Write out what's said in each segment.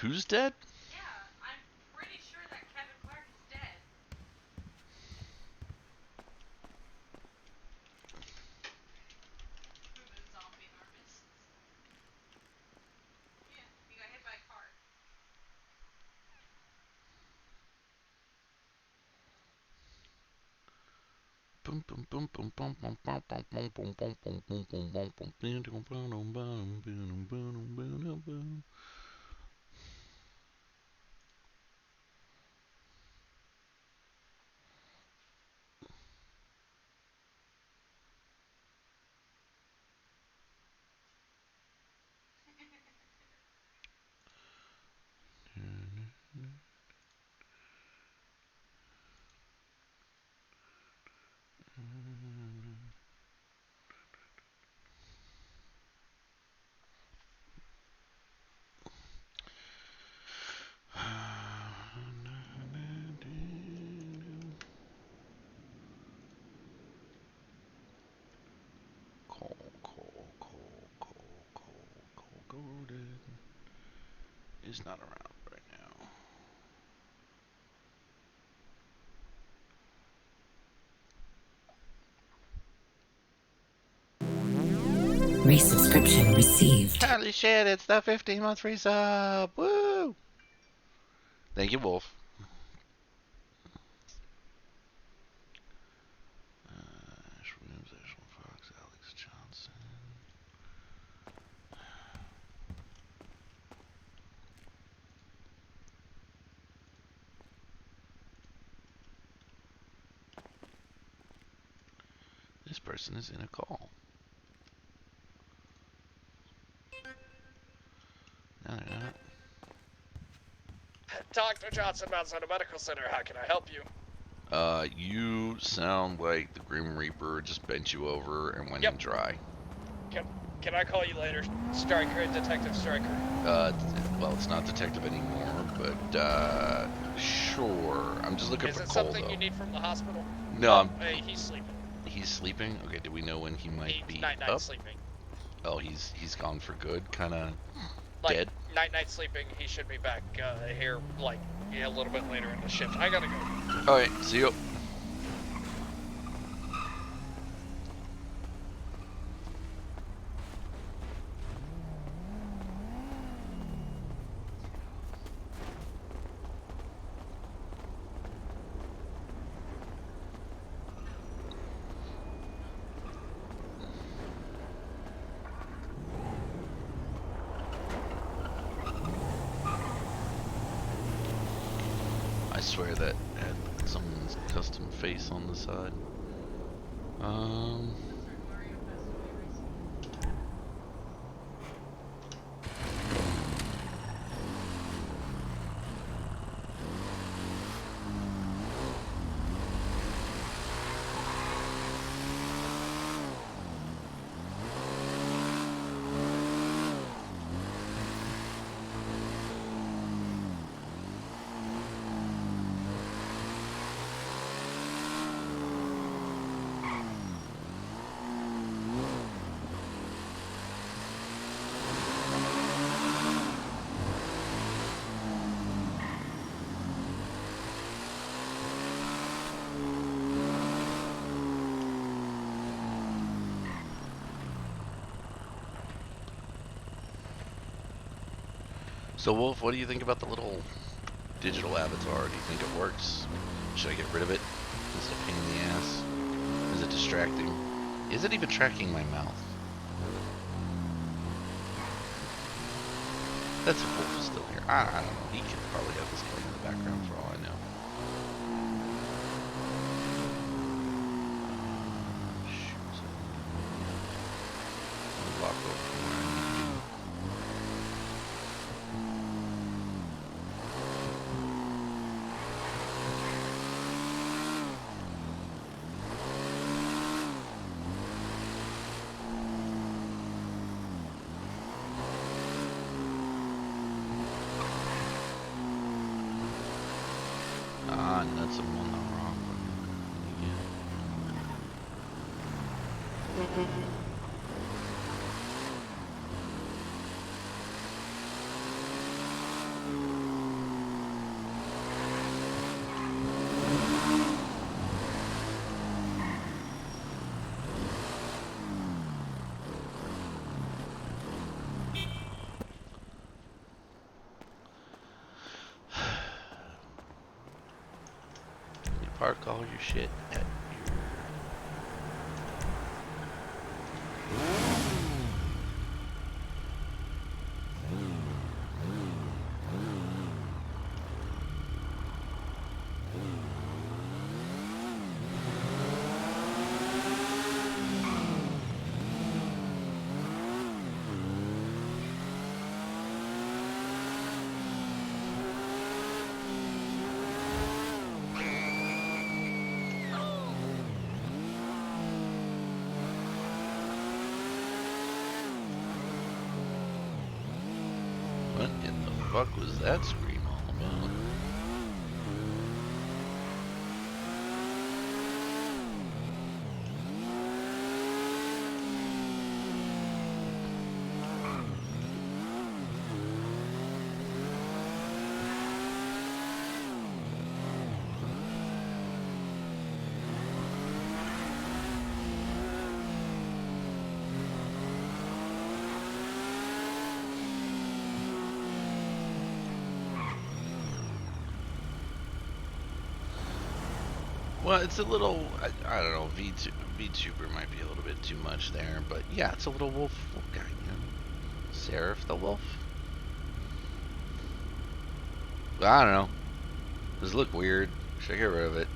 Who's dead? Yeah, I'm pretty sure that Kevin Clark is dead. Who, the zombie artist? Yeah, he got hit by a car. Boom boom boom boom boom boom boom boom boom boom boom boom boom boom boom boom. Cole Gordon is not around right now. Resubscription received. Holy shit, it's the 15-month resub! Woo! Thank you, Wolf. Ash Williams, Ashland Fox, Alex Johnson. This person is in a call. No, they're not. Dr. Johnson, Mount Sinai Medical Center. How can I help you? You sound like the Grim Reaper just bent you over and went in dry. Can I call you later, Stryker, Detective Stryker? Well, it's not detective anymore, but sure. I'm just looking for Cole. Is it something you need from the hospital? No, hey, he's sleeping. He's sleeping. Okay, do we know when he might be night up? sleeping. Oh, he's gone for good, kind of like, dead. Night sleeping. He should be back here like a little bit later in the shift. I gotta go. All right, see you. I swear that had someone's custom face on the side. So Wolf, what do you think about the little digital avatar? Do you think it works? Should I get rid of it? Is it a pain in the ass? Is it distracting? Is it even tracking my mouth? That's if Wolf is still here. I don't know. He could probably have this playing in the background for all I know. Shoot. Lock over from where I need to be. Nuts, I'm on the wrong one. park all your shit at your... What in the fuck was that scream all about? Well, it's a little, I don't know, VTuber might be a little bit too much there, but yeah, it's a little wolf guy, you know? Seraph the wolf? Well, I don't know. Does it look weird? Should I get rid of it?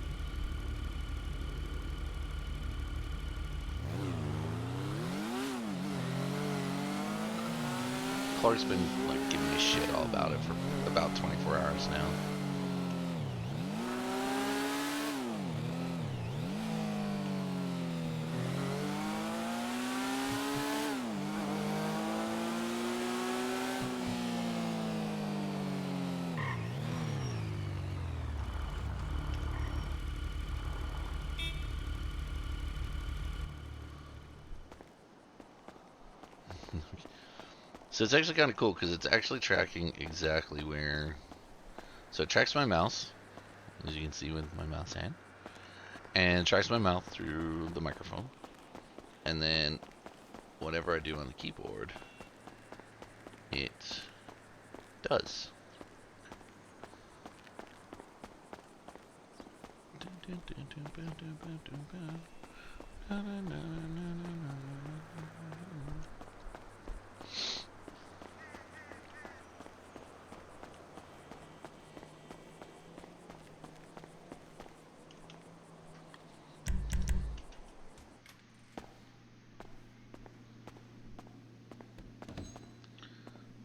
Clark's been, like, giving me shit all about it for about 24 hours now. So it's actually kind of cool because it's actually tracking exactly where. So it tracks my mouse, as you can see with my mouse hand, and it tracks my mouth through the microphone. And then whatever I do on the keyboard, it does.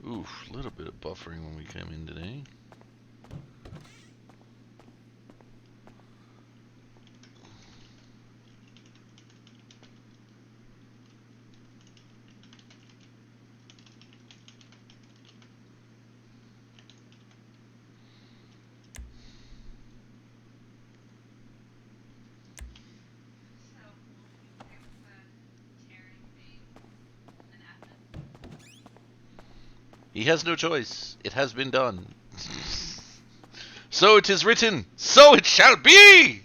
Oof, a little bit of buffering when we come in today. So, will you give the tearing thing an F? He has no choice. It has been done. So it is written. So it shall be!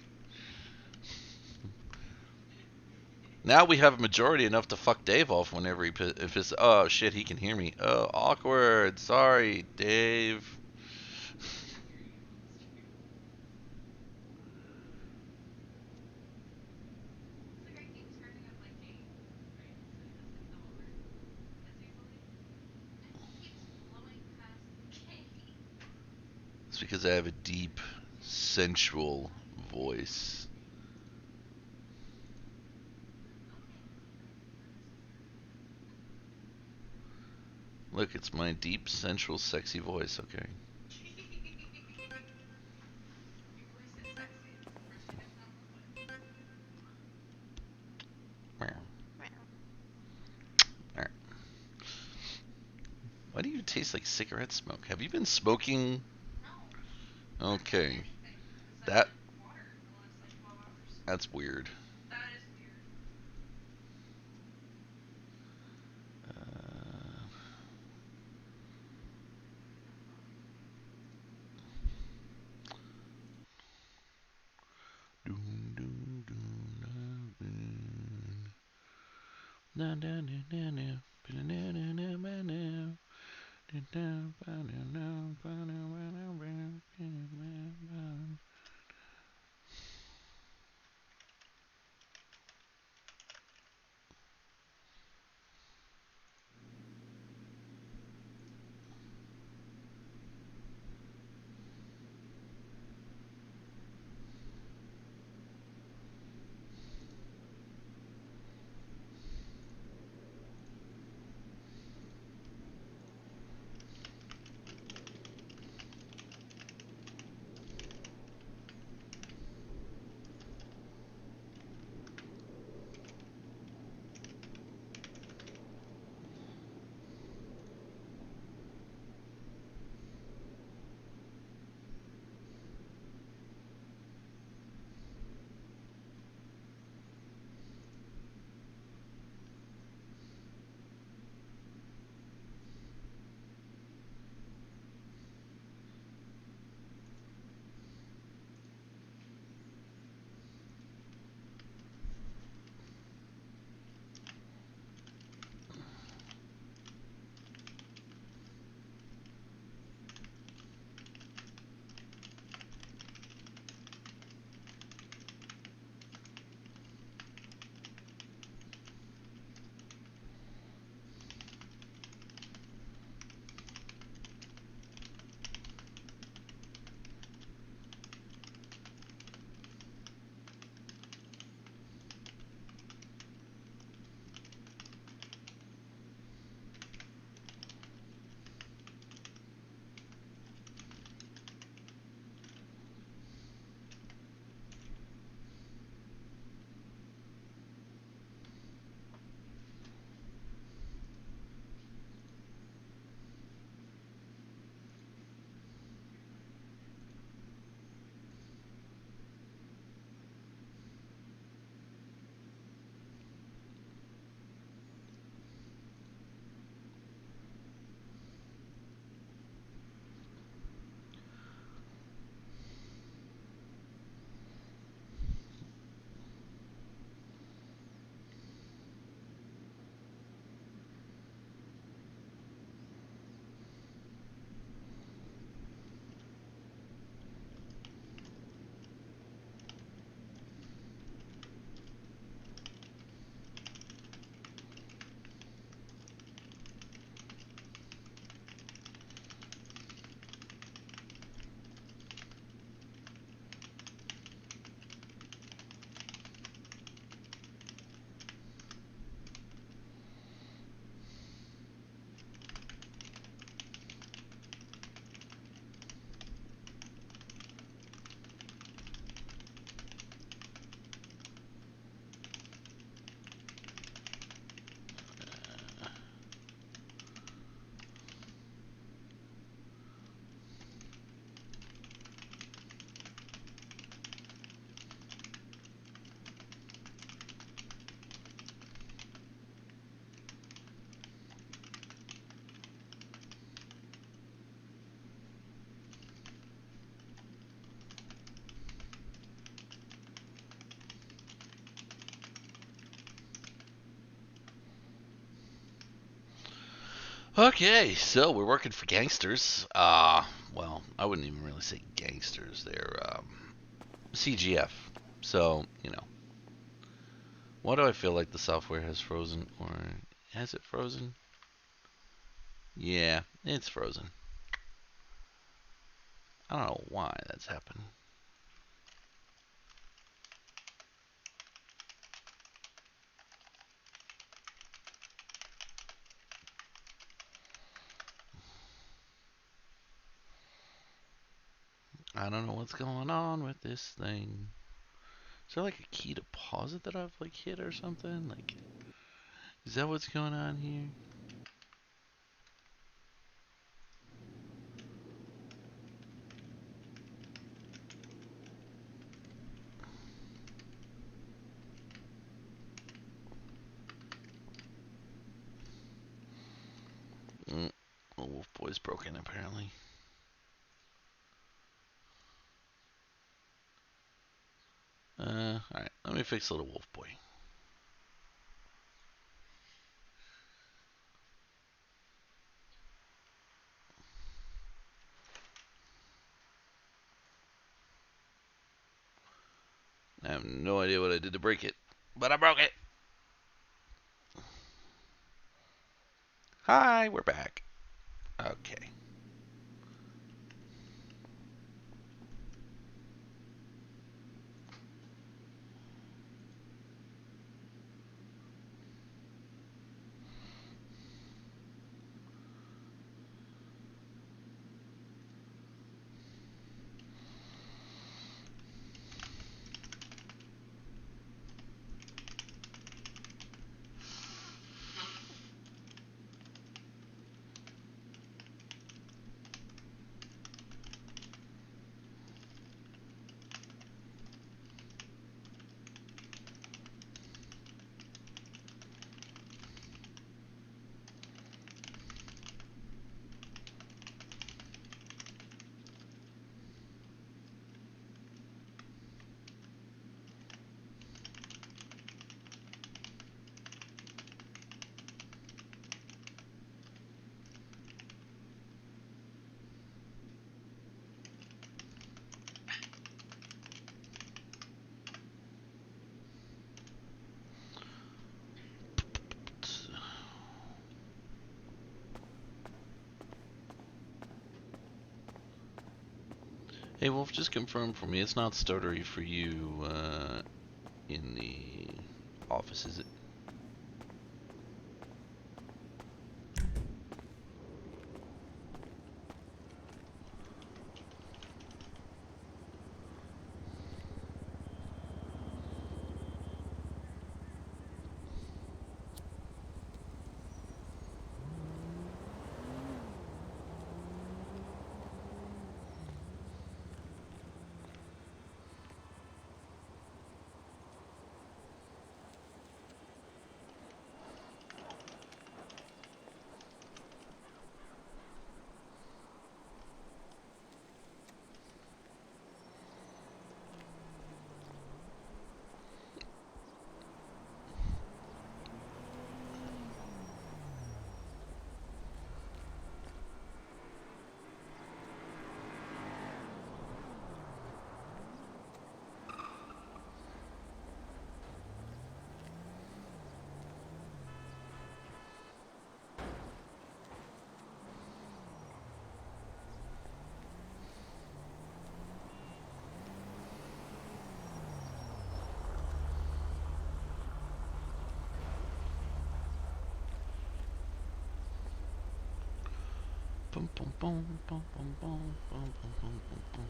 Now we have a majority enough to fuck Dave off whenever if it's, oh shit, he can hear me. Oh, awkward. Sorry, Dave. It's like I keep turning up like gain, right? So it doesn't come over as easily. And it keeps blowing past gain. It's because I have a deep, sensual voice. Look, it's my deep, sensual, sexy voice, okay? Your voice is sexy. Or she does not look like it. Alright. Why do you taste like cigarette smoke? Have you been smoking? No. Okay. Anything. Because I've That drank water in the last like 12 hours. that's weird. That is weird. Uh, doom, doom, doom, na, na, na, na, na, na, na, na, na, na, na. Okay, so we're working for gangsters. Well, I wouldn't even really say gangsters. They're CGF. So, why do I feel like the software has frozen? Or has it frozen? Yeah, it's frozen. I don't know why that's happened. I don't know what's going on with this thing. Is there like a key to pause it that I've like hit or something? Like, is that what's going on here? Mm, oh, Wolf Boy's broken apparently. Alright, let me fix little Wolf Boy. I have no idea what I did to break it, but I broke it. Hi, we're back. Okay. Hey Wolf, just confirm for me it's not stuttery for you in the office, is it? Boom, boom, boom, boom, boom, boom, boom, boom, boom, boom, boom.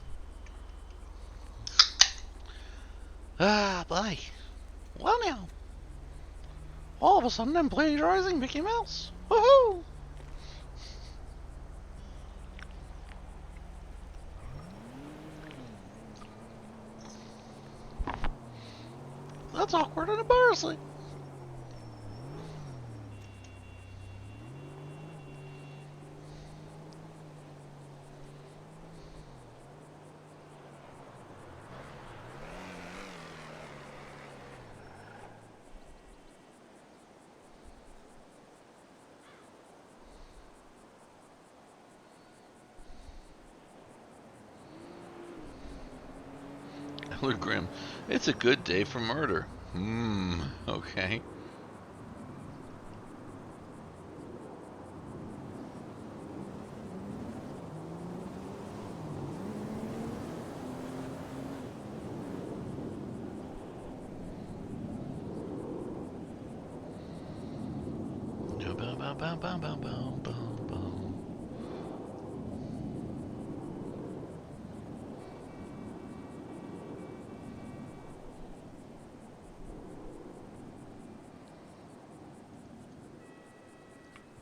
Ah, boy. Well now, all of a sudden I'm plagiarizing Mickey Mouse. Woohoo! That's awkward and embarrassing. Kilogram. It's a good day for murder. Okay.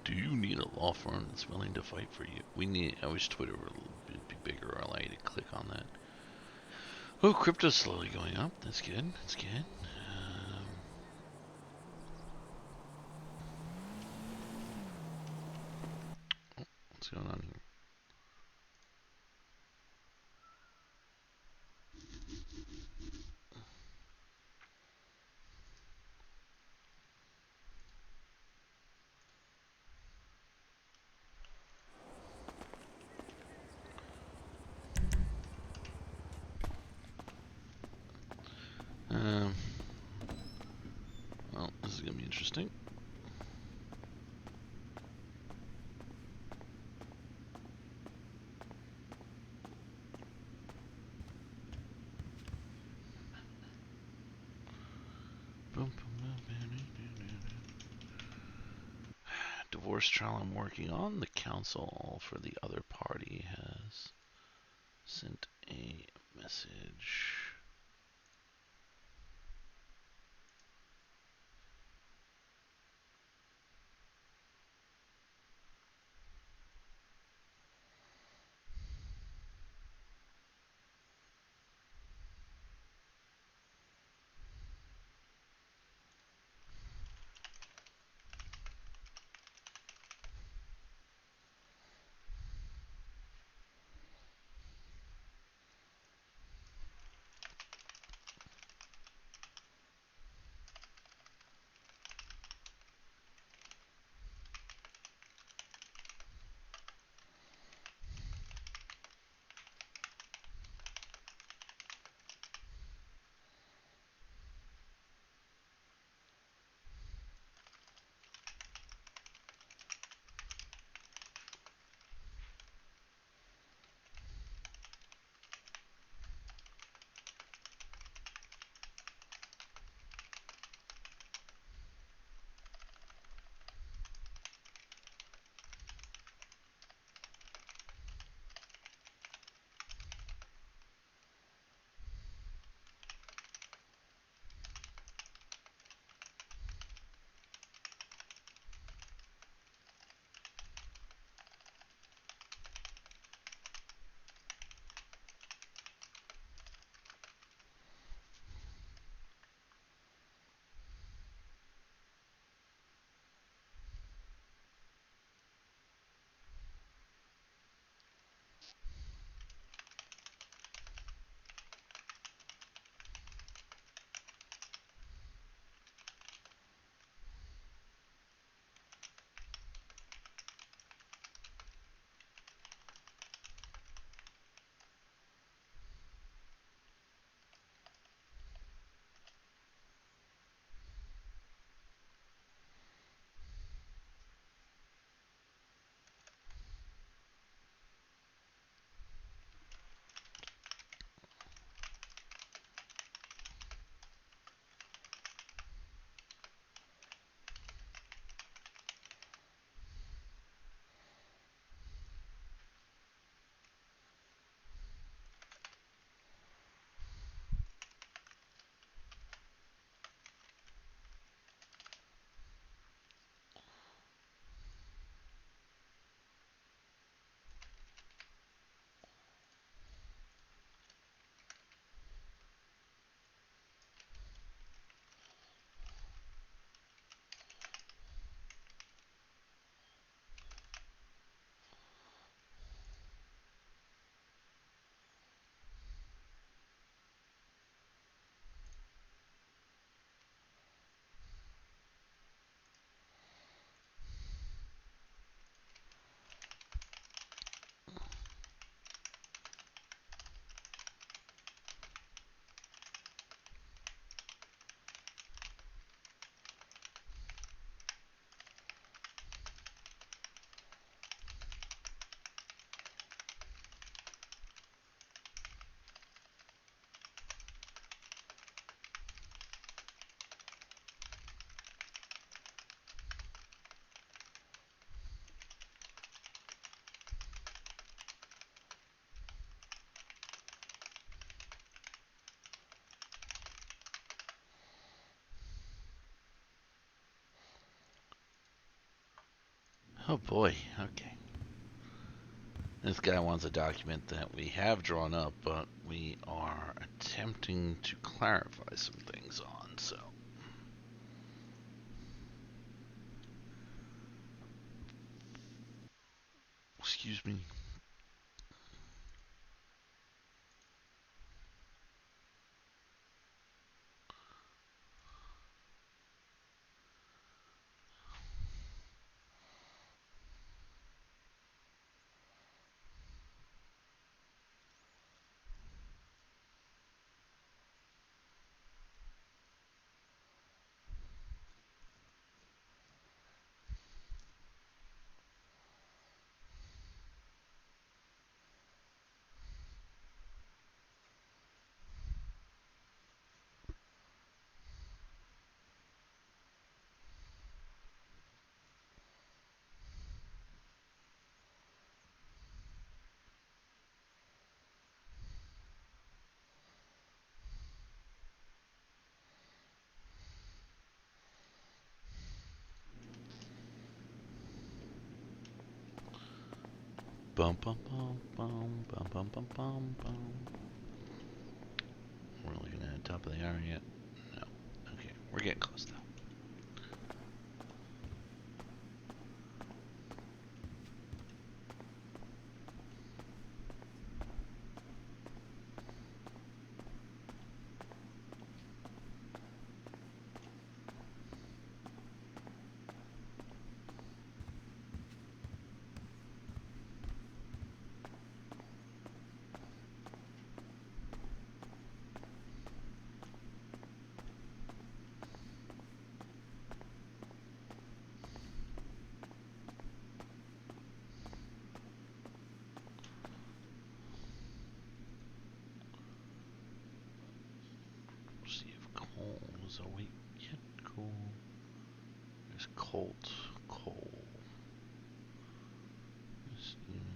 Do you need a law firm that's willing to fight for you? I wish Twitter would be bigger or allow you to click on that. Oh, crypto's slowly going up. That's good. That's good. What's going on here? Um, well, this is gonna be interesting. Divorce trial I'm working on. The counsel for the other party has sent a message. Oh boy, okay. This guy wants a document that we have drawn up, but we are attempting to clarify some things on, so. Excuse me. Bum bum bum bum bum bum bum bum bum. We're looking at the top of the hour yet? No. Okay, we're getting close though. See if Cole is awake yet. Cole. There's Colt. Cole. Stevens.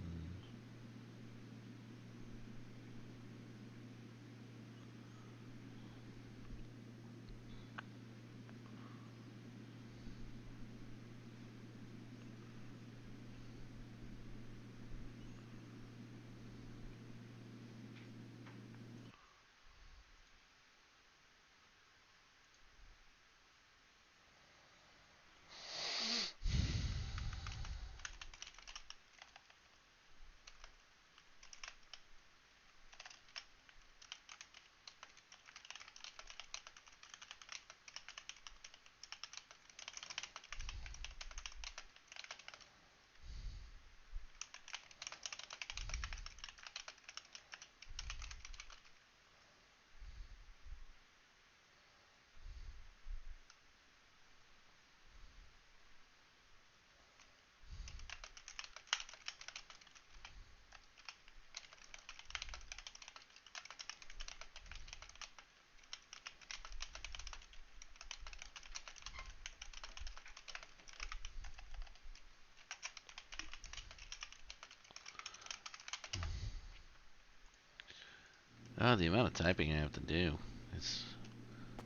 Oh, the amount of typing I have to do. It's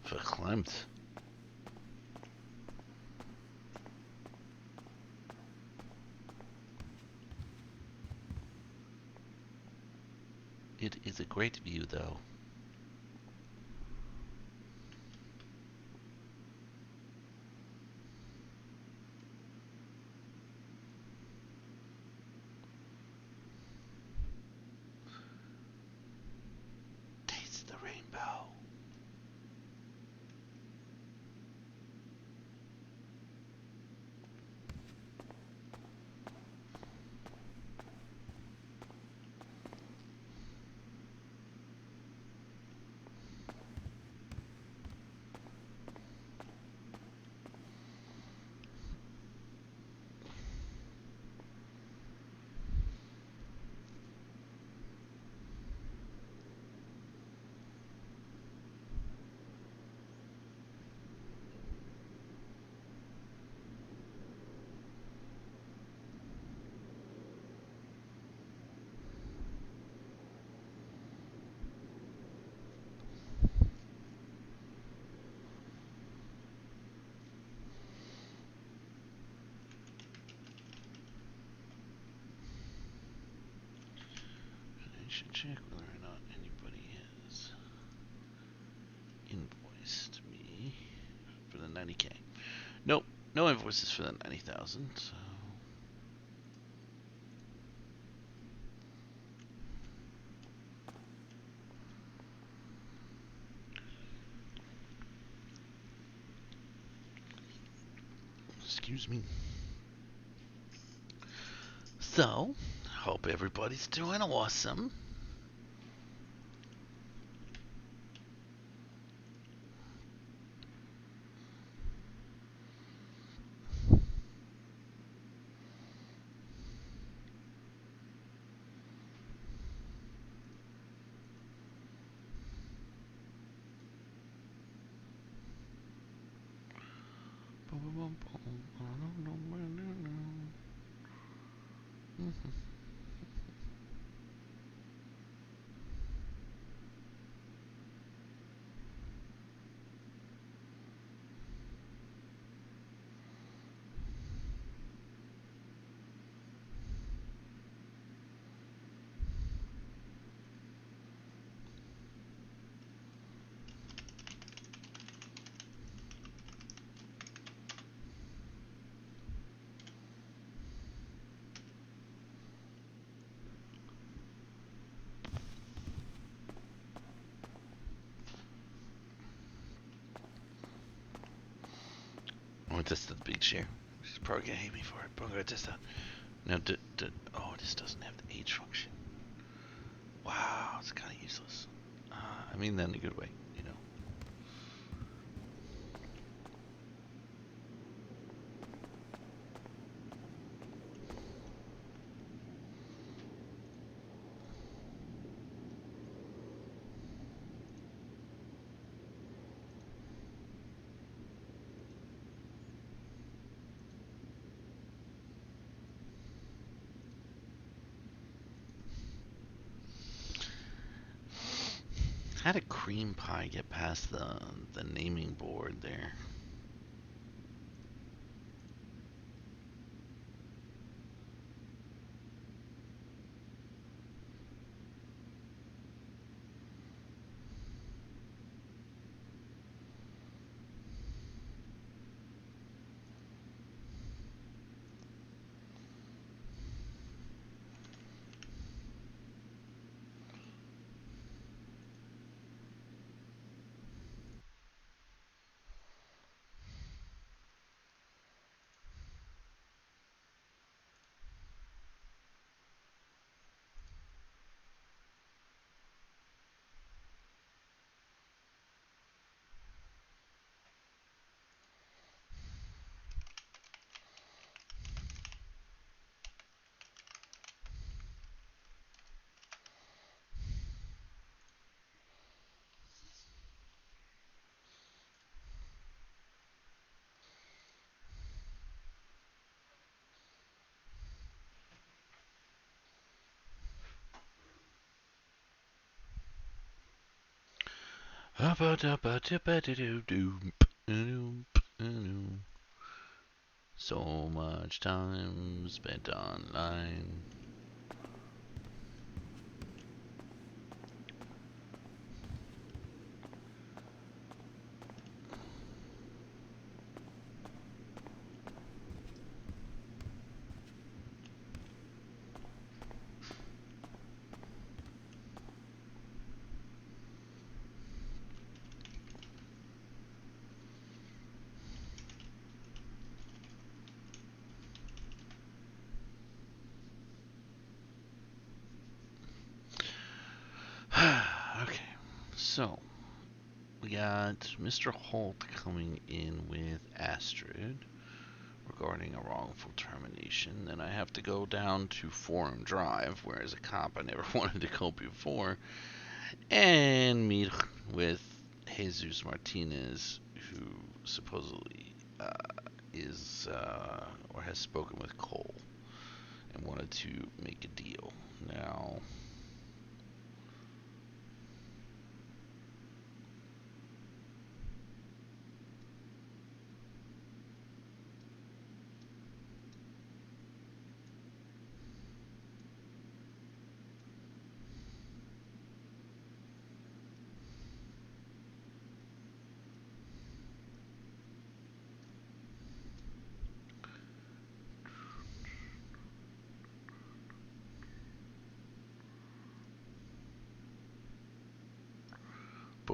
verklempt. It is a great view, though. Taste the rainbow. check whether or not anybody has invoiced me for the 90K. Nope, no invoices for the 90,000. So excuse me. So, hope everybody's doing awesome. I want to test the big share. She's probably gonna hate me for it, but I'm gonna test that. Now, oh, this doesn't have the age function. Wow, it's kind of useless. I mean that in a good way, you know. How did cream pie get past the naming board there? So much time spent online. Okay, so we got Mr. Holt coming in with Astrid regarding a wrongful termination. Then I have to go down to Forum Drive, where as a cop I never wanted to go before, and meet with Jesus Martinez, who supposedly is or has spoken with Cole and wanted to make a deal. Now,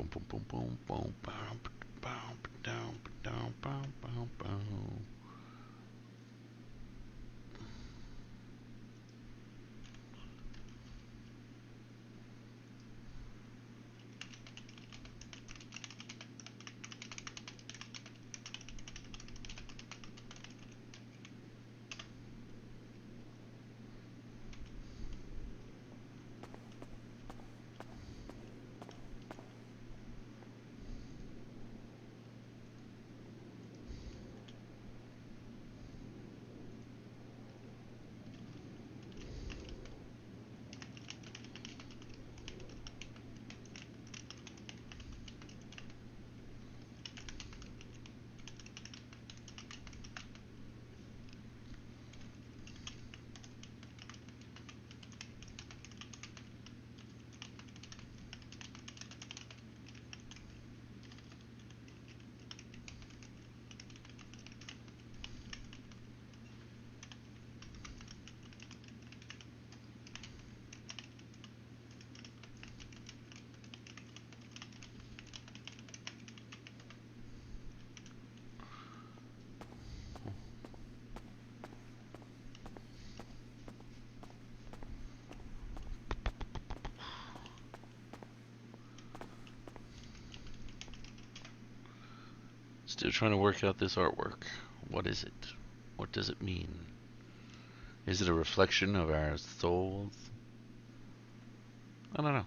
boom, boom, boom, boom, boom, boom, boom, boom, boom, boom, boom, boom. Still trying to work out this artwork. What is it? What does it mean? Is it a reflection of our souls? I don't know.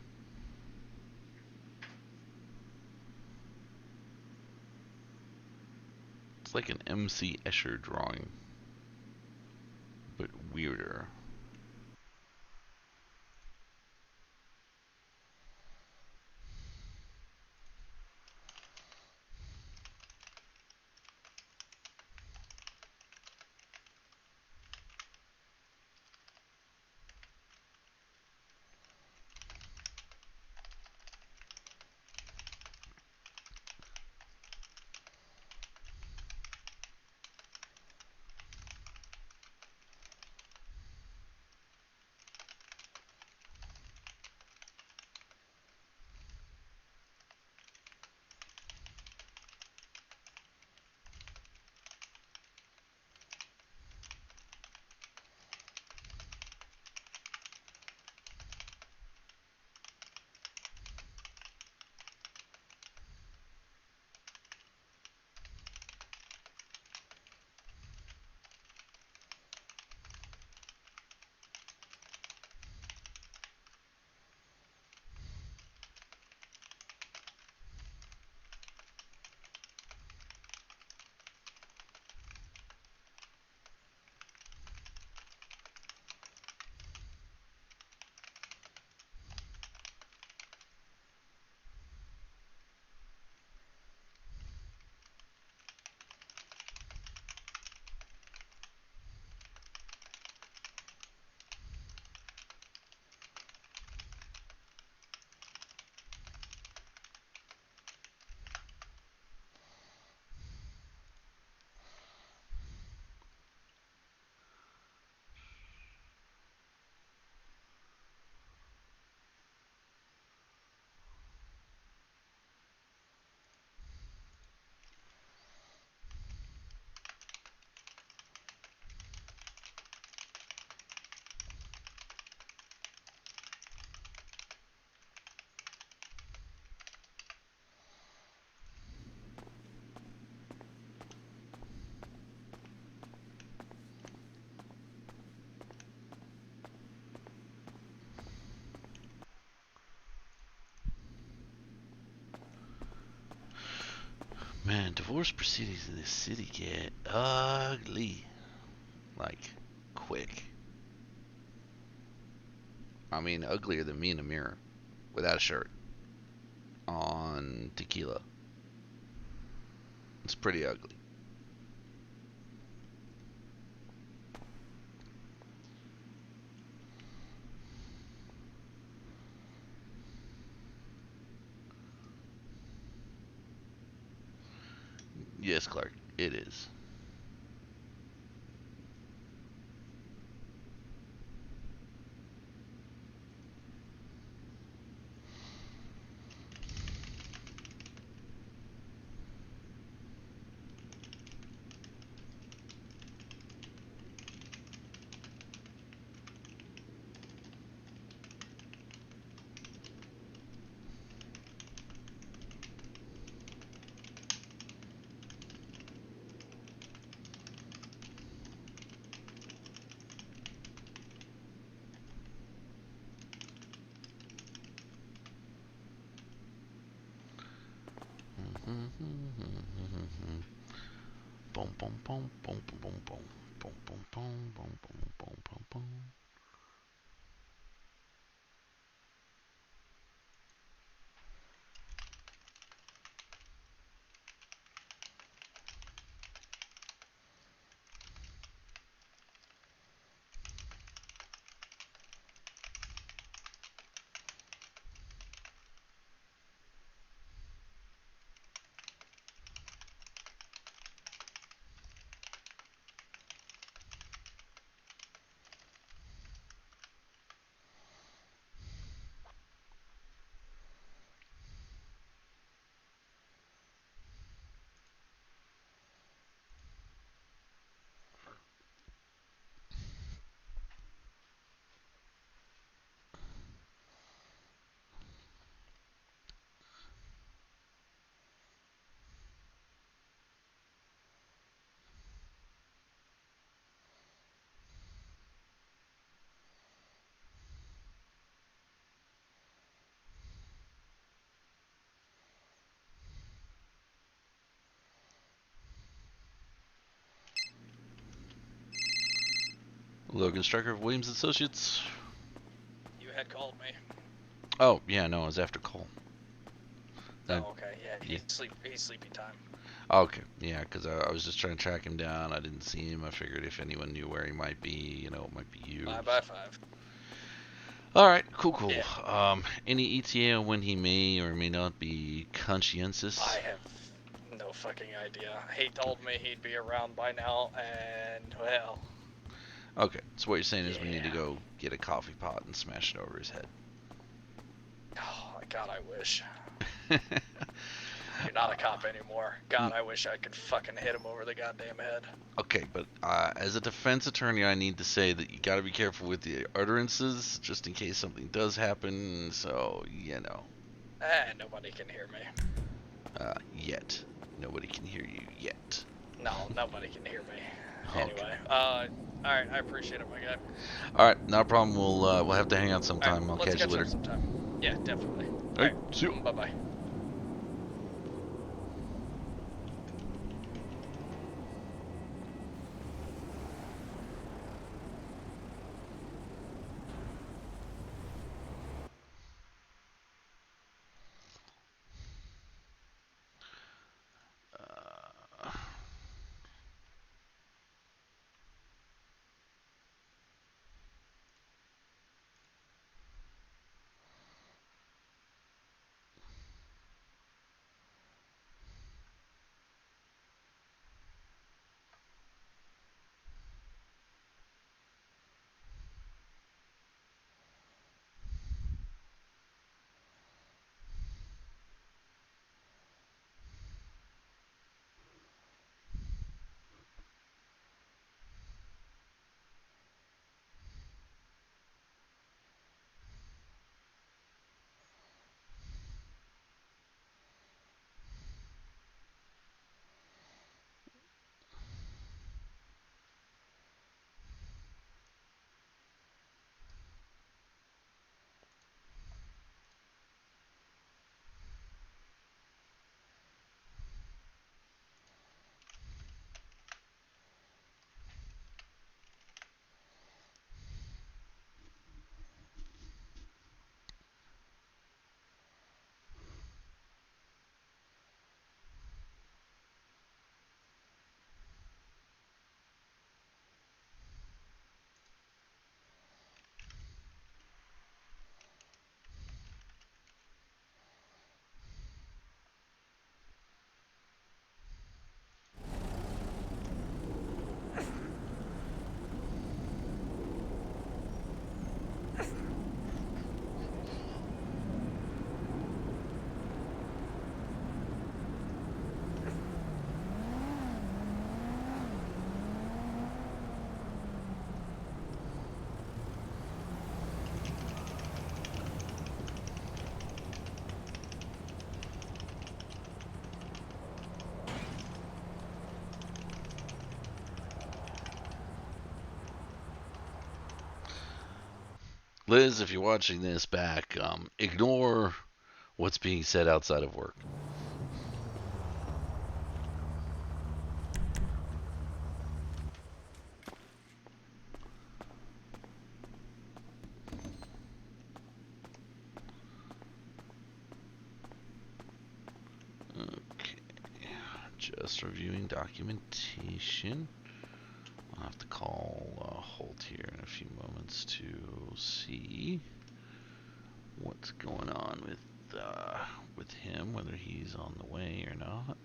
It's like an MC Escher drawing, but weirder. Man, divorce proceedings in this city get ugly. Like, quick. I mean, uglier than me in a mirror. Without a shirt. On tequila. It's pretty ugly. Yes, Clark, it is. Boom, boom, boom, boom, boom, boom, boom, boom, boom, boom, boom, boom, boom, boom, boom. Logan Stryker of Williams Associates. You had called me. Oh, yeah, no, it was after Cole. Oh, okay. Yeah, Yeah. he's sleepy time. Okay, yeah, because I was just trying to track him down. I didn't see him. I figured if anyone knew where he might be, it might be you. 5x5. All right, cool, cool. Yeah. Any ETA on when he may or may not be conscientious? I have no fucking idea. He told me he'd be around by now, and well, Okay, so what you're saying is we need to yeah. go get a coffee pot and smash it over his head. Oh, God, I wish. You're not a cop anymore. God, I wish I could fucking hit him over the goddamn head. Okay, but as a defense attorney, I need to say that you got to be careful with the utterances, just in case something does happen. So Nobody can hear me. Yet nobody can hear you yet. No, nobody can hear me. Okay. Anyway, all right, I appreciate it, my guy. All right, no problem. We'll have to hang out All sometime. right, I'll let's catch you catch later. up sometime. Yeah, definitely. All right, see you. Bye bye. Uh, Liz, if you're watching this back, ignore what's being said outside of work. Just reviewing documentation. I'll have to call Holt here in a few moments to see what's going on with him, whether he's on the way or not.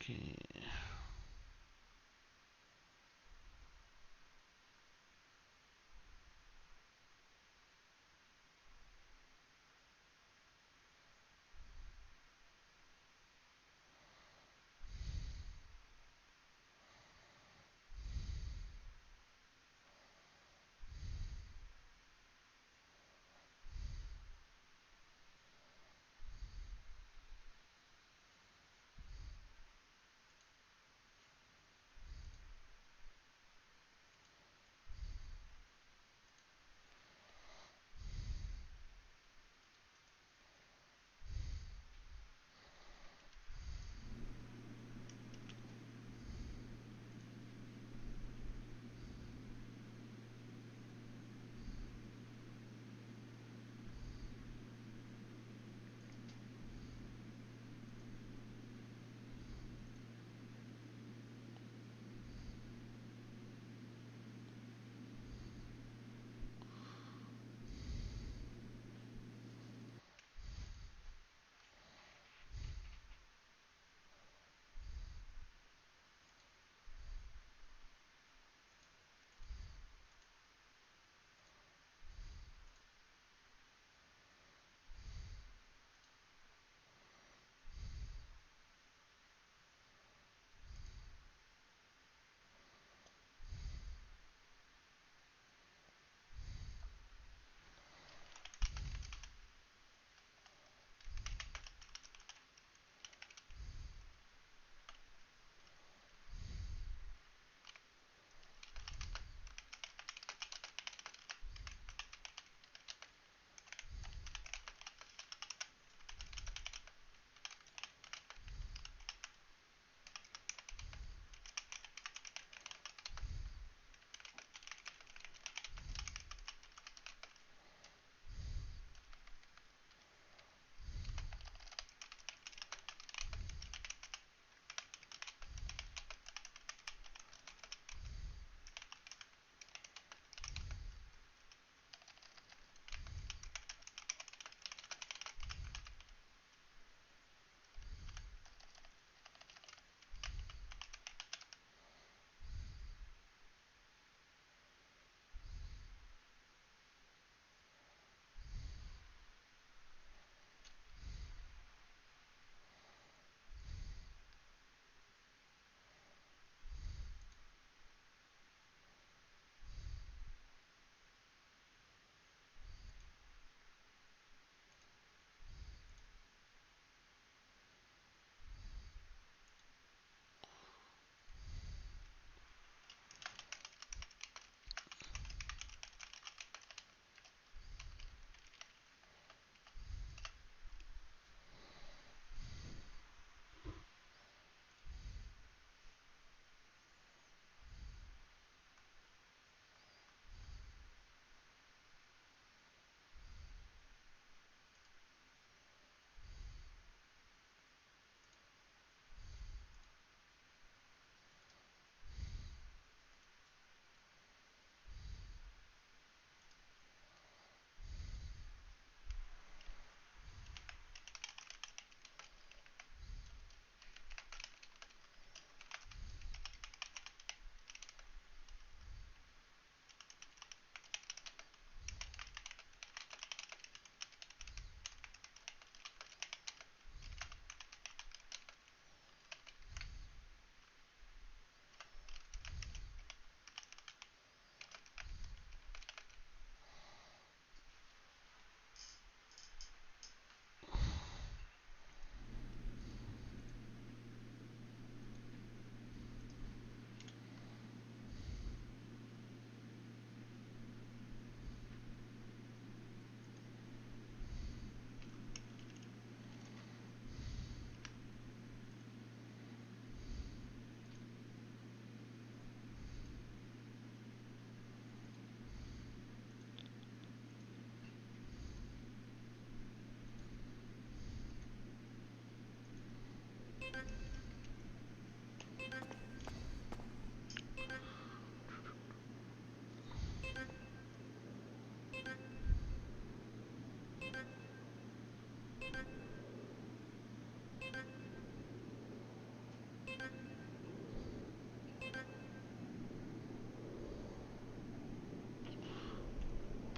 Okay.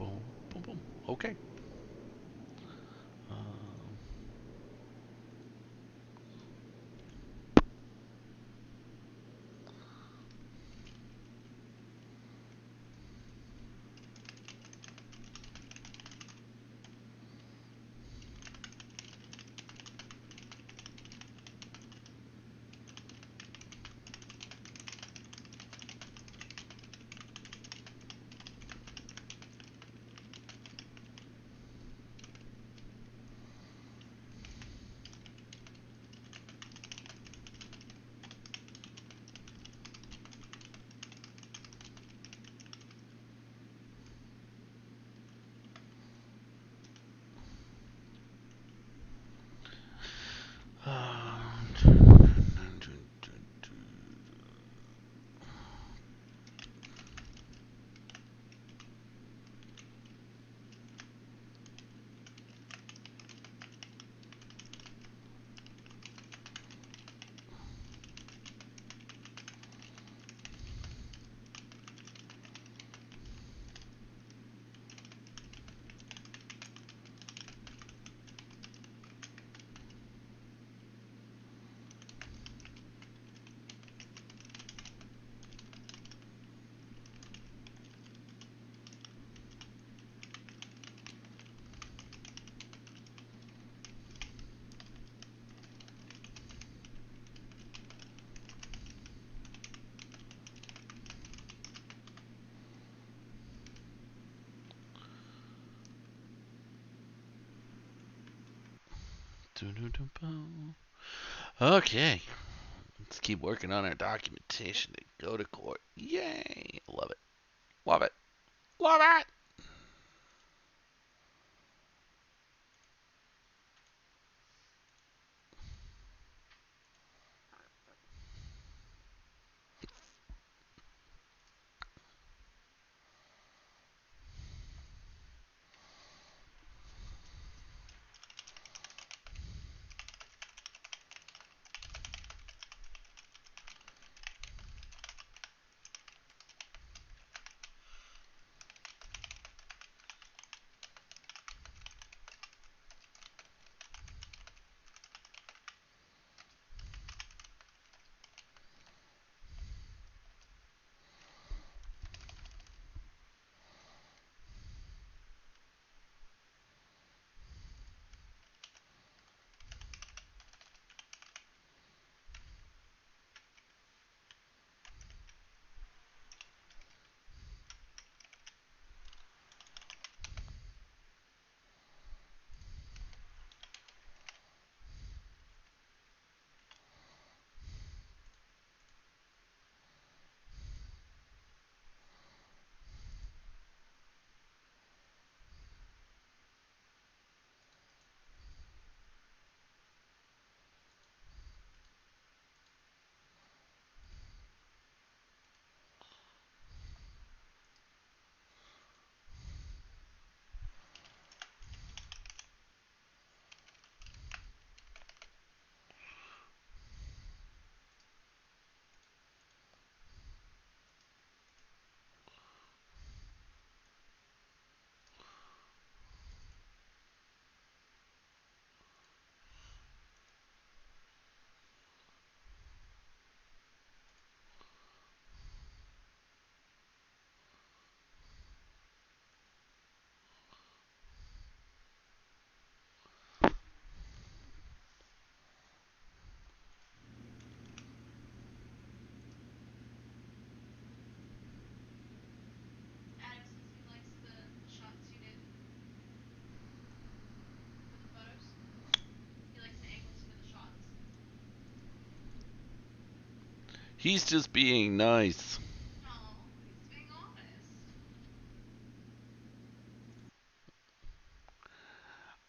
boom, boom, boom. Okay. Um, Okay. Let's keep working on our documentation to go to court. Yay! Love it. Love it. Love it! Adam says he likes the shots you did for the photos. He likes the angles for the shots. He's just being nice. No, he's being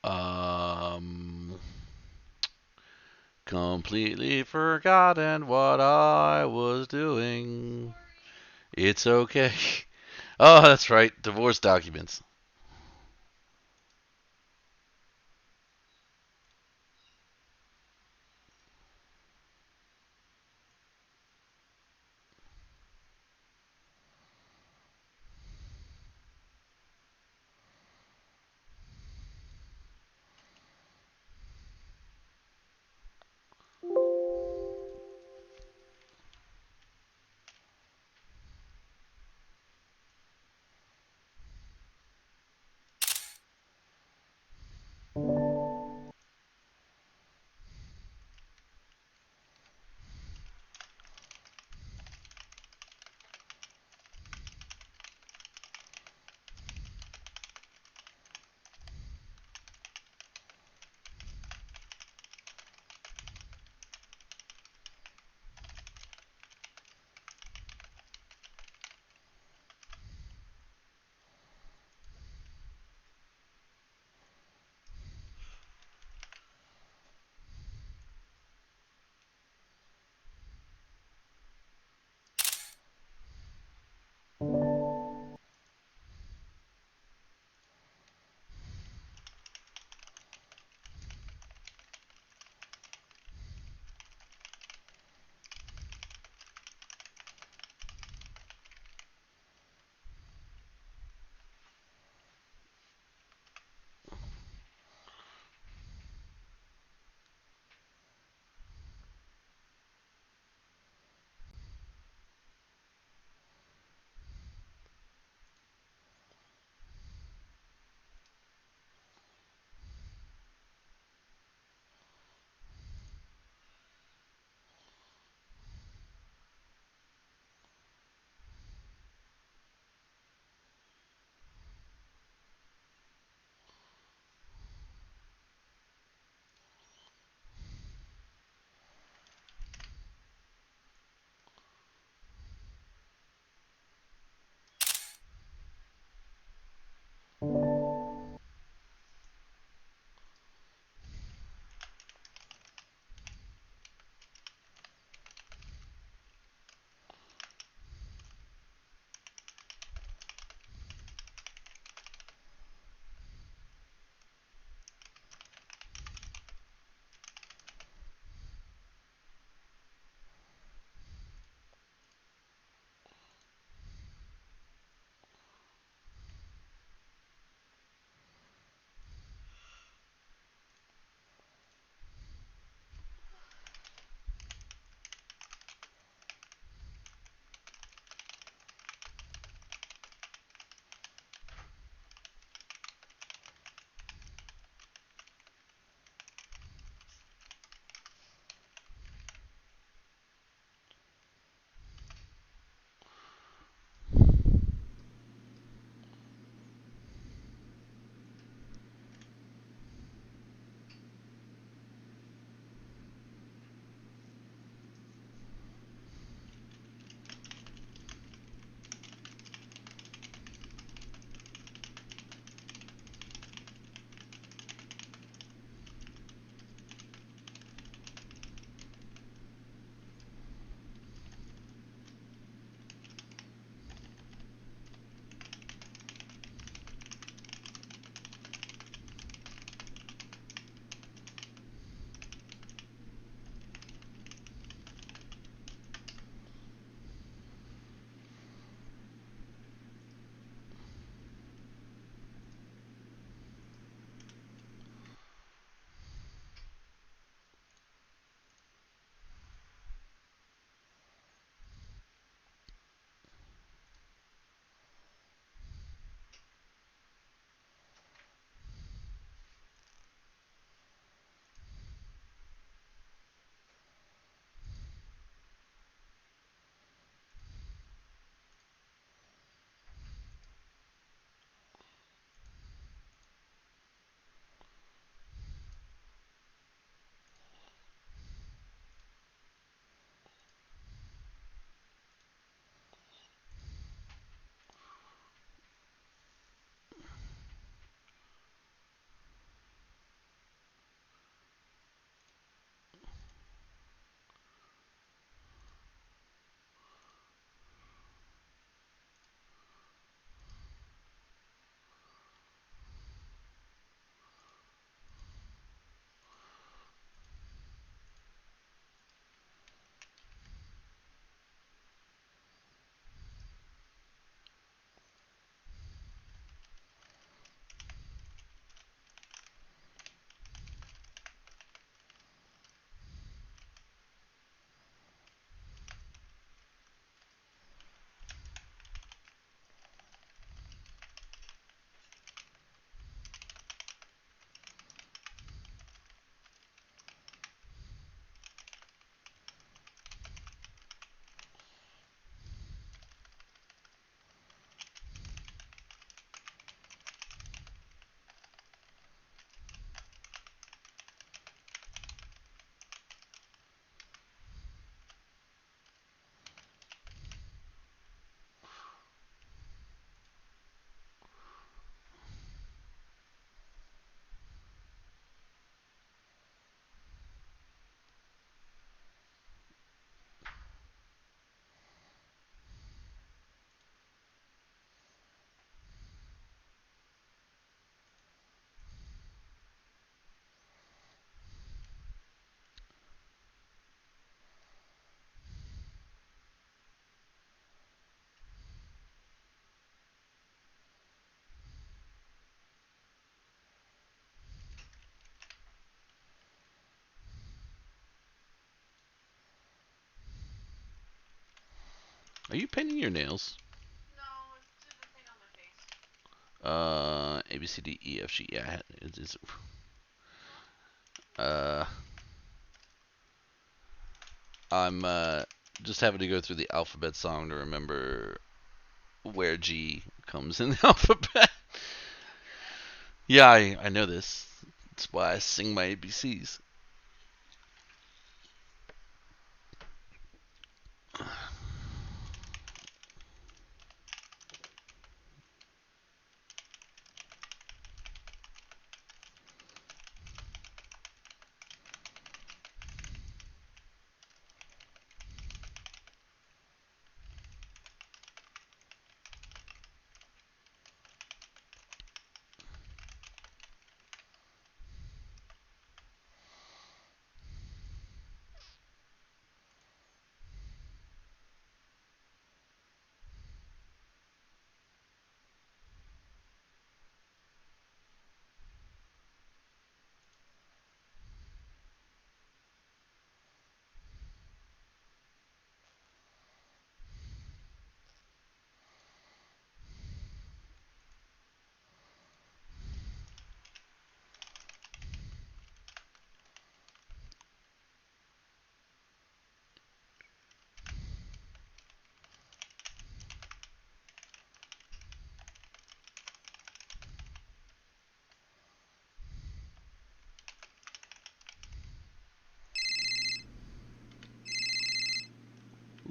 honest. Um, completely forgotten what I was doing. Sorry. It's okay. Oh, that's right. Divorce documents. Are you painting your nails? No, it's the thing on my face. A B C D E F G. Yeah, it's Huh? uh, I'm just having to go through the alphabet song to remember where G comes in the alphabet. Yeah, I know this. That's why I sing my ABCs.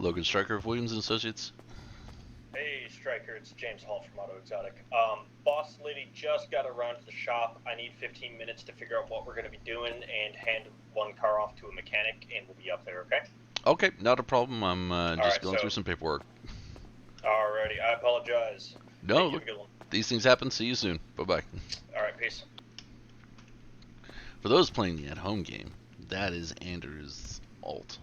Logan Stryker of Williams and Associates. Hey, Stryker, it's James Hall from Auto Exotic. Boss lady just got around to the shop. I need 15 minutes to figure out what we're going to be doing and hand one car off to a mechanic, and we'll be up there, okay? Okay, not a problem. I'm just Alright, going through some paperwork. Alrighty, I apologize. No, Thank you, look, have a good one. these things happen. See you soon. Bye bye. Alright, peace. For those playing the at-home game, that is Anders' alt.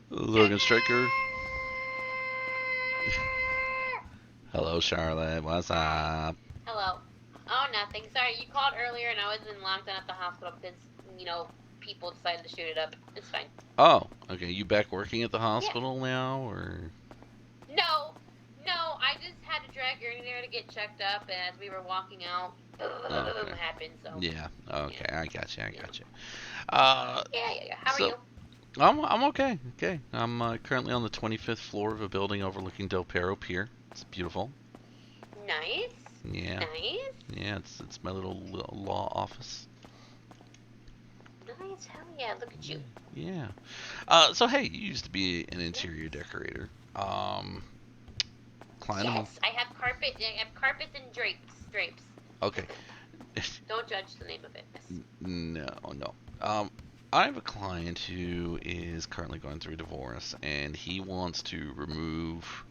Logan Stryker. Hello, Charlotte. What's up? Hello. Oh, nothing. Sorry, you called earlier and I was in lockdown at the hospital because, people decided to shoot it up. It's fine. Oh, okay. You back working at the hospital now, or? No, I just had to drag Ernie there to get checked up, and as we were walking out, Okay. happened, so. Yeah. Okay. Yeah. I got you. I got you. Yeah. How are So- you? I'm okay. Okay. I'm currently on the 25th floor of a building overlooking Del Perro Pier. It's beautiful. Nice. Yeah. Nice. Yeah. It's my little law office. Nice. Hell yeah. Look at you. Yeah. So hey, you used to be an interior decorator. Klein. Yes, I have carpets and drapes. Okay. Don't judge the name of it, miss. No. I have a client who is currently going through a divorce, and he wants to remove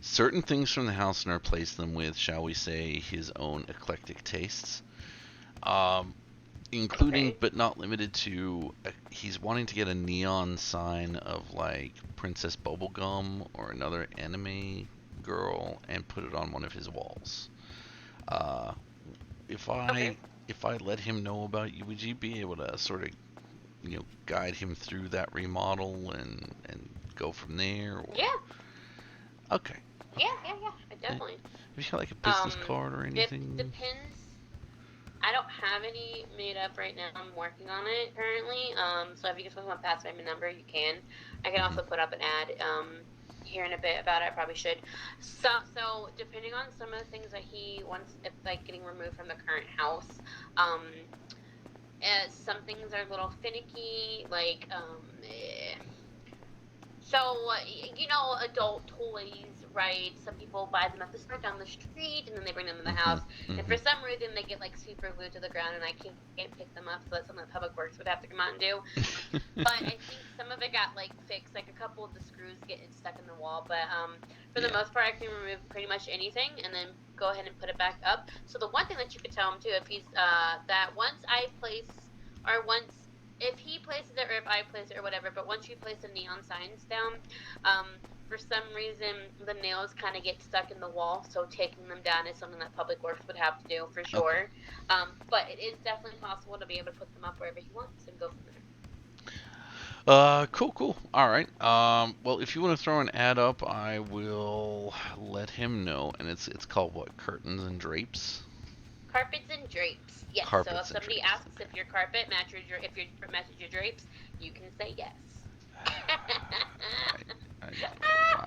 certain things from the house and replace them with, shall we say, his own eclectic tastes. Including Okay. but not limited to, he's wanting to get a neon sign of like Princess Bubblegum or another anime girl and put it on one of his walls. Uh, if I Okay. if I let him know about you, would you be able to sort of guide him through that remodel and go from there? Or... Yeah. Okay. Yeah. Definitely. Have you got like a business card or anything? Depends. I don't have any made up right now. I'm working on it currently. So if you just want to pass my number, you can. I can also put up an ad here in a bit about it. I probably should. So depending on some of the things that he wants, if like getting removed from the current house, some things are a little finicky. Like So, you know, adult toys, right? Some people buy them at the store down the street, and then they bring them in the house. And for some reason, they get like super glued to the ground, and I can't pick them up. So that's something that Public Works would have to come out and do. But I think some of it got like fixed. Like a couple of the screws get stuck in the wall. But for the most part, I can remove pretty much anything, and then go ahead and put it back up. So the one thing that you could tell him too, if he's that once I place or once if he places it or if I place it or whatever, but once you place the neon signs down, for some reason the nails kind of get stuck in the wall, so taking them down is something that Public Works would have to do for sure. Okay. But it is definitely possible to be able to put them up wherever he wants and go from there. Cool. All right. Well, if you want to throw an ad up, I will let him know. And it's called what? Curtains and drapes. Carpets and drapes. Yes. Carpets so if somebody asks if your carpet matches your drapes, you can say yes.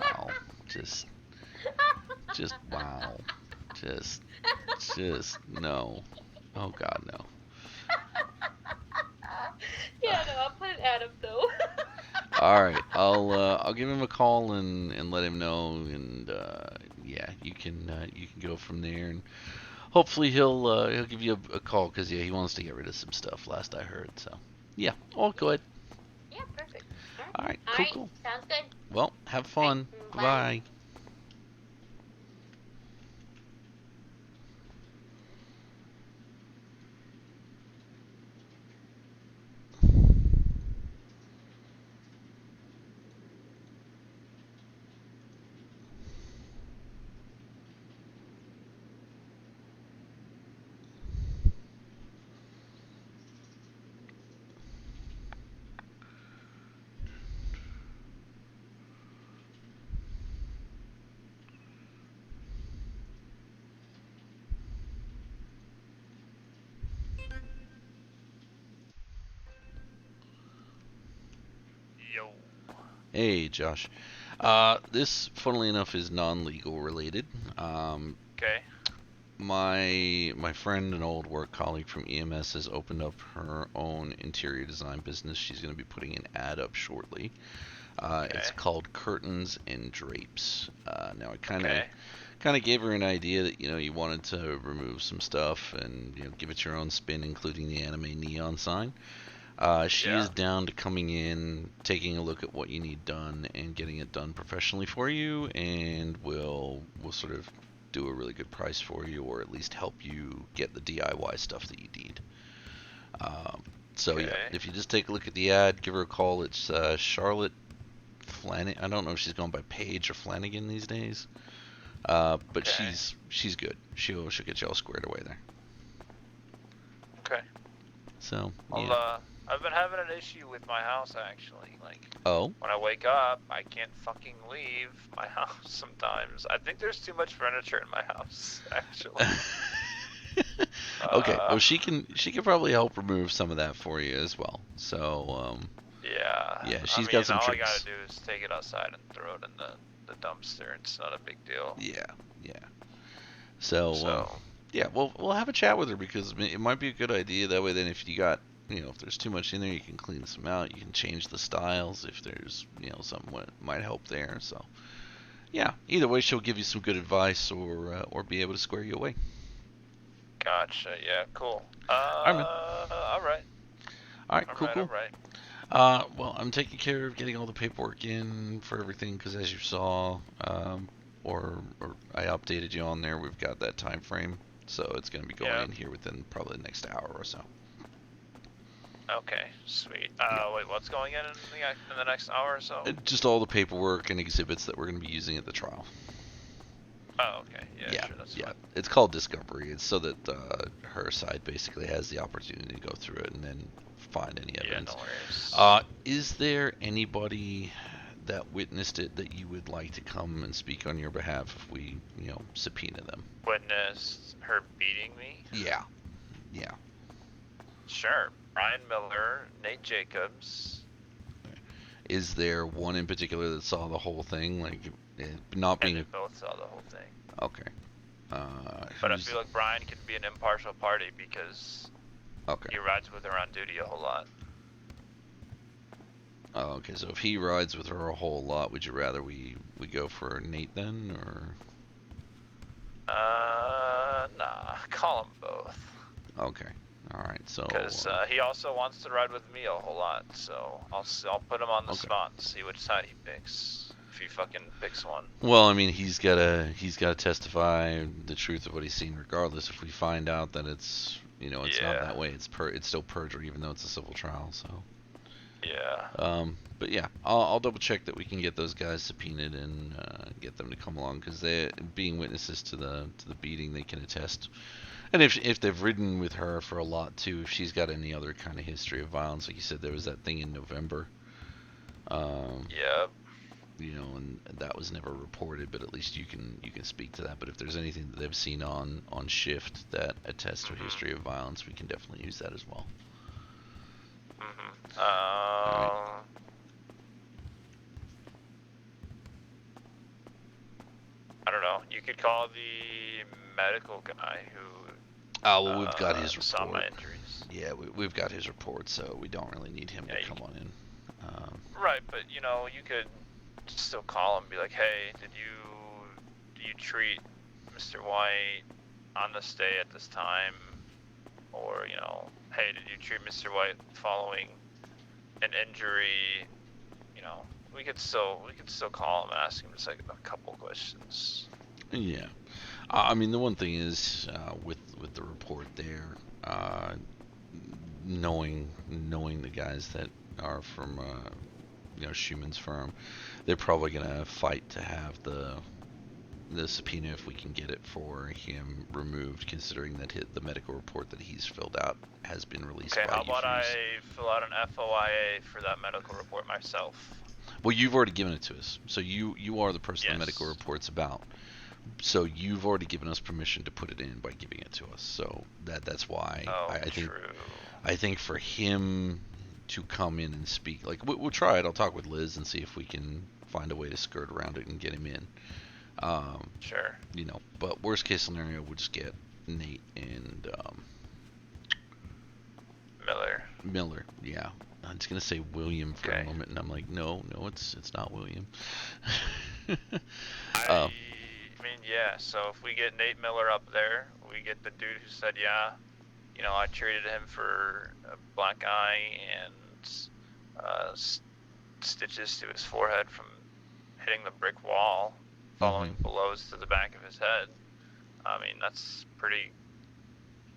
Wow. Just wow. Just no. Oh God, no. Yeah, no, I'll put an ad up though. All right, I'll give him a call and let him know, and yeah, you can go from there, and hopefully he'll give you a call, because yeah, he wants to get rid of some stuff. Last I heard, so yeah. Oh, go ahead. Yeah, perfect. All right, cool. Sounds good. Well, have fun. Bye. Bye. Yo. Hey, Josh. This, funnily enough, is non-legal related. Okay. My friend, an old work colleague from EMS, has opened up her own interior design business. She's going to be putting an ad up shortly. It's called Curtains and Drapes. Now, I kind of gave her an idea that you wanted to remove some stuff and give it your own spin, including the anime neon sign. She is down to coming in, taking a look at what you need done, and getting it done professionally for you, and we'll sort of do a really good price for you, or at least help you get the DIY stuff that you need. Yeah, if you just take a look at the ad, give her a call. It's Charlotte Flanagan. I don't know if she's going by Paige or Flanagan these days, but she's good. She'll get you all squared away there. Okay. So yeah. I've been having an issue with my house, actually. Like, oh, when I wake up, I can't fucking leave my house sometimes. I think there's too much furniture in my house, actually. Okay, well, she can probably help remove some of that for you as well. So yeah, she's got some all tricks. I gotta do is take it outside and throw it in the dumpster. It's not a big deal. Yeah. So yeah, we'll have a chat with her, because it might be a good idea. That way, then if you got if there's too much in there, you can clean some out. You can change the styles if there's something that might help there. So yeah, either way, she'll give you some good advice, or be able to square you away. Gotcha. Yeah. Cool. All right. Cool. All right. Well, I'm taking care of getting all the paperwork in for everything, because as you saw, or I updated you on there, we've got that time frame, so it's going to be going in here within probably the next hour or so. Okay, sweet. Wait, what's going in the next hour or so? Just all the paperwork and exhibits that we're going to be using at the trial. Oh, okay. Yeah, sure, that's fine. It's called Discovery. It's so that her side basically has the opportunity to go through it and then find any evidence. Yeah, no worries. Is there anybody that witnessed it that you would like to come and speak on your behalf if we, subpoena them? Witnessed her beating me? Yeah. Sure. Brian Miller, Nate Jacobs. Is there one in particular that saw the whole thing, like not being? They both saw the whole thing. Okay. But I feel like Brian can be an impartial party because he rides with her on duty a whole lot. Oh, okay. So if he rides with her a whole lot, would you rather we go for Nate then, or? Nah. Call them both. Okay. All right. So. Because he also wants to ride with me a whole lot, so I'll put him on the Okay. spot and see which side he picks. If he fucking picks one. Well, I mean, he's gotta testify the truth of what he's seen, regardless. If we find out that it's it's not that way, it's still perjury, even though it's a civil trial. So. Yeah. But yeah, I'll double check that we can get those guys subpoenaed and get them to come along, because they, being witnesses to the beating, they can attest. And if they've ridden with her for a lot too, if she's got any other kind of history of violence, like you said, there was that thing in November. Yep. And that was never reported, but at least you can speak to that. But if there's anything that they've seen on shift that attests to a history of violence, we can definitely use that as well. Alright. I don't know. You could call the medical guy who. Oh, well, we've got his saw report. my injuries. Yeah, we've got his report, so we don't really need him to come on in. Right, but you could still call him and be like, hey, did you treat Mr. White on this day at this time? Or, hey, did you treat Mr. White following an injury? We could still call him and ask him just like a couple questions. Yeah. I mean, the one thing is, with the report there, knowing the guys that are from Schumann's firm, they're probably gonna fight to have the subpoena, if we can get it, for him removed, considering that the medical report that he's filled out has been released. Okay, by how about UFES. I fill out an FOIA for that medical report myself? Well, you've already given it to us, so you are the person Yes. the medical report's about. So you've already given us permission to put it in by giving it to us. So that's why I think for him to come in and speak, like we'll try it. I'll talk with Liz and see if we can find a way to skirt around it and get him in. Sure. But worst case scenario, we'll just get Nate and Miller. Yeah. I was gonna say William for a moment, and I'm like, no, it's not William. I mean, yeah. So if we get Nate Miller up there, we get the dude who said, yeah, I treated him for a black eye and stitches to his forehead from hitting the brick wall, following blows to the back of his head. I mean,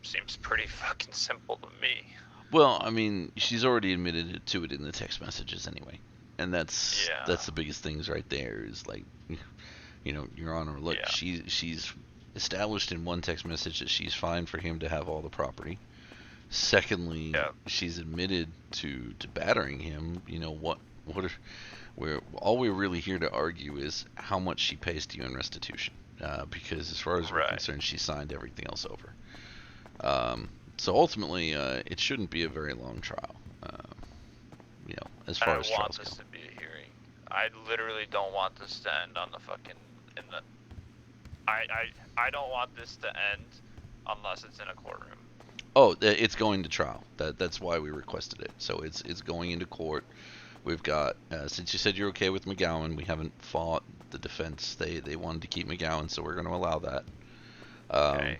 seems pretty fucking simple to me. Well, I mean, she's already admitted to it in the text messages anyway, and that's the biggest things right there. Is like, Your Honor, look, she's established in one text message that she's fine for him to have all the property. Secondly, she's admitted to battering him. All we're really here to argue is how much she pays to you in restitution, because as far as we're concerned, she signed everything else over. So ultimately, it shouldn't be a very long trial. As far as trials go. I want this to be a hearing. I literally don't want this to end on the fucking I don't want this to end unless it's in a courtroom. Oh, it's going to trial. That's why we requested it. So it's going into court. We've got, since you said you're okay with McGowan, we haven't fought the defense. They wanted to keep McGowan, so we're going to allow that. Okay.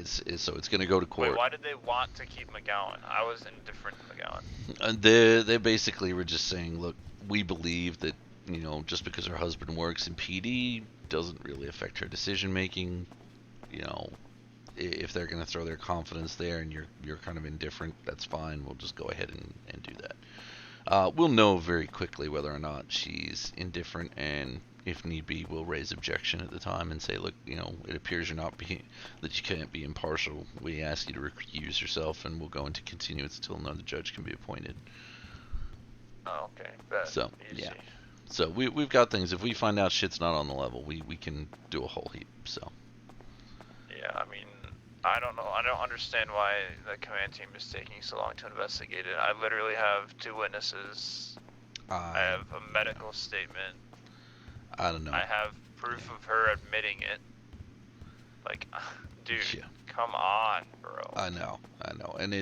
So it's going to go to court. Wait, why did they want to keep McGowan? I was indifferent to McGowan. They basically were just saying, look, we believe that, just because her husband works in PD doesn't really affect her decision making. If they're going to throw their confidence there and you're kind of indifferent, that's fine. We'll just go ahead and do that. We'll know very quickly whether or not she's indifferent, and if need be, we'll raise objection at the time and say, look, it appears that you can't be impartial. We ask you to recuse yourself, and we'll go into continuance until another judge can be appointed. Oh, okay. Bet. So, easy. yeah. So we've got things. If we find out shit's not on the level, we can do a whole heap. So. Yeah, I mean, I don't know. I don't understand why the command team is taking so long to investigate it. I literally have 2 witnesses. I have a medical statement. I don't know. I have proof of her admitting it. Like, dude, come on, bro. I know. And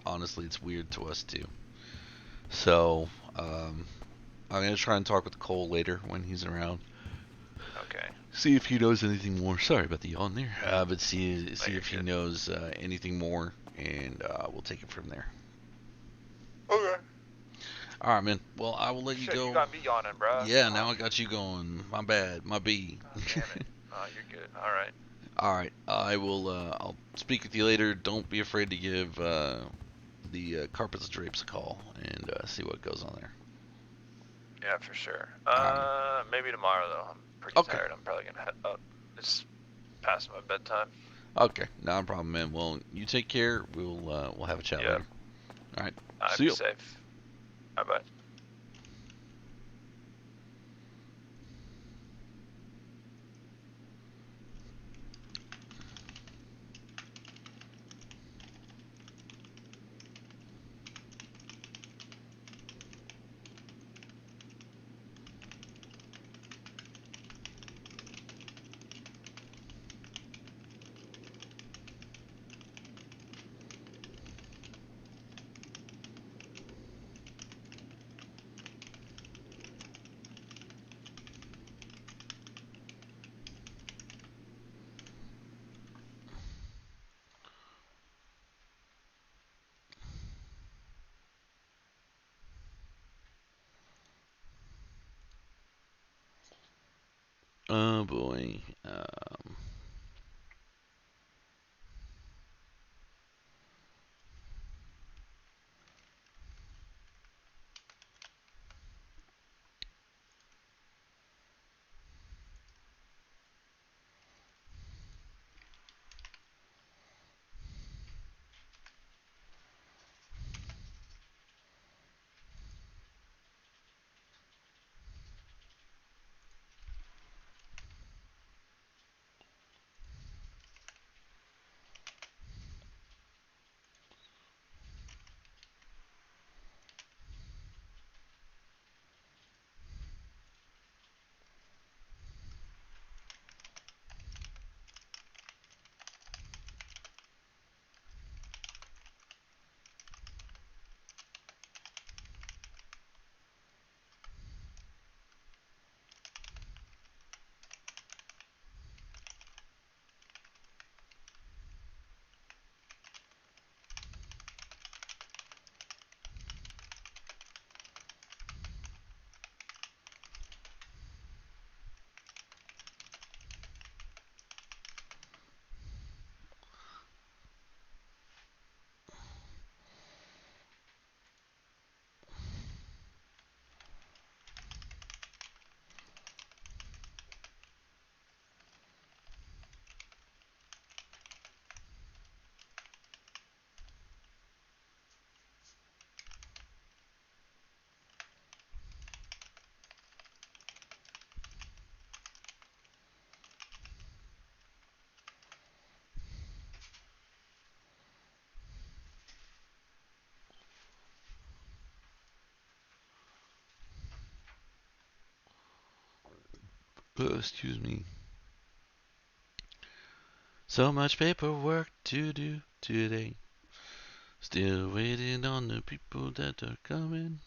honestly, it's weird to us too. So, Um, I'm gonna try and talk with Cole later when he's around. Okay. See if he knows anything more. Sorry about the yawn there. But see No, you're if he good. knows anything more, and we'll take it from there. Okay. All right, man. Well, I will let you Shit, you go. got me yawning, bro. Yeah, now I got you going. My bad. My B. God damn it. Oh, you're good. All right. All right. I will. I'll speak with you later. Don't be afraid to give the carpets and drapes a call and see what goes on there. Yeah, for sure. All right, man. Maybe tomorrow though. I'm pretty Okay. tired. I'm probably gonna head up. It's past my bedtime. Okay. Not a problem, man. Well, you take care. We'll have a chat Yeah. later. All right. Alright, See be you. safe. Bye bye. Oh boy. Excuse me. So much paperwork to do today. Still waiting on the people that are coming.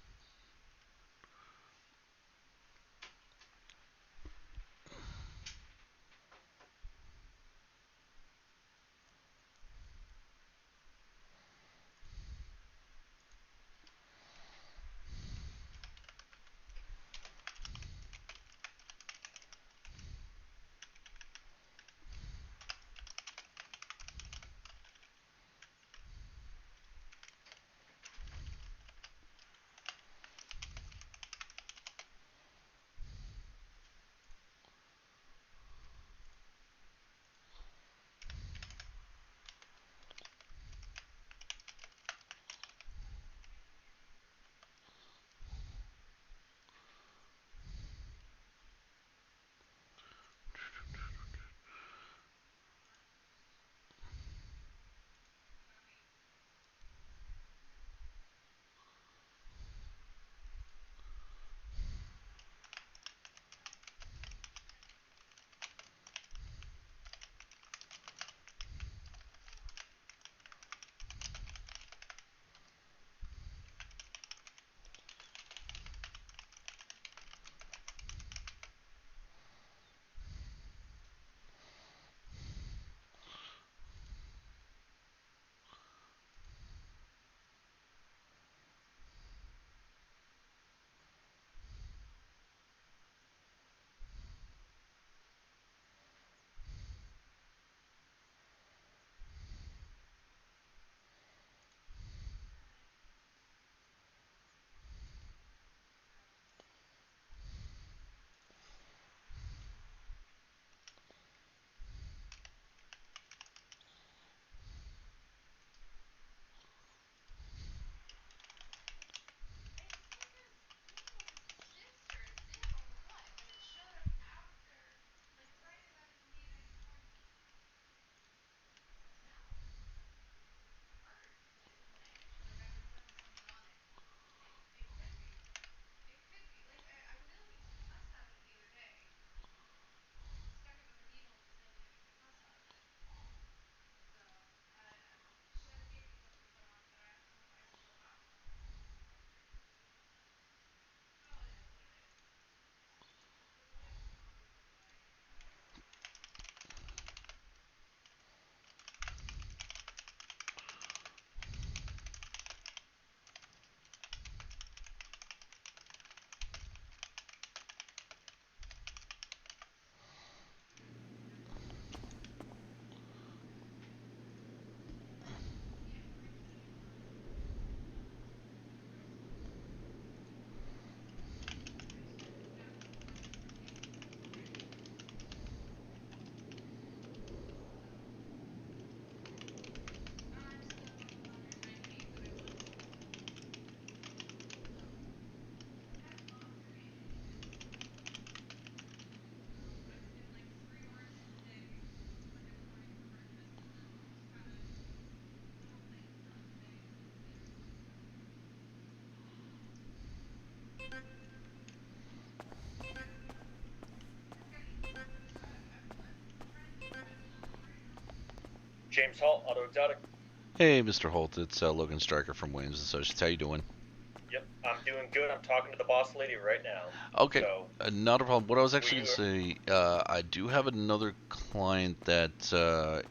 James Hall, Auto Exotic. Hey, Mr. Holt, it's Logan Stryker from Williams Associates. How you doing? Yep, I'm doing good. I'm talking to the boss lady right now. Okay, So, not a problem. What I was actually we going to say, I do have another client that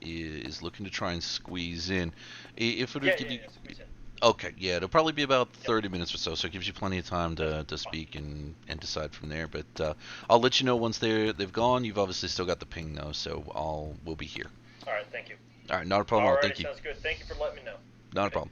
is looking to try and squeeze in. If it yeah, would give you, squeeze in. okay, yeah, it'll probably be about Yep. 30 minutes or so, so it gives you plenty of time to That's fine. speak and decide from there. But I'll let you know once they've gone. You've obviously still got the ping though, so we'll be here. All right, thank you. All right, not a problem at all. Alrighty, Thank you. sounds good. Thank you for letting me know. Not a problem.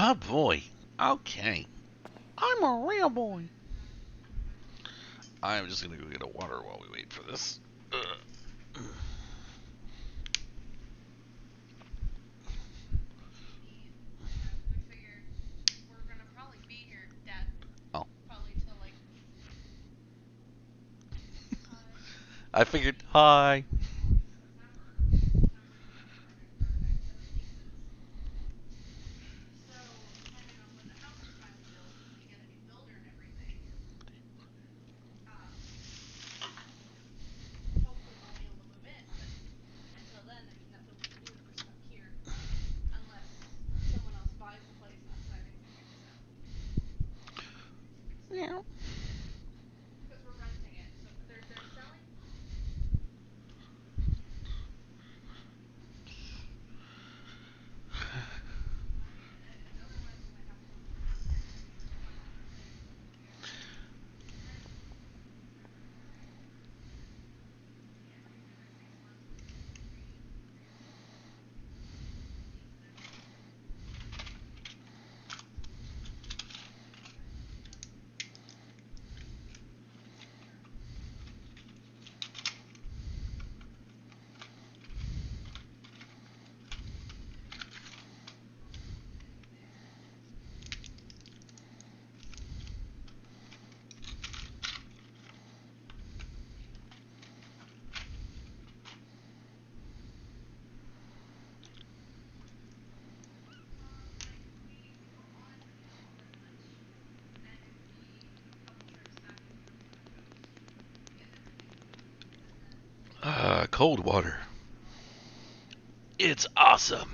Oh boy. Okay. I'm a real boy. I'm just gonna go get a water while we wait for this. We figured we're gonna probably be here, Dad. Oh. Probably till like. I figured. Hi. So, depending on when the house is finally built, if we get a new builder and everything, hopefully we'll be able to move in. But until then, I mean, that's what we can do if we're stuck here, unless someone else buys the place and decides to kick us out. Yeah. Because we're renting it, so they're selling. Otherwise, we might have to look for something Cold water. It's awesome.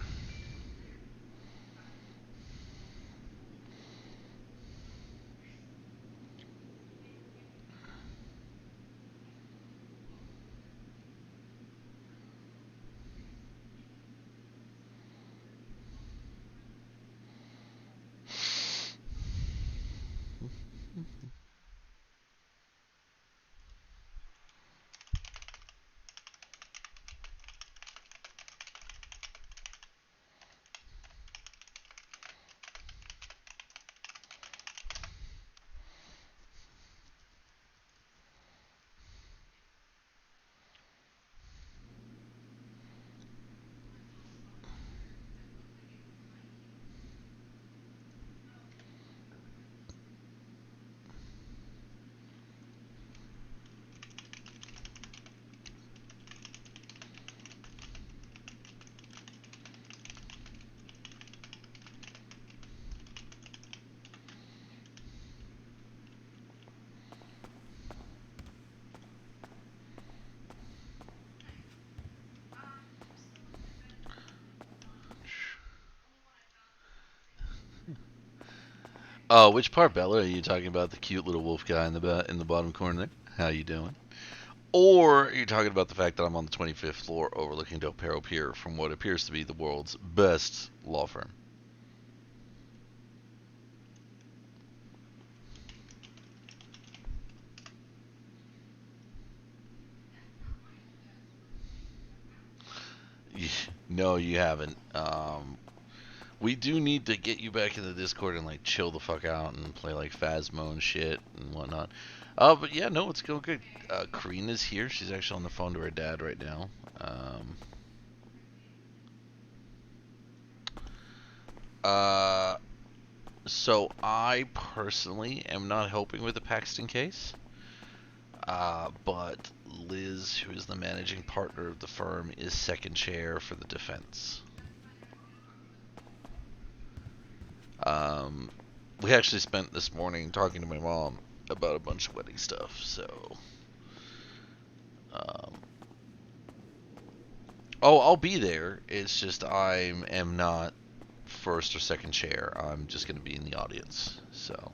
Oh, which part, Bella? Are you talking about the cute little wolf guy in the bottom corner there? How you doing? Or are you talking about the fact that I'm on the 25th floor overlooking Del Perro Pier from what appears to be the world's best law firm? No, you haven't. We do need to get you back in the Discord and like chill the fuck out and play like Phasmo and shit and whatnot. But yeah, no, it's going good. Karina's here. She's actually on the phone to her dad right now. Uh, so I personally am not helping with the Paxton case. But Liz, who is the managing partner of the firm, is second chair for the defense. We actually spent this morning talking to my mom about a bunch of wedding stuff, so. Oh, I'll be there. It's just I am not first or second chair. I'm just going to be in the audience, so.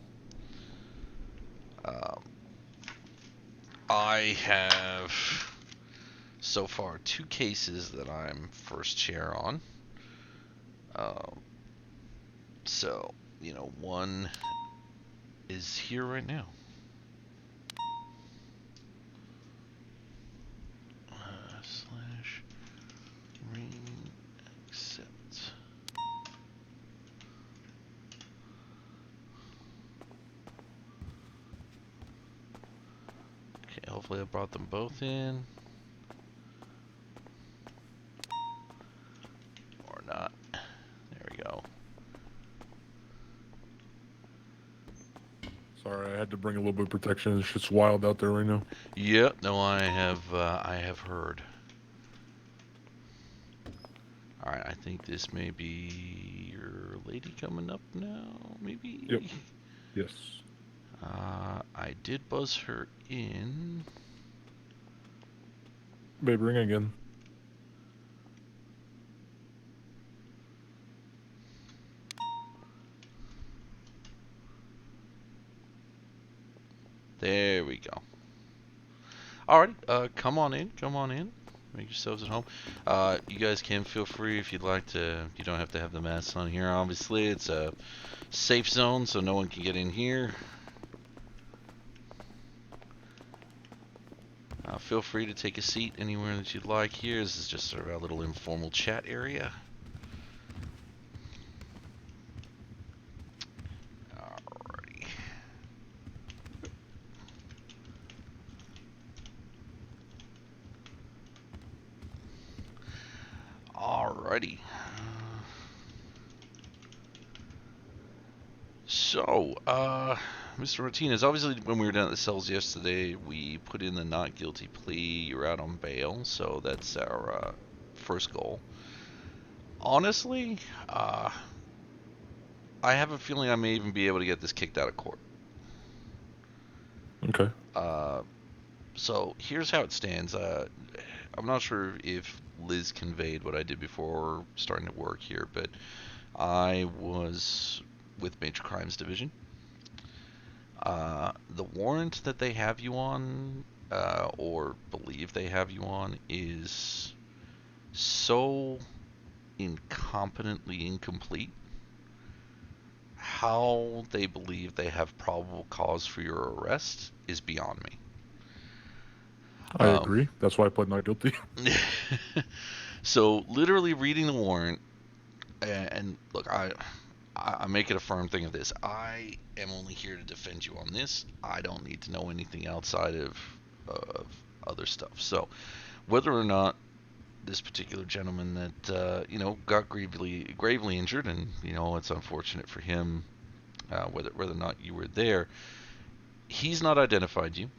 I have so far 2 cases that I'm first chair on. So, one is here right now. Slash ring accept. Okay, hopefully I brought them both in. Or not. There we go. Sorry, I had to bring a little bit of protection. It's just wild out there right now. Yep, no, I have heard. Alright, I think this may be your lady coming up now, maybe? Yep. Yes. I did buzz her in. Babe, ring again. There we go. Alright, come on in. Make yourselves at home. You guys can feel free if you'd like to. You don't have to have the masks on here, obviously. It's a safe zone, so no one can get in here. Feel free to take a seat anywhere that you'd like here. This is just sort of our little informal chat area. Alrighty. Alrighty. So, Mr. Martinez, obviously when we were down at the cells yesterday, we put in the not guilty plea. You're out on bail, so that's our first goal. Honestly, I have a feeling I may even be able to get this kicked out of court. Okay. So here's how it stands. I'm not sure if Liz conveyed what I did before starting to work here, but I was with Major Crimes Division. The warrant that they have you on, or believe they have you on, is so incompetently incomplete. How they believe they have probable cause for your arrest is beyond me. I agree. That's why I pled not guilty. So literally reading the warrant, and look, I make it a firm thing of this. I am only here to defend you on this. I don't need to know anything outside of other stuff. So whether or not this particular gentleman that got gravely injured, and it's unfortunate for him, whether or not you were there, he's not identified you.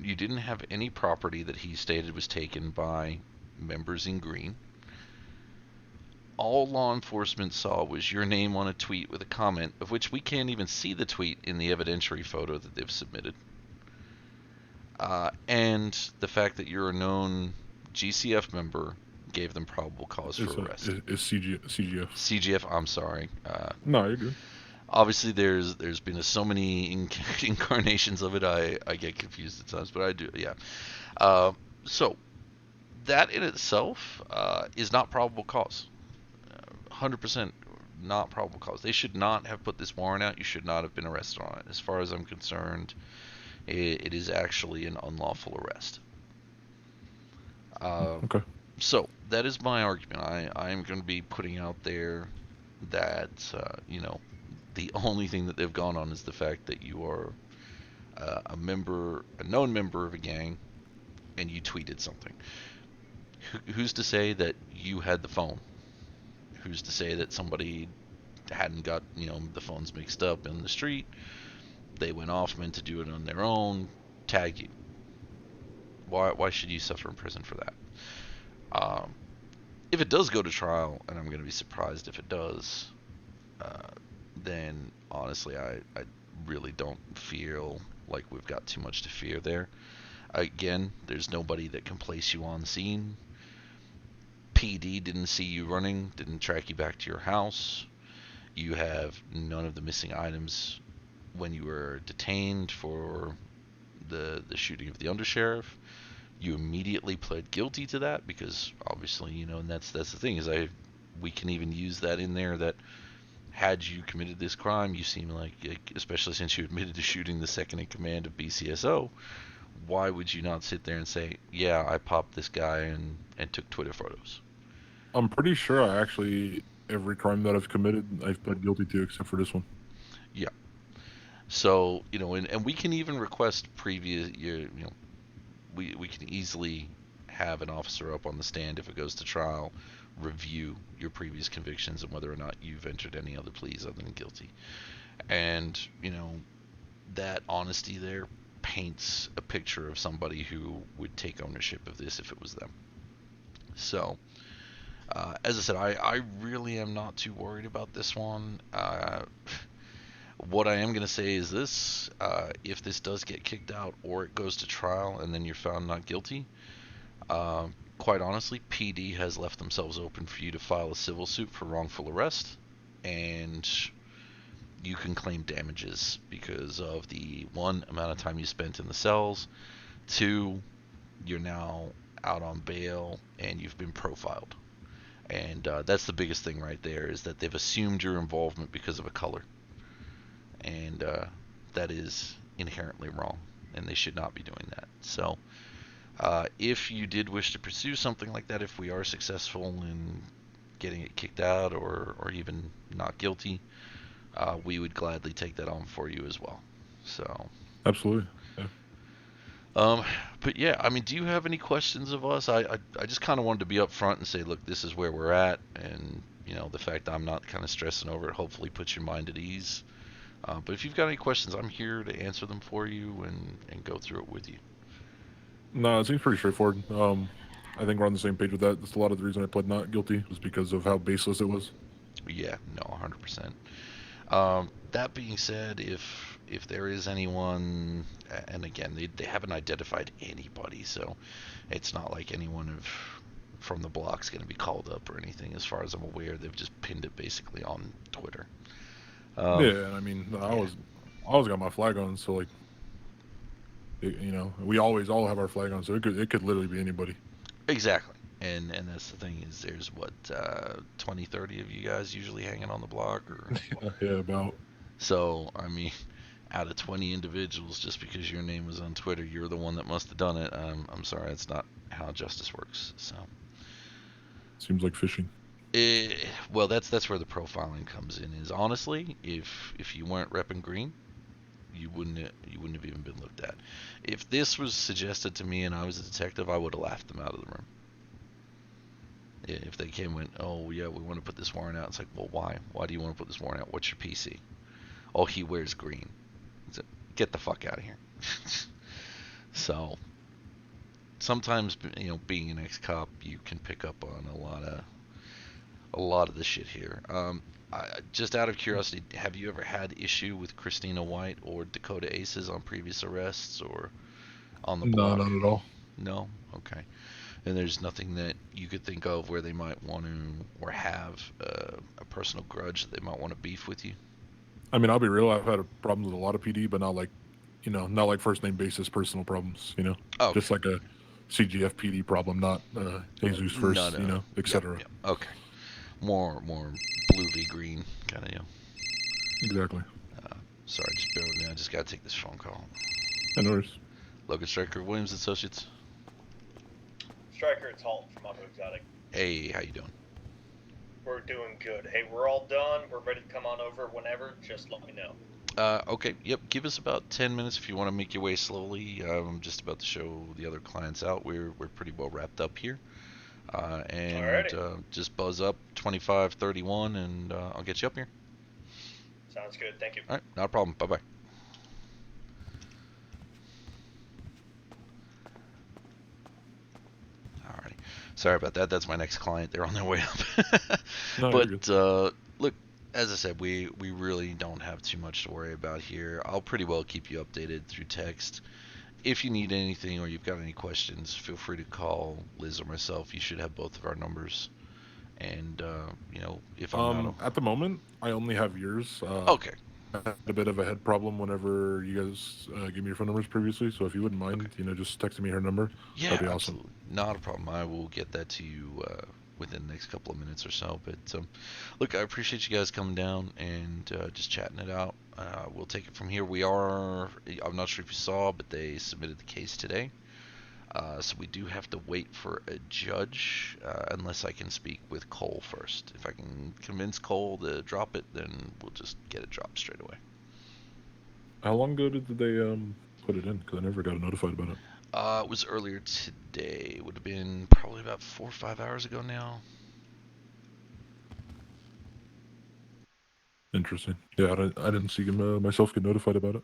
You didn't have any property that he stated was taken by members in green. All law enforcement saw was your name on a tweet with a comment, of which we can't even see the tweet in the evidentiary photo that they've submitted. And the fact that you're a known GCF member gave them probable cause for arrest. It's CGF. CGF, I'm sorry. No, you're good. Obviously, there's been so many incarnations of it. I get confused at times, but I do. Yeah. So that in itself is not probable cause. 100% not probable cause. They should not have put this warrant out. You should not have been arrested on it. As far as I'm concerned, it is actually an unlawful arrest. Okay. So that is my argument. I am going to be putting out there that the only thing that they've gone on is the fact that you are a known member of a gang, and you tweeted something. Who's to say that you had the phone? Who's to say that somebody hadn't got the phones mixed up in the street? They went off, meant to do it on their own, tag you. Why should you suffer in prison for that? If it does go to trial, and I'm going to be surprised if it does, then honestly, I really don't feel like we've got too much to fear there. Again, there's nobody that can place you on scene. PD didn't see you running, didn't track you back to your house. You have none of the missing items when you were detained for the shooting of the undersheriff. You immediately pled guilty to that because obviously, and that's the thing is we can even use that in there that had you committed this crime, you seem like, especially since you admitted to shooting the second in command of BCSO, why would you not sit there and say, yeah, I popped this guy and took Twitter photos? I'm pretty sure every crime that I've committed, I've pled guilty to except for this one. Yeah. So, and we can even request previous, we can easily have an officer up on the stand if it goes to trial, review your previous convictions and whether or not you've entered any other pleas other than guilty. And, that honesty there paints a picture of somebody who would take ownership of this if it was them. So, as I said, I really am not too worried about this one. What I am going to say is this: if this does get kicked out or it goes to trial and then you're found not guilty, quite honestly, PD has left themselves open for you to file a civil suit for wrongful arrest, and you can claim damages because of the one, amount of time you spent in the cells, two, you're now out on bail and you've been profiled. And that's the biggest thing right there, is that they've assumed your involvement because of a color. And that is inherently wrong, and they should not be doing that. So if you did wish to pursue something like that, if we are successful in getting it kicked out or even not guilty, we would gladly take that on for you as well. So absolutely. Yeah. But yeah, I mean, do you have any questions of us? I just kind of wanted to be upfront and say, look, this is where we're at, and the fact I'm not kind of stressing over it hopefully puts your mind at ease. But if you've got any questions, I'm here to answer them for you and go through it with you. No, it seems pretty straightforward. I think we're on the same page with that. That's a lot of the reason I pled not guilty was because of how baseless it was. Yeah, no, 100%. That being said, if there is anyone, and again, they haven't identified anybody, so it's not like anyone from the block's going to be called up or anything. As far as I'm aware, they've just pinned it basically on Twitter. Yeah, I mean, I always got my flag on, so like, we always all have our flag on, so it could literally be anybody. Exactly. And that's the thing, is there's 20, 30 of you guys usually hanging on the block, or yeah, about. So I mean, out of 20 individuals, just because your name was on Twitter, you're the one that must have done it. I'm sorry, that's not how justice works. So seems like fishing. Well, that's where the profiling comes in. Is honestly, if you weren't repping green, you wouldn't have even been looked at. If this was suggested to me and I was a detective, I would have laughed them out of the room. If they came and went, oh yeah, we want to put this warrant out. It's like, well, why? Why do you want to put this warrant out? What's your PC? Oh, he wears green. Get the fuck out of here. So sometimes, being an ex-cop, you can pick up on a lot of the shit here. Just out of curiosity, have you ever had issue with Christina White or Dakota Aces on previous arrests or on the block? No, not at all. No? Okay. And there's nothing that you could think of where they might want to, or have a personal grudge that they might want to beef with you? I mean, I'll be real. I've had problems with a lot of PD, but not like, not like first name basis personal problems. Okay. Just like a CGF PD problem, not Jesus No, first, no. Yep, etc. yep. Okay. More blue v green kind of. Exactly. Sorry, just bear with me. I just gotta take this phone call. And worse. Logan Stryker, Williams Associates. Stryker, it's Halt from Auto Exotic. Hey, how you doing? We're doing good. Hey, we're all done. We're ready to come on over whenever. Just let me know. Okay, yep. Give us about 10 minutes if you want to make your way slowly. I'm just about to show the other clients out. We're pretty well wrapped up here. And just buzz up 2531 and I'll get you up here. Sounds good. Thank you. All right, not a problem. Bye bye. Alrighty. Sorry about that. That's my next client. They're on their way up. No, you're good. But look, as I said, we really don't have too much to worry about here. I'll pretty well keep you updated through text. If you need anything or you've got any questions, feel free to call Liz or myself. You should have both of our numbers. And if I'm not, At the moment, I only have yours. okay. I had a bit of a head problem whenever you guys gave me your phone numbers previously. So if you wouldn't mind, just texting me her number, Yeah, that'd be awesome. absolutely. Not a problem. I will get that to you within the next couple of minutes or so. But look, I appreciate you guys coming down and just chatting it out. We'll take it from here. I'm not sure if you saw, but they submitted the case today. So we do have to wait for a judge unless I can speak with Cole first. If I can convince Cole to drop it, then we'll just get it dropped straight away. How long ago did they put it in? Because I never got notified about it. It was earlier today. It would have been probably about 4 or 5 hours ago now. Interesting. Yeah, I didn't see myself get notified about it.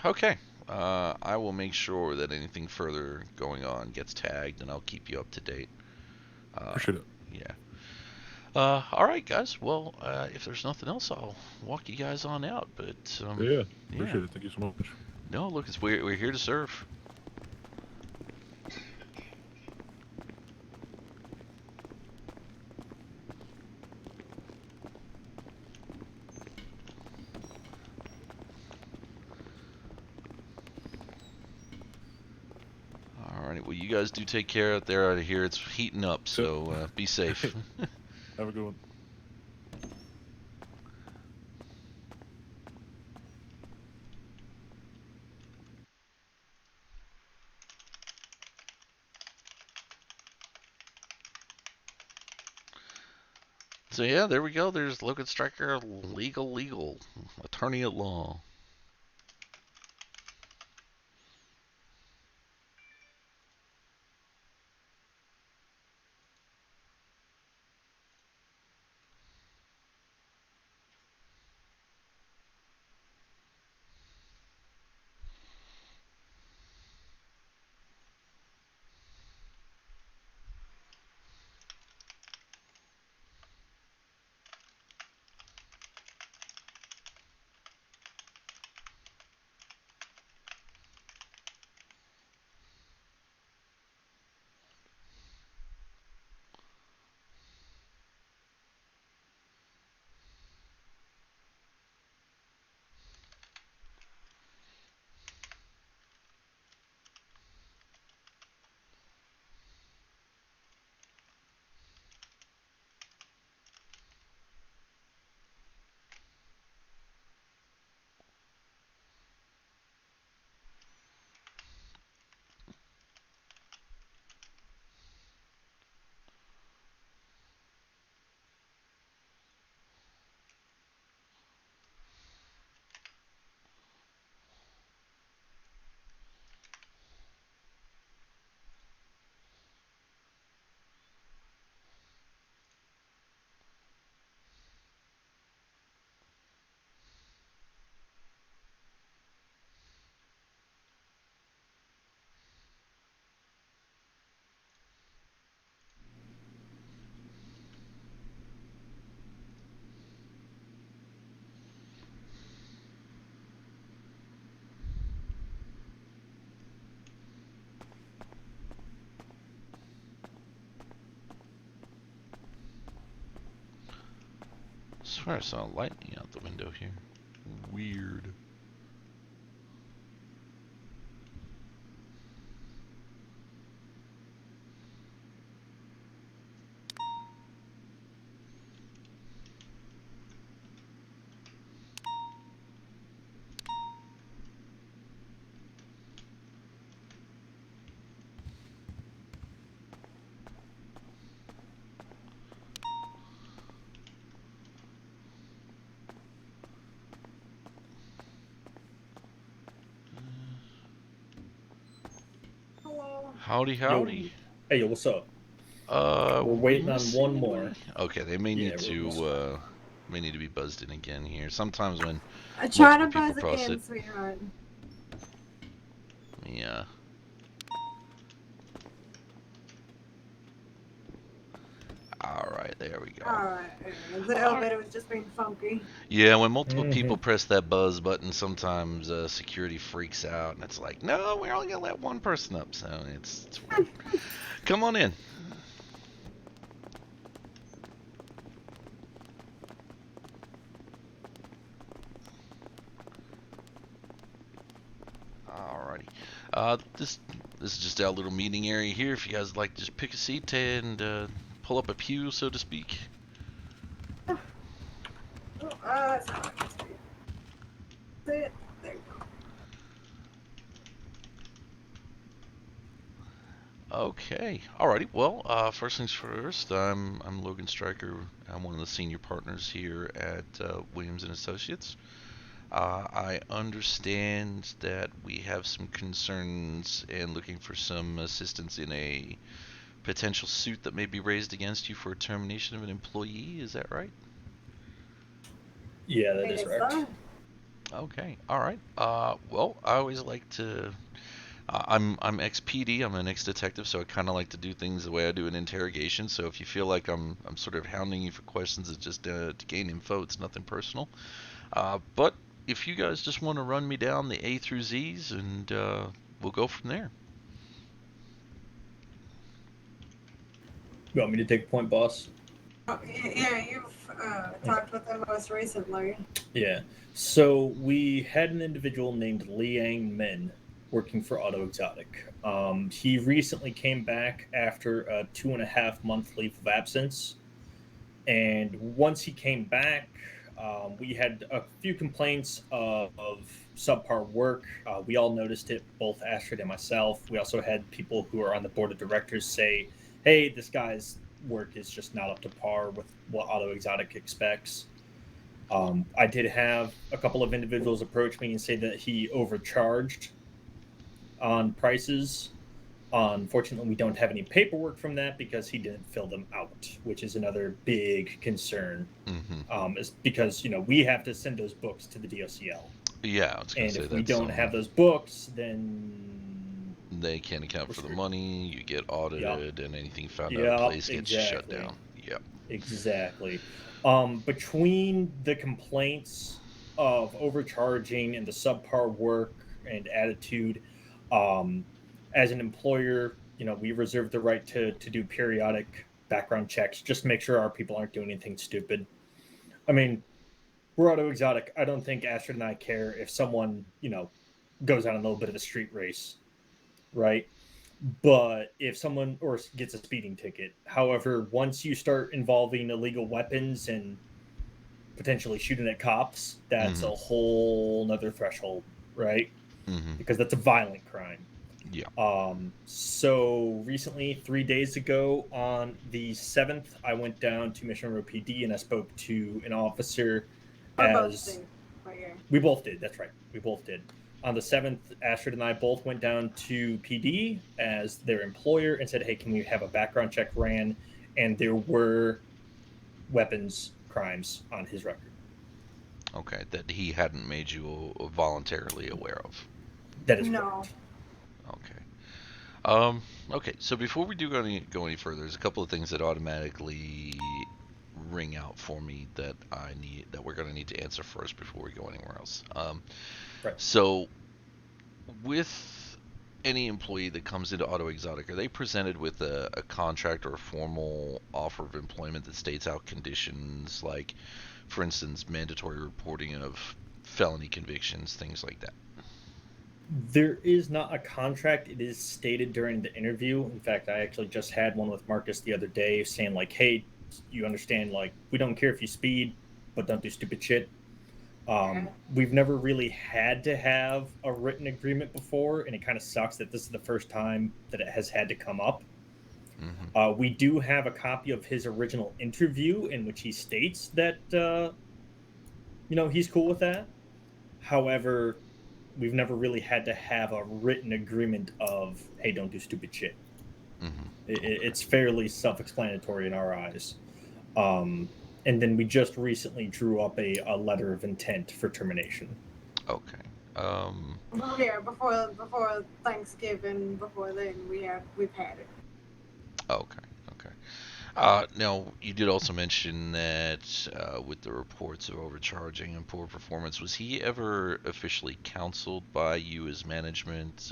Okay. I will make sure that anything further going on gets tagged, and I'll keep you up to date. Appreciate it. Yeah. All right, guys. Well, if there's nothing else, I'll walk you guys on out. But Yeah, appreciate it. Thank you so much. No, look, we're here to serve. Alright, well, you guys do take care out there. Out of here, it's heating up, so be safe. Have a good one. So yeah, there we go. There's Logan Stryker, legal attorney at law. swear I saw lightning out the window here. Weird. Hello. Howdy, howdy. Hey, yo, what's up? We're waiting on miss one anybody? more. Okay, they may Yeah, need we're to missing. may need to be buzzed in again here. Sometimes when I try multiple to people buzz cross again, it, sweetheart. yeah. Alright, there we go. Alright, the Alright. elevator was just being funky. Yeah, when multiple Mm-hmm. people press that buzz button, sometimes security freaks out and it's like, no, we're only gonna let one person up, so it's weird. Come on in. Alrighty. This is just our little meeting area here. If you guys would like to just pick a seat and pull up a pew, so to speak. Oh, that's not like it's good. Sit. There you go. Okay. Alrighty. Well, first things first. I'm Logan Stryker. I'm one of the senior partners here at Williams and Associates. I understand that we have some concerns and looking for some assistance in a potential suit that may be raised against you for termination of an employee. Is that right? Yeah, that It is is correct. fun. Okay. All right. Well, I always like to. I'm ex-PD. I'm an ex-detective, so I kind of like to do things the way I do an interrogation. So if you feel like I'm sort of hounding you for questions, it's just to gain info. It's nothing personal. But if you guys just want to run me down the A through Z's, and we'll go from there. You want me to take a point, boss? Oh, yeah, you've talked with them most recently. Yeah. So we had an individual named Liang Min working for Auto Exotic. He recently came back after a 2.5 month leave of absence. And once he came back, we had a few complaints of subpar work. We all noticed it, both Astrid and myself. We also had people who are on the board of directors say, hey, this guy's work is just not up to par with what Auto Exotic expects. I did have a couple of individuals approach me and say that he overcharged on prices. Unfortunately, we don't have any paperwork from that because he didn't fill them out, which is another big concern. Mm-hmm. Is because we have to send those books to the DOCL, Yeah, I was gonna and say if we that's don't have those books, then they can't account we're for the screwed. money. You get Yep, audited, and anything found out of yep, place gets shut exactly, down. Yep. exactly. Between the complaints of overcharging and the subpar work and attitude, um, as an employer, we reserve the right to do periodic background checks just to make sure our people aren't doing anything stupid. I mean, we're Auto Exotic. I don't think Astrid and I care if someone, goes on a little bit of a street race, right? But if someone or gets a speeding ticket, however, once you start involving illegal weapons and potentially shooting at cops, that's Mm-hmm. a whole nother threshold, right? Mm-hmm. Because that's a violent crime. Yeah. So recently, 3 days ago, on the 7th, I went down to Mission Row PD and I spoke to an officer. We're both As things right here. we both did, that's right, we both did. On the 7th, Astrid and I both went down to PD as their employer and said, hey, can we have a background check ran? And there were weapons crimes on his record. Okay, that he hadn't made you voluntarily aware of. That is No. correct. Okay. Okay. So before we do go any further, there's a couple of things that automatically ring out for me that we're gonna need to answer first before we go anywhere else. Right. So with any employee that comes into Auto Exotic, are they presented with a contract or a formal offer of employment that states out conditions like for instance, mandatory reporting of felony convictions, things like that? There is not a contract. It is stated during the interview. In fact, I actually just had one with Marcus the other day saying, like, hey, you understand, like, we don't care if you speed, but don't do stupid shit. We've never really had to have a written agreement before, and it kind of sucks that this is the first time that it has had to come up. We do have a copy of his original interview in which he states that, he's cool with that. However, we've never really had to have a written agreement of, hey, don't do stupid shit. It's fairly self-explanatory in our eyes. And then we just recently drew up a letter of intent for termination. Okay. Well, yeah, before Thanksgiving, before then we've had it. Okay. Now, you did also mention that with the reports of overcharging and poor performance, was he ever officially counseled by you as management,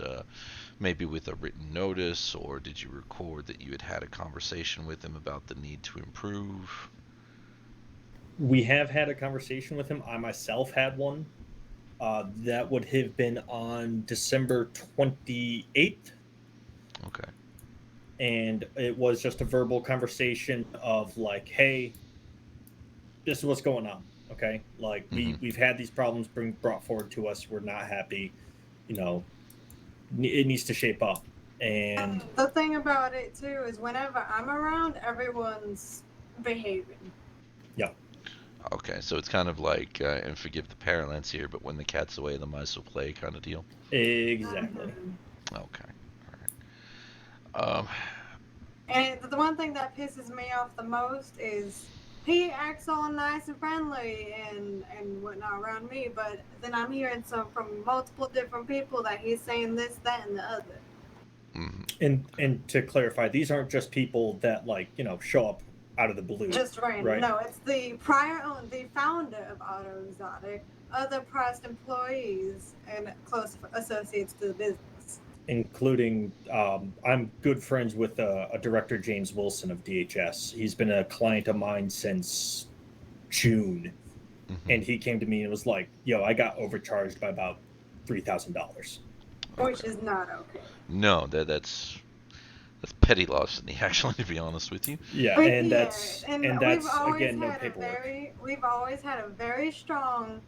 maybe with a written notice, or did you record that you had a conversation with him about the need to improve? We have had a conversation with him. I myself had one. That would have been on December 28th. Okay. And it was just a verbal conversation of like, hey, this is what's going on. Okay. Like we've had these problems brought forward to us. We're not happy. It needs to shape up. And the thing about it too is whenever I'm around, everyone's behaving. Yeah. Okay, so it's kind of like, and forgive the parallels here, but when the cat's away, the mice will play kind of deal. Exactly. Okay. All right. And the one thing that pisses me off the most is he acts all nice and friendly and whatnot around me, but then I'm hearing from multiple different people that he's saying this, that, and the other. And to clarify, these aren't just people that show up out of the blue. Just random. Right? No, it's the founder of Auto Exotic, other past employees, and close associates to the business. Including, I'm good friends with a director, James Wilson of DHS. He's been a client of mine since June. And he came to me and was like, yo, I got overcharged by about $3,000. Which is not okay. No, that's petty larceny, actually, to be honest with you. Yeah, and that's again no paperwork. We've always had a very strong.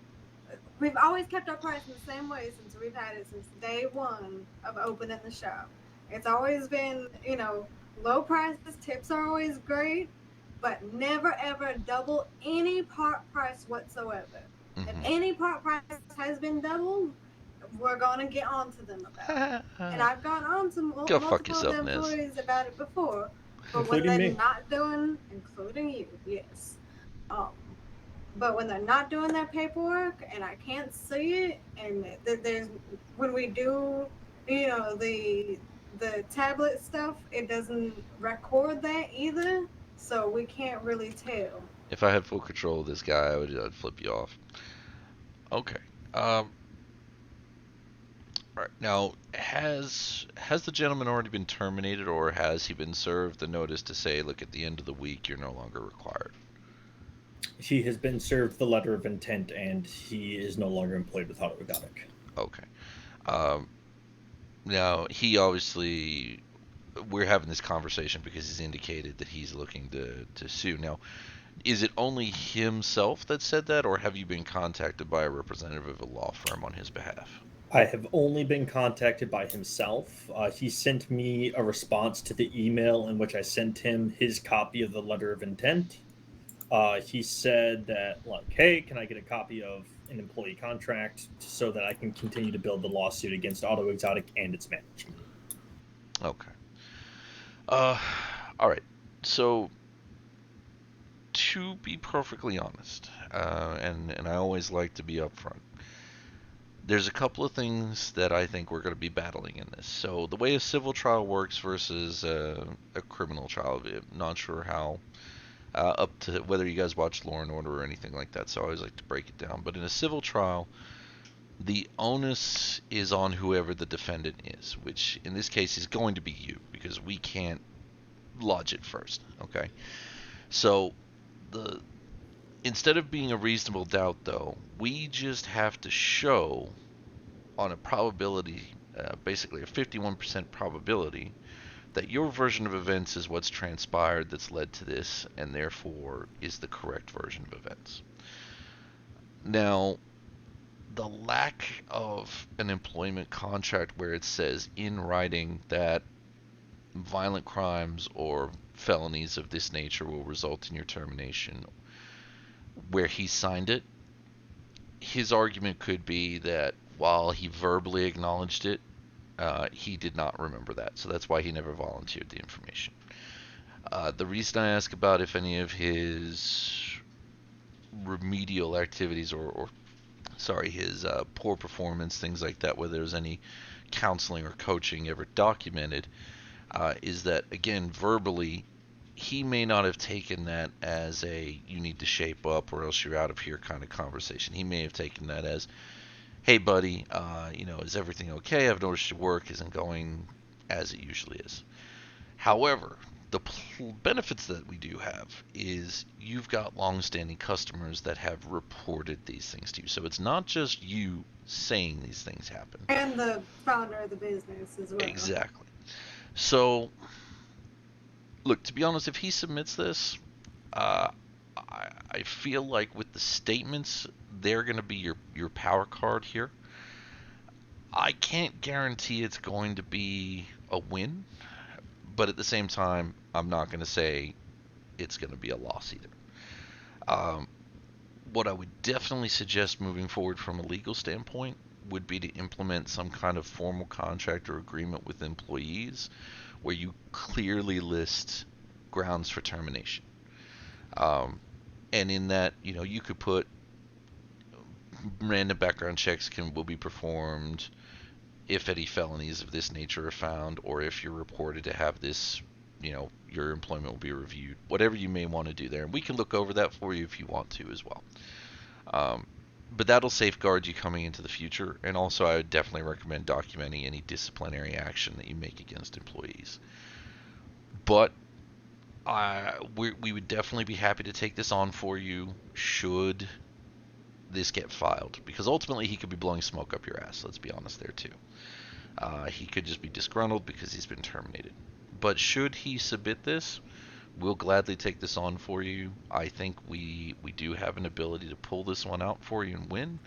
We've always kept our price in the same way since we've had it since day one of opening the shop. It's always been, low prices. Tips are always great, but never ever double any part price whatsoever. If any part price has been doubled, we're gonna get onto them about it. And I've gone on to multiple employees about it before. But including when they're me. not doing, including you, yes. But when they're not doing their paperwork and I can't see it, and there's when we do, the tablet stuff, it doesn't record that either, so we can't really tell. If I had full control of this guy, I'd flip you off. Okay. All right. Now, has the gentleman already been terminated, or has he been served the notice to say, look, at the end of the week, you're no longer required? He has been served the letter of intent, and he is no longer employed with Auto Exotic. Okay. Now, he obviously, we're having this conversation because he's indicated that he's looking to sue. Now, is it only himself that said that, or have you been contacted by a representative of a law firm on his behalf? I have only been contacted by himself. He sent me a response to the email in which I sent him his copy of the letter of intent. He said that, hey, can I get a copy of an employee contract so that I can continue to build the lawsuit against Auto Exotic and its management? Okay. All right. So, to be perfectly honest, and I always like to be upfront, there's a couple of things that I think we're going to be battling in this. So, the way a civil trial works versus a criminal trial, I'm not sure how. Up to whether you guys watch Law and Order or anything like that, so I always like to break it down. But in a civil trial, the onus is on whoever the defendant is, which in this case is going to be you, because we can't lodge it first, okay? So Instead of being a reasonable doubt, though, we just have to show on a probability, basically a 51% probability, that your version of events is what's transpired that's led to this, and therefore is the correct version of events. Now, the lack of an employment contract where it says in writing that violent crimes or felonies of this nature will result in your termination, where he signed it, his argument could be that while he verbally acknowledged it, he did not remember that, so that's why he never volunteered the information. The reason I ask about if any of his remedial activities or sorry, his poor performance, things like that, whether there's any counseling or coaching ever documented, is that, again, verbally, he may not have taken that as a you need to shape up or else you're out of here kind of conversation. He may have taken that as, hey, buddy, is everything okay? I've noticed your work isn't going as it usually is. However, the benefits that we do have is you've got long-standing customers that have reported these things to you. So it's not just you saying these things happen. And the founder of the business as well. Exactly. So, look, to be honest, if he submits this, I feel like with the statements, they're going to be your power card here. I can't guarantee it's going to be a win, but at the same time, I'm not going to say it's going to be a loss either. What I would definitely suggest moving forward from a legal standpoint would be to implement some kind of formal contract or agreement with employees where you clearly list grounds for termination. And in that, you could put random background checks will be performed if any felonies of this nature are found, or if you're reported to have this, your employment will be reviewed. Whatever you may want to do there. And we can look over that for you if you want to as well. But that'll safeguard you coming into the future. And also, I would definitely recommend documenting any disciplinary action that you make against employees. But we would definitely be happy to take this on for you should this get filed, because ultimately he could be blowing smoke up your ass. Let's be honest there too. He could just be disgruntled because he's been terminated. But should he submit this, we'll gladly take this on for you. I think we do have an ability to pull this one out for you and win,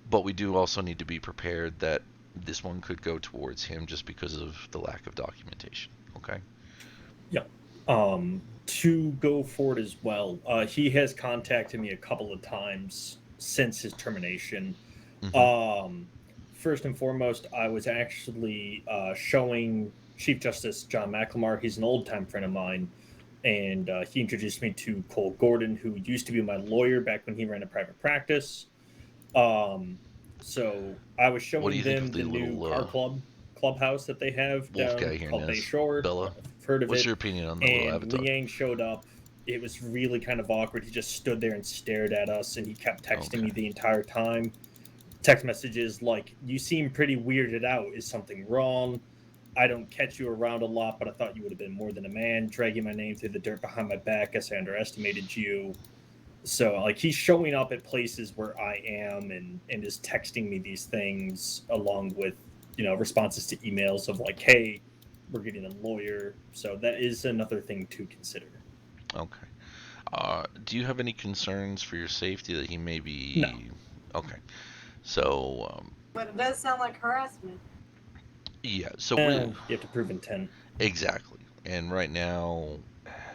but we do also need to be prepared that this one could go towards him just because of the lack of documentation. Okay? Yeah. To go forward as well, he has contacted me a couple of times since his termination. Mm-hmm. First and foremost, I was actually showing Chief Justice John McLemore. He's an old-time friend of mine, and he introduced me to Cole Gordon, who used to be my lawyer back when he ran a private practice. So I was showing them the new car clubhouse that they have down called Bayshore. Bella, I've heard of what's it. your opinion on the little And avatar? Liang showed up. It was really kind of awkward. He just stood there and stared at us, and he kept texting me the entire time. Text messages like, "You seem pretty weirded out. Is something wrong? I don't catch you around a lot, but I thought you would have been more than a man. Dragging my name through the dirt behind my back. Guess I underestimated you." So, like, he's showing up at places where I am and is texting me these things along with, responses to emails of like, "Hey, we're getting a lawyer." So that is another thing to consider. Okay. Do you have any concerns for your safety that he may be... No. Okay. So... But it does sound like harassment. Yeah, so you have to prove intent. Exactly. And right now,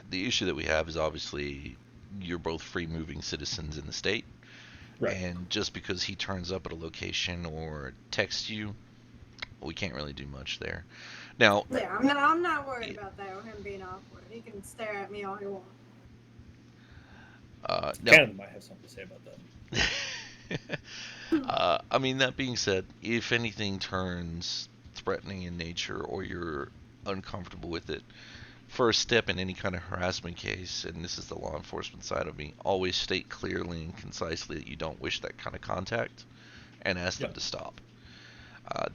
the issue that we have is obviously you're both free-moving citizens in the state. Right. And just because he turns up at a location or texts you, we can't really do much there. Now... Yeah, I'm not worried about that or him being awkward. He can stare at me all he wants. Canada might have something to say about that. I mean, that being said, if anything turns threatening in nature or you're uncomfortable with it, first step in any kind of harassment case, and this is the law enforcement side of me, always state clearly and concisely that you don't wish that kind of contact and ask them to stop.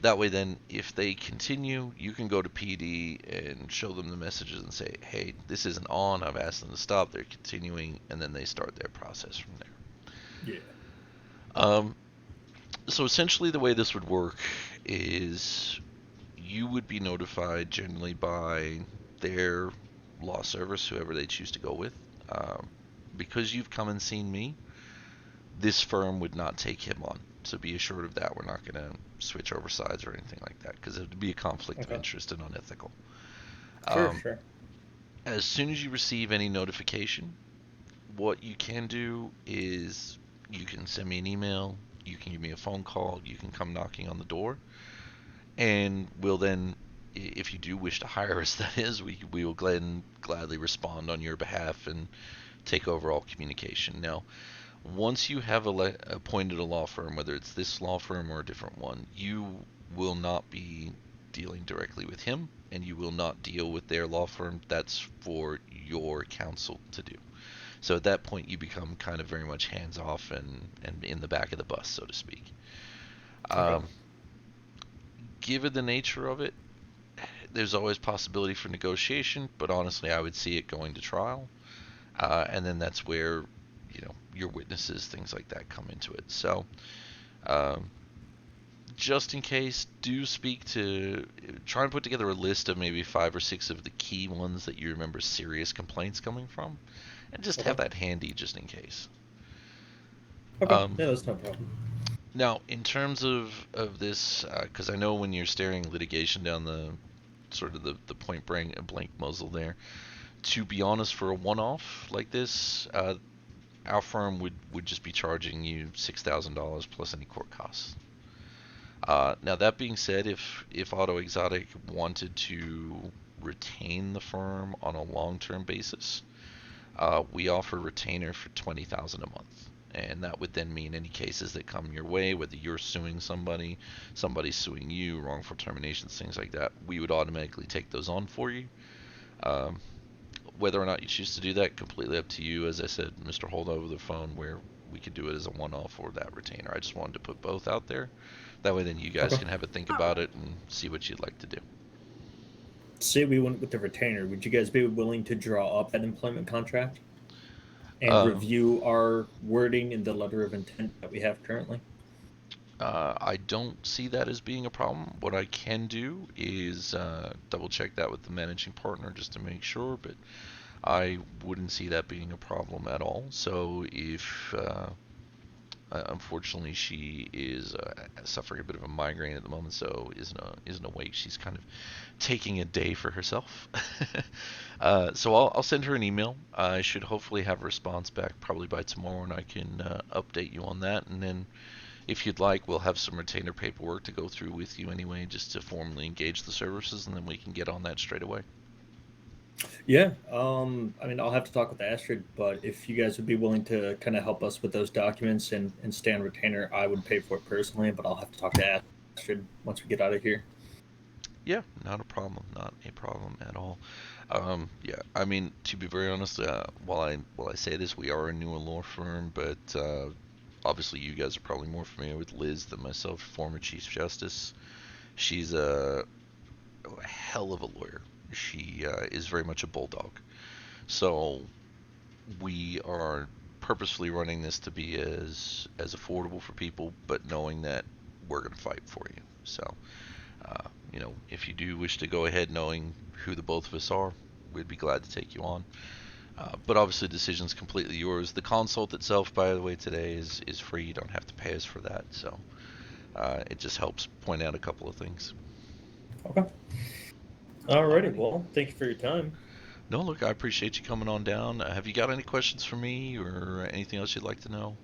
That way, then, if they continue, you can go to PD and show them the messages and say, hey, this isn't on. I've asked them to stop. They're continuing, and then they start their process from there. Yeah. So essentially, the way this would work is you would be notified generally by their law service, whoever they choose to go with. Because you've come and seen me, this firm would not take him on. So be assured of that. We're not going to switch over sides or anything like that because it would be a conflict of interest and unethical. Sure. As soon as you receive any notification, what you can do is you can send me an email, you can give me a phone call, you can come knocking on the door, and we'll then, if you do wish to hire us, that is, we will gladly respond on your behalf and take over all communication. Now, once you have appointed a law firm, whether it's this law firm or a different one, you will not be dealing directly with him, and you will not deal with their law firm. That's for your counsel to do. So at that point, you become kind of very much hands off and in the back of the bus, so to speak. Given the nature of it, there's always possibility for negotiation, but honestly, I would see it going to trial, and then that's where your witnesses, things like that, come into it. So just in case, do try and put together a list of maybe 5 or 6 of the key ones that you remember serious complaints coming from, and just have that handy just in case. Okay, yeah, that's no problem. Now, in terms of this, because I know when you're staring litigation down the sort of the point blank muzzle there, to be honest, for a one-off like this, our firm would just be charging you $6,000 plus any court costs. Now, that being said, if Auto Exotic wanted to retain the firm on a long-term basis, we offer retainer for $20,000 a month. And that would then mean any cases that come your way, whether you're suing somebody's suing you, wrongful terminations, things like that, we would automatically take those on for you. Whether or not you choose to do that, completely up to you. As I said, Mr. Hold over the phone, where we could do it as a one-off or that retainer. I just wanted to put both out there. That way then you guys can have a think about it and see what you'd like to do. Say we went with the retainer, would you guys be willing to draw up an employment contract and review our wording in the letter of intent that we have currently? I don't see that as being a problem. What I can do is double check that with the managing partner just to make sure, but I wouldn't see that being a problem at all. So if unfortunately she is suffering a bit of a migraine at the moment, so isn't awake. She's kind of taking a day for herself. So I'll send her an email. I should hopefully have a response back probably by tomorrow, and I can update you on that. And then, if you'd like, we'll have some retainer paperwork to go through with you anyway, just to formally engage the services, and then we can get on that straight away. Yeah, I mean, I'll have to talk with Astrid, but if you guys would be willing to kind of help us with those documents and stay on retainer, I would pay for it personally, but I'll have to talk to Astrid once we get out of here. Yeah, not a problem at all. Yeah, I mean, to be very honest, while I say this, we are a newer law firm, but obviously you guys are probably more familiar with Liz than myself, former Chief Justice. She's a hell of a lawyer. She is very much a bulldog. So we are purposefully running this to be as affordable for people, but knowing that we're going to fight for you. So, if you do wish to go ahead knowing who the both of us are, we'd be glad to take you on. But obviously, the decision's completely yours. The consult itself, by the way, today is free. You don't have to pay us for that. So it just helps point out a couple of things. Okay. Alrighty. Well, thank you for your time. No, look, I appreciate you coming on down. Have you got any questions for me or anything else you'd like to know?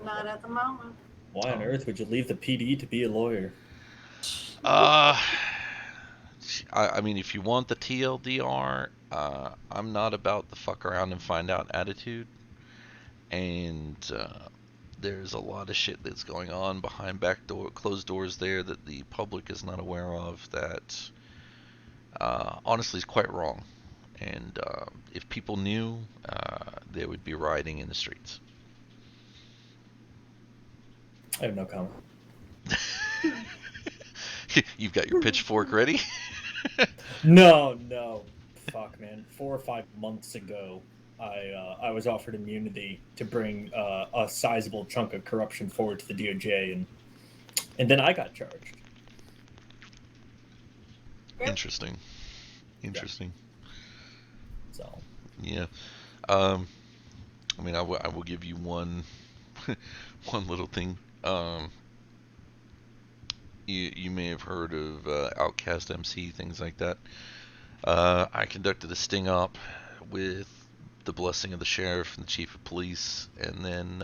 Not at the moment. Why on earth would you leave the PD to be a lawyer? I mean, if you want the TLDR, I'm not about the fuck around and find out attitude. And there's a lot of shit that's going on behind closed doors there that the public is not aware of that honestly is quite wrong. And if people knew, there would be rioting in the streets. I have no comment. You've got your pitchfork ready? No. Fuck, man. 4 or 5 months ago, I was offered immunity to bring a sizable chunk of corruption forward to the DOJ, and then I got charged. Interesting. Interesting. So Yeah. I mean, I will give you one one little thing. You may have heard of Outcast MC, things like that. I conducted a sting op with the blessing of the sheriff and the chief of police, and then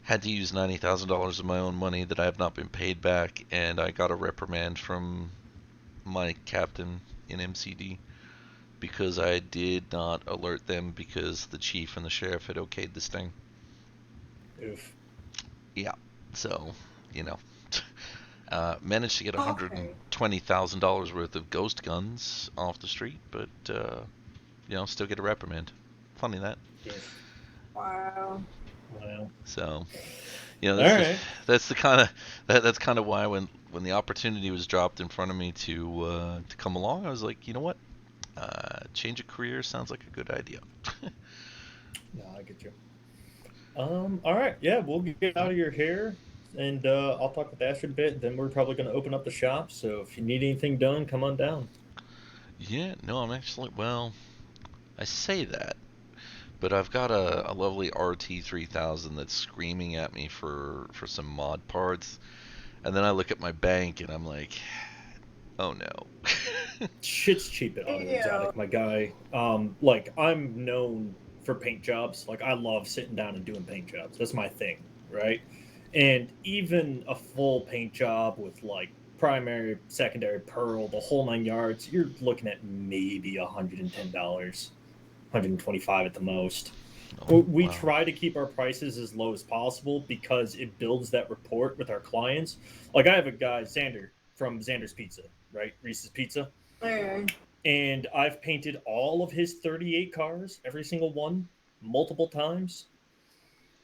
had to use $90,000 of my own money that I have not been paid back, and I got a reprimand from my captain in MCD because I did not alert them because the chief and the sheriff had okayed this thing. oof. Yeah, so, you know. Managed to get Okay. $120,000 worth of ghost guns off the street, but, you know, still get a reprimand. Funny that. Wow. Well, So, you know, all right. that's the kind of that's kind of why when the opportunity was dropped in front of me to come along, I was like, you know what, change of career sounds like a good idea. No, I get you. All right. Yeah, we'll get out of your hair, and I'll talk with Ash a bit. Then we're probably going to open up the shop. So if you need anything done, come on down. Yeah, no, I'm actually, well, I say that, but I've got a lovely RT3000 that's screaming at me for some mod parts, and then I look at my bank and I'm like, oh no. Shit's cheap at Auto Exotic, my guy. Like I'm known for paint jobs. Like I love sitting down and doing paint jobs. That's my thing, right? And even a full paint job with like primary, secondary, pearl, the whole 9 yards, you're looking at maybe $110, $125 at the most. Oh, We wow. try to keep our prices as low as possible because it builds that rapport with our clients. Like I have a guy, Xander, from Xander's Pizza, right? Reese's Pizza. There. And I've painted all of his 38 cars, every single one, multiple times.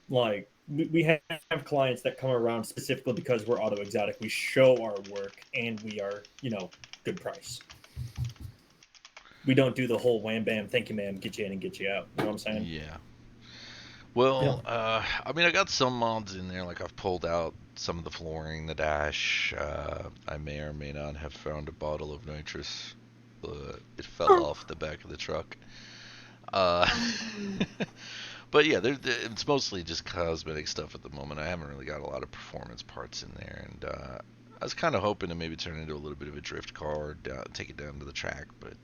Like, we have clients that come around specifically because we're Auto Exotic. We show our work and we are, good price. We don't do the whole wham bam, thank you, ma'am, get you in and get you out. You know what I'm saying? Yeah. Well, I mean, I got some mods in there, like I've pulled out some of the flooring, the dash. I may or may not have found a bottle of nitrous, but it fell off the back of the truck. But yeah, it's mostly just cosmetic stuff at the moment. I haven't really got a lot of performance parts in there, and I was kind of hoping to maybe turn it into a little bit of a drift car, take it down to the track, but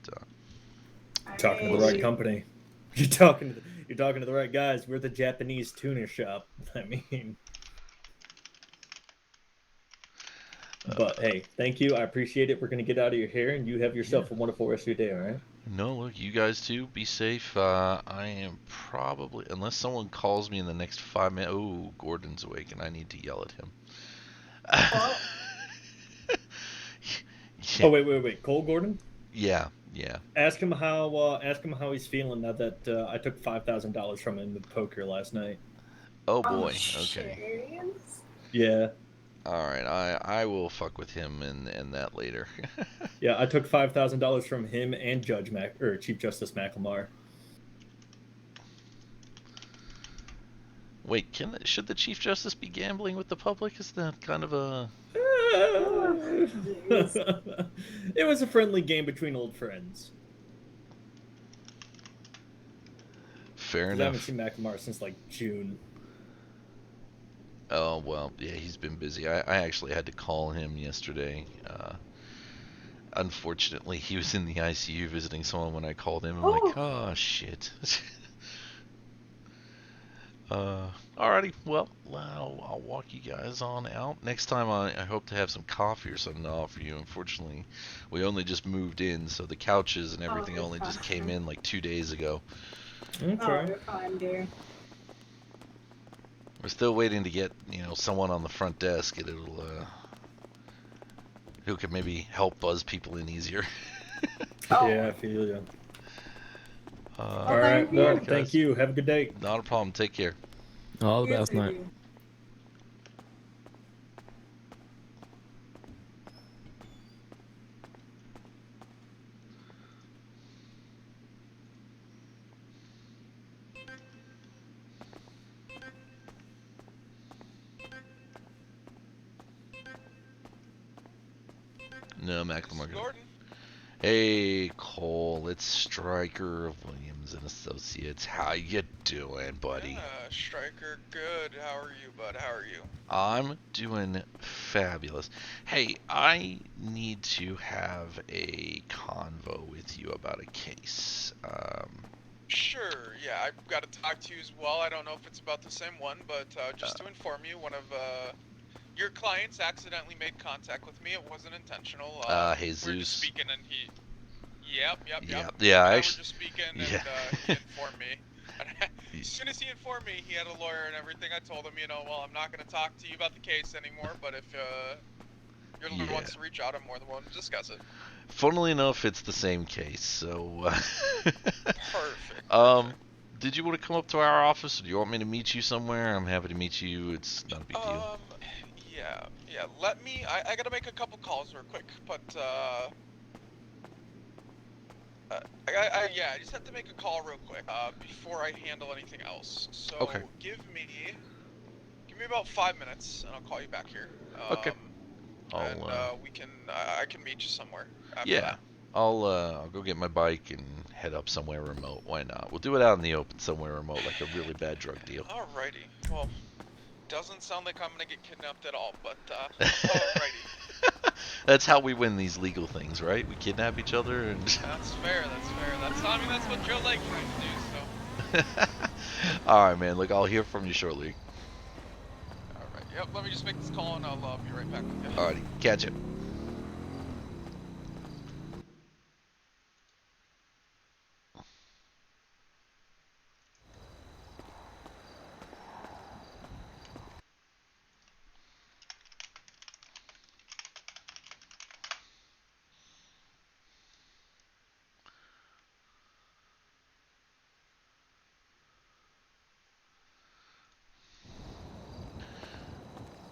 You're talking to the right company. You're talking to the right guys. We're the Japanese tuner shop. I mean, but hey, thank you. I appreciate it. We're gonna get out of your hair, and you have yourself a wonderful rest of your day. All right. no, look, you guys too. Be safe. I am probably, unless someone calls me in the next 5 minutes. Oh, Gordon's awake, and I need to yell at him. Well, Oh wait. Cole Gordon. Yeah. Ask him how he's feeling now that I took $5,000 from him with poker last night. Oh boy. Okay. serious? Yeah. All right. I will fuck with him and that later. Yeah, I took $5,000 from him and Chief Justice McLemore. Wait, should the Chief Justice be gambling with the public? Is that kind of a... It was a friendly game between old friends. Fair I enough. haven't seen McLemore since like June. Oh, well, yeah, he's been busy. I actually had to call him yesterday. Unfortunately, he was in the ICU visiting someone when I called him. I'm like, oh, shit. Alrighty, well, I'll walk you guys on out. Next time I hope to have some coffee or something to offer you. Unfortunately, we only just moved in, so the couches and everything only just came in like 2 days ago. Okay. Oh, you're fine, dear. We're still waiting to get, someone on the front desk who can maybe help buzz people in easier. Yeah, I feel you. All right, well, thank you. Have a good day. Not a problem. Take care. All the You best, too, night. dear. No, This is Macklemore. Gordon. Hey, Cole, it's Stryker of Williams and Associates. How you doing, buddy? Yeah, Stryker, good. How are you, bud? How are you? I'm doing fabulous. Hey, I need to have a convo with you about a case. Sure, yeah, I've got to talk to you as well. I don't know if it's about the same one, but just to inform you, one of your clients accidentally made contact with me. It wasn't intentional. We were just Jesus. speaking, and he... Yep. Yeah, Him yeah, and I were actually, just speaking, yeah. and he informed me. And as soon as he informed me, he had a lawyer and everything. I told him, well, I'm not going to talk to you about the case anymore, but if your lawyer wants to reach out, I'm more than willing to discuss it. Funnily enough, it's the same case, so... Perfect. Did you want to come up to our office, or do you want me to meet you somewhere? I'm happy to meet you. It's not a big deal. Yeah. Let me. I gotta make a couple calls real quick, but I just have to make a call real quick before I handle anything else. So Okay. give me about 5 minutes, and I'll call you back here. Okay. I can meet you somewhere after Yeah. that. I'll go get my bike and head up somewhere remote. Why not? We'll do it out in the open somewhere remote, like a really bad drug deal. Alrighty. Well, doesn't sound like I'm gonna get kidnapped at all, but alrighty. That's how we win these legal things, right? We kidnap each other and... That's fair. That's what Joe Lake tried to do, so... Alright, man. Look, I'll hear from you shortly. Alright, yep, let me just make this call and I'll be right back with you. Alrighty, catch it.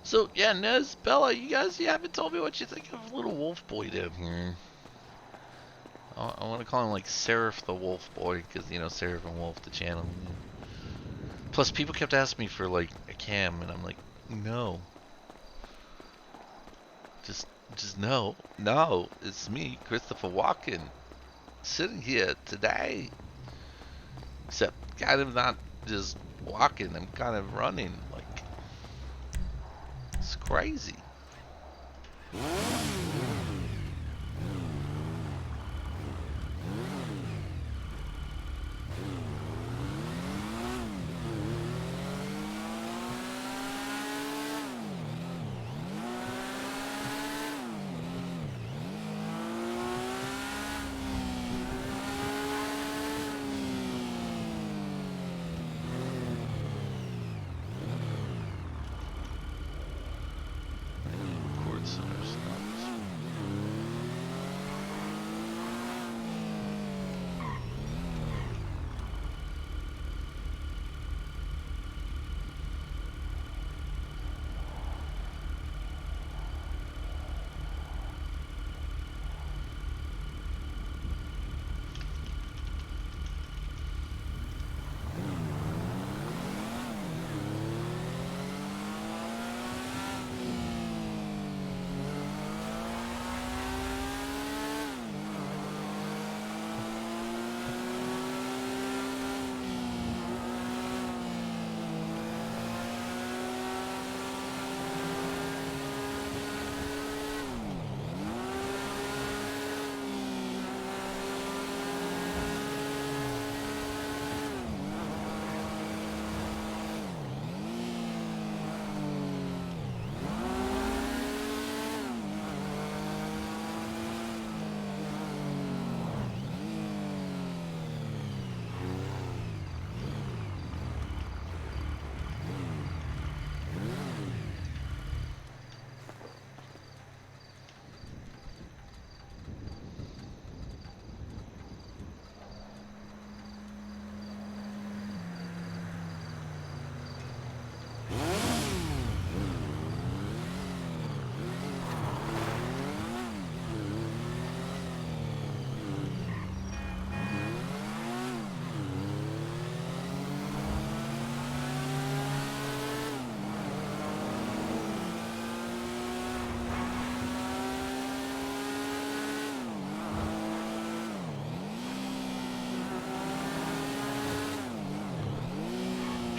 So, yeah, Nez, Bella, you haven't told me what you think of little wolf boy down here. I want to call him, like, Seraph the Wolf Boy, because, Seraph and Wolf, the channel. Plus, people kept asking me for, like, a cam, and I'm like, no. Just no. No, it's me, Christopher Walken, sitting here today. Except, kind of not just walking, I'm kind of running, like, it's crazy. Record center stops.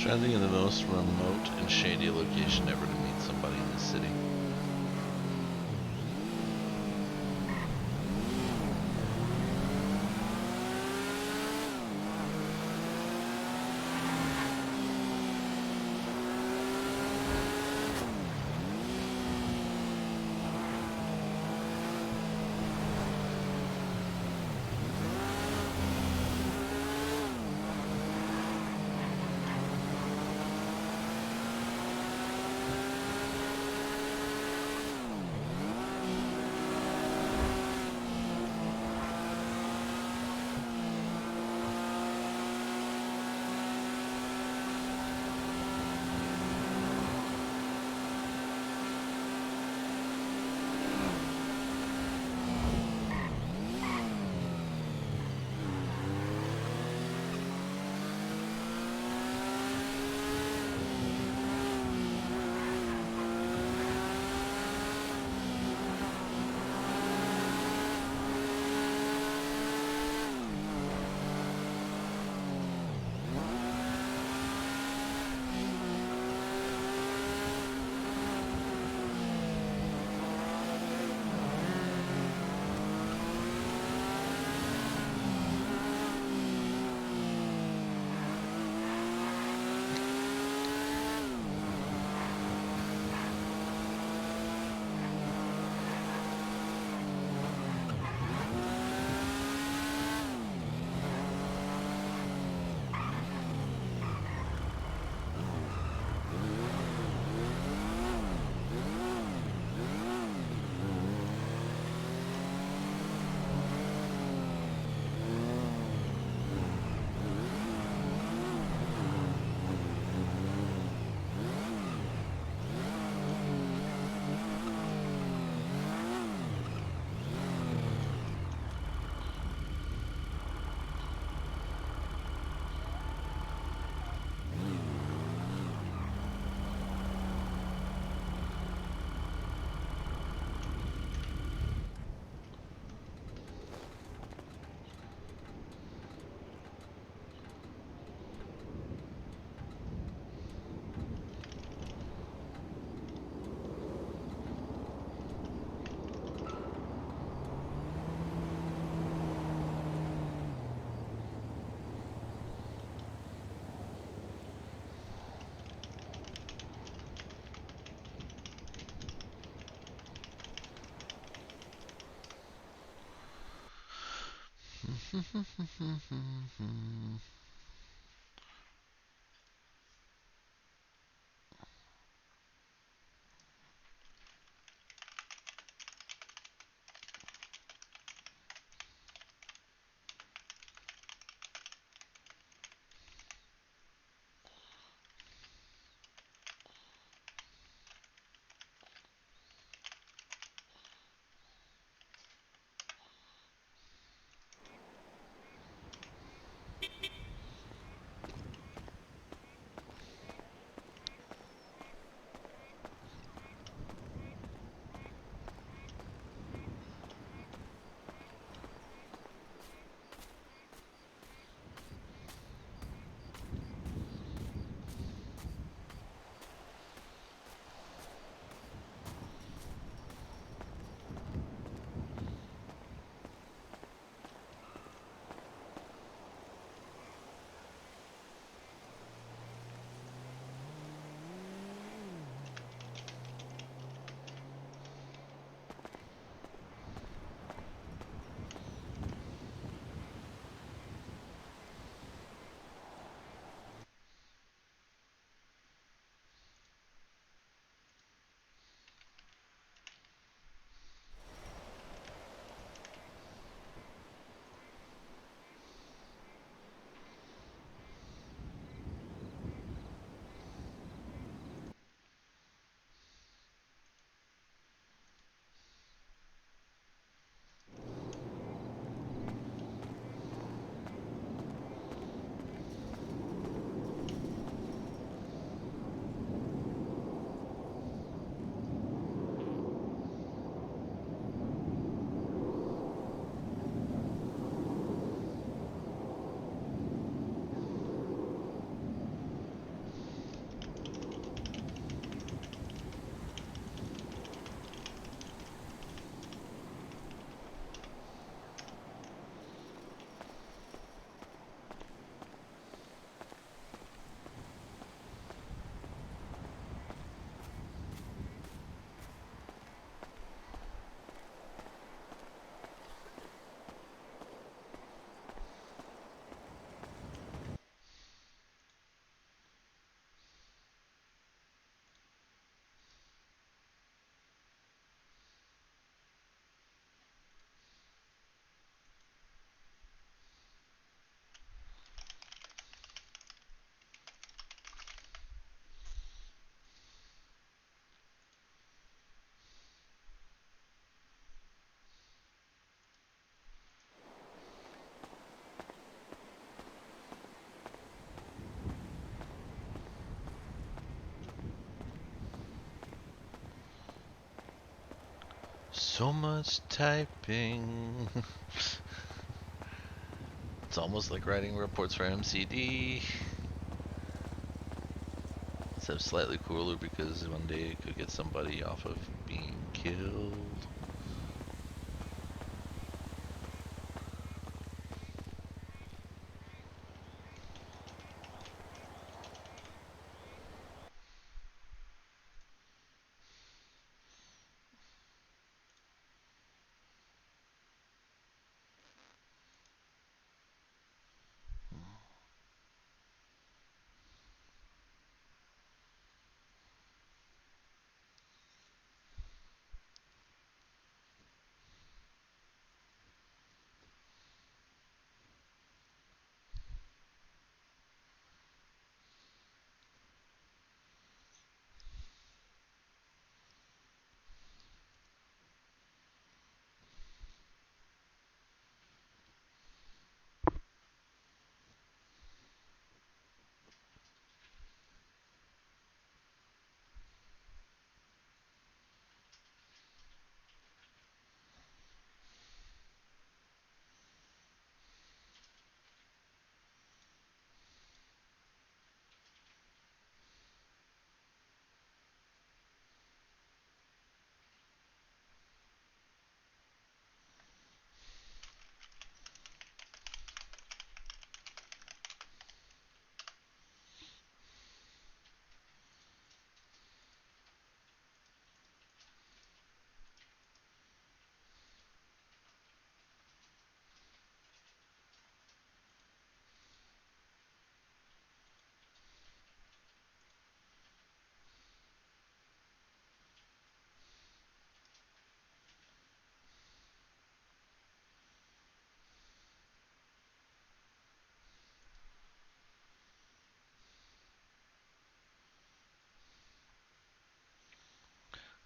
trying to think of the most remote and shady location ever to meet somebody in this city. So much typing. It's almost like writing reports for MCD. Except slightly cooler because one day it could get somebody off of being killed.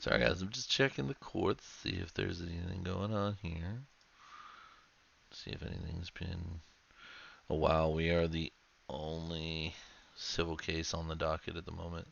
Sorry guys, I'm just checking the courts, see if there's anything going on here. See if anything's been... Oh wow, we are the only civil case on the docket at the moment.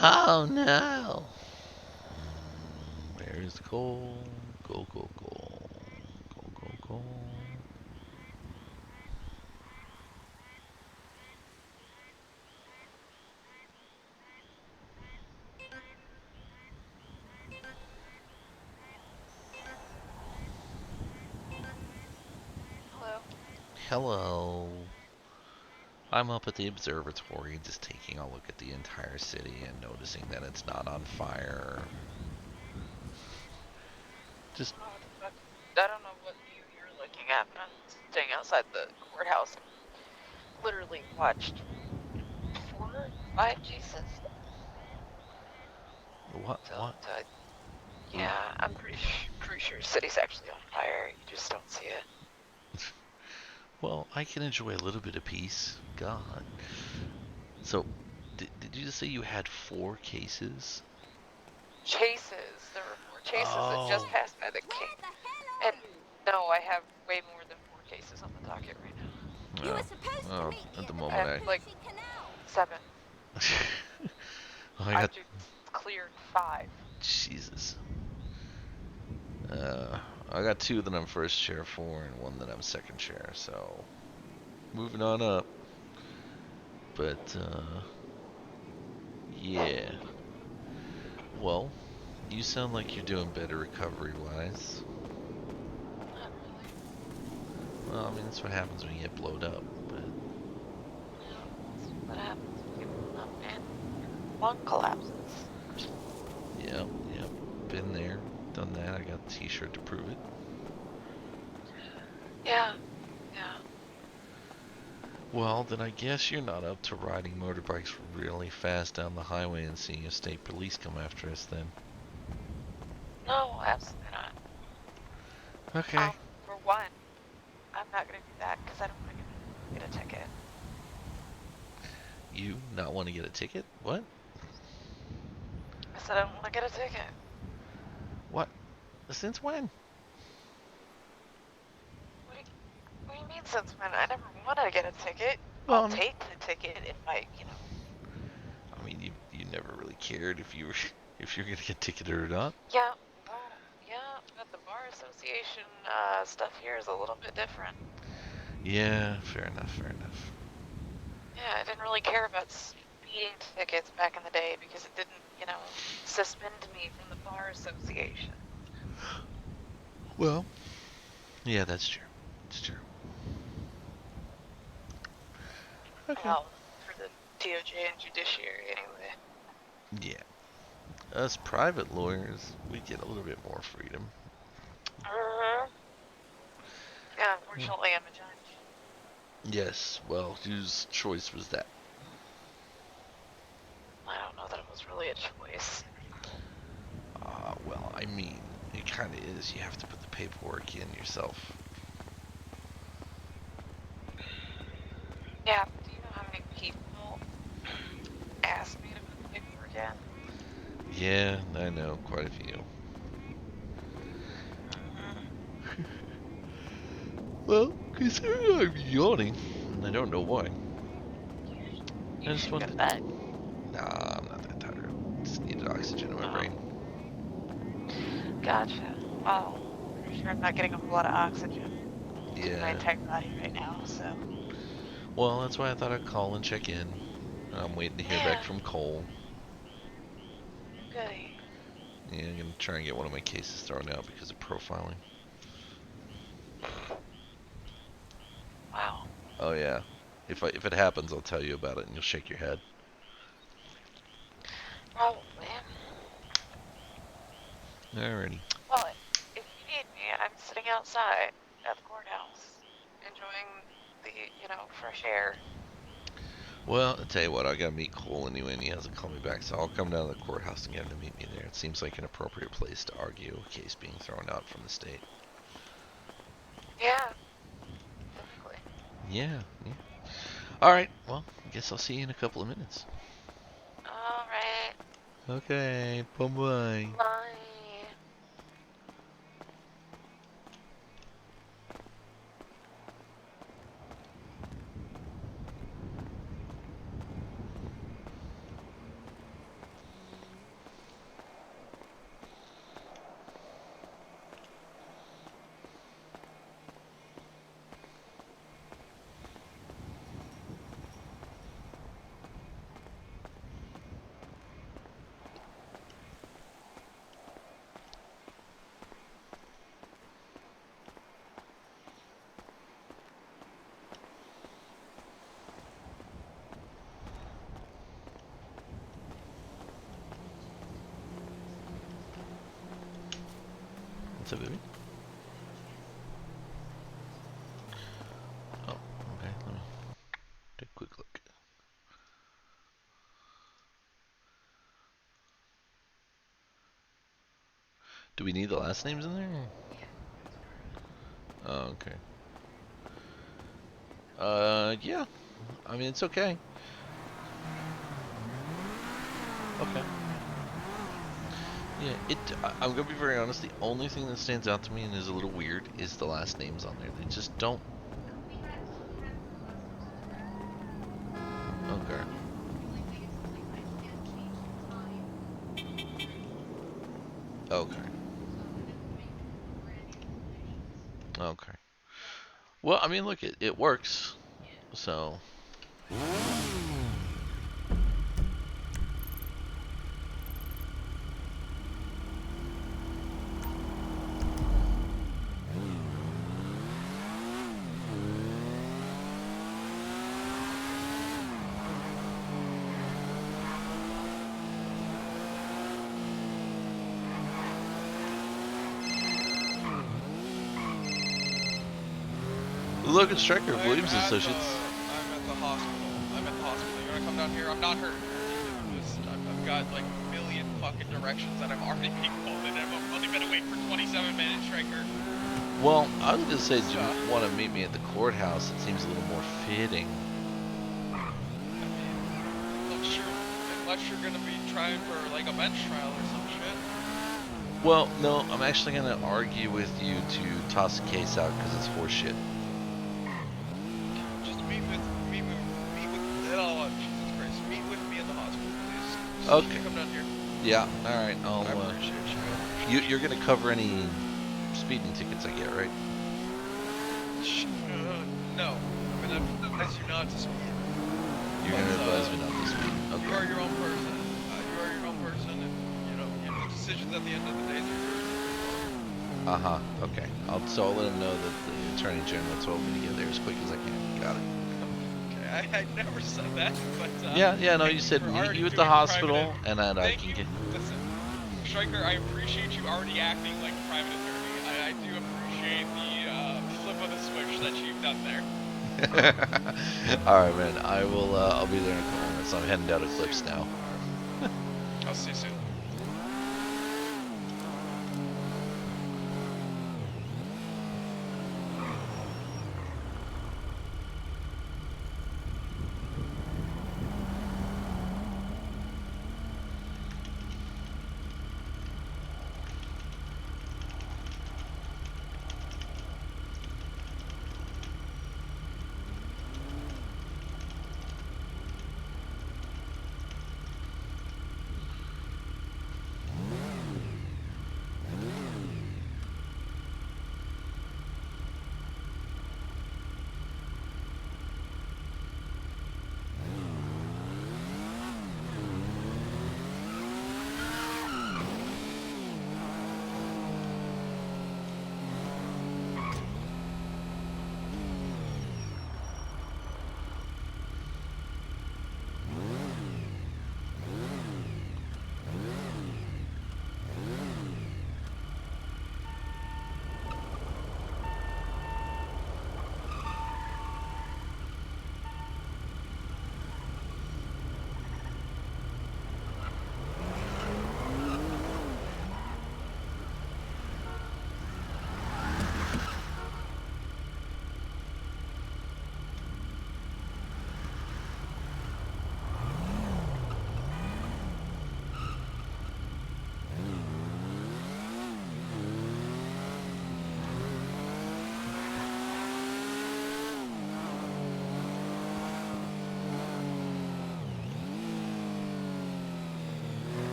Oh no! Where's the coal? Coal, coal, coal. Coal, coal, coal. Hello. Hello. I'm up at the observatory just taking a look at the entire city and noticing that it's not on fire. Just Oh, what the fuck? I don't know what view you're looking at, but I'm staying outside the courthouse and literally watched 4 or 5 cases. what? So, What? yeah, I'm pretty sure the city's actually on fire. You just don't see it. Well, I can enjoy a little bit of peace. God. So, did you just say you had 4 cases? Chases. There were 4 chases that just Oh. passed by the king. And no, I have way more than 4 cases on the docket right now. You were Oh, supposed to well, meet me at the at moment I I. have like Poughkeepsie Canal. 7. I I've got just cleared 5. Jesus. I got 2 that I'm first chair for and 1 that I'm second chair. So moving on up. But yeah. Well, you sound like you're doing better recovery-wise. Not really. Well, I mean that's what happens when you get blowed up. But Yeah, that's what happens when you get blown up, man. Your lung collapses. yep, yep, been there, done that. I got a T-shirt to prove it. Yeah, yeah. Well, then I guess you're not up to riding motorbikes really fast down the highway and seeing if state police come after us then. No, absolutely not. Okay. For one, I'm not gonna do that because I don't want to get a ticket. You not want to get a ticket? What? I said I don't want to get a ticket. What? Since when? What do you mean since when? I never want to get a ticket. Well, I'll take the ticket if I mean, you never really cared if you were if you're gonna get ticketed or not. Yeah, well, yeah, but the bar association stuff here is a little bit different. Yeah, fair enough, fair enough. Yeah, I didn't really care about speeding tickets back in the day because it didn't, suspend me from the bar association. Well, yeah, that's true. It's true. Okay. Well, for the DOJ and judiciary, anyway. Yeah. Us private lawyers, we get a little bit more freedom. Yeah, unfortunately, I'm a judge. Yes, well, whose choice was that? I don't know that it was really a choice. Well, I mean, it kind of is. You have to put the paperwork in yourself. Yeah, but do you know how many people asked me to put the paperwork in? Yeah, I know, quite a few. Well, considering I'm yawning, and I don't know why. You should go to bed. Nah, I'm not that tired. Just needed oxygen in my brain. Gotcha. Well, I'm sure I'm not getting a whole lot of oxygen in my Yeah. entire body right now, so. Well, that's why I thought I'd call and check in. I'm waiting to hear back from Cole. Goody. Yeah, I'm gonna try and get one of my cases thrown out because of profiling. Wow. Oh yeah. If it happens, I'll tell you about it, and you'll shake your head. Well, man. Alrighty. Well, if you need me, I'm sitting outside at the courthouse, enjoying the, fresh air. Well, I'll tell you what, I gotta meet Cole anyway, and he hasn't called me back, so I'll come down to the courthouse and get him to meet me there. It seems like an appropriate place to argue a case being thrown out from the state. Yeah. Typically. Yeah, yeah. Alright, well, I guess I'll see you in a couple of minutes. Alright. Okay, bye-bye. Bye. What's up, baby? Oh, okay, let me take a quick look. Do we need the last names in there? Oh, okay. Yeah. I mean, it's okay. Okay. Yeah, I'm gonna be very honest, the only thing that stands out to me and is a little weird is the last names on there. They just don't... Okay. So it doesn't make brand new installations. Okay. Well, I mean, look, it works. Yeah. So. Logan Stryker of Williams Associates. I'm at the hospital. I'm at the hospital. You wanna come down here? I'm not hurt. I've got like a million fucking directions that I'm already being pulled in, and I've only been awake for 27 minutes, Stryker. Well, I was gonna say, do you want to meet me at the courthouse? It seems a little more fitting. Unless you're gonna be trying for like a bench trial or some shit. Well, no, I'm actually gonna argue with you to toss the case out because it's horseshit. Just meet with oh Jesus Christ, meet with me at the hospital, please. Just Okay. come down here. Yeah. All right. I appreciate you. You're gonna cover any speeding tickets I get, right? No, I'm gonna advise you not to speed. You're gonna advise me not to speed. You are Okay. your own person. You are your own person, and your decisions at the end of the day are yours. Okay. So I'll let him know that the Attorney General told me to get there as quick as I can. Got it. Okay, I never said that, but Yeah. No, thank you said for meet already you at the doing hospital, private- and then I Thank can you. get. Listen, Stryker, I appreciate you already acting like a private attorney. I do appreciate the flip of the switch that you've done there. All right, man. I will. I'll be there in a couple minutes. I'm heading down to Clips now. I'll see you soon.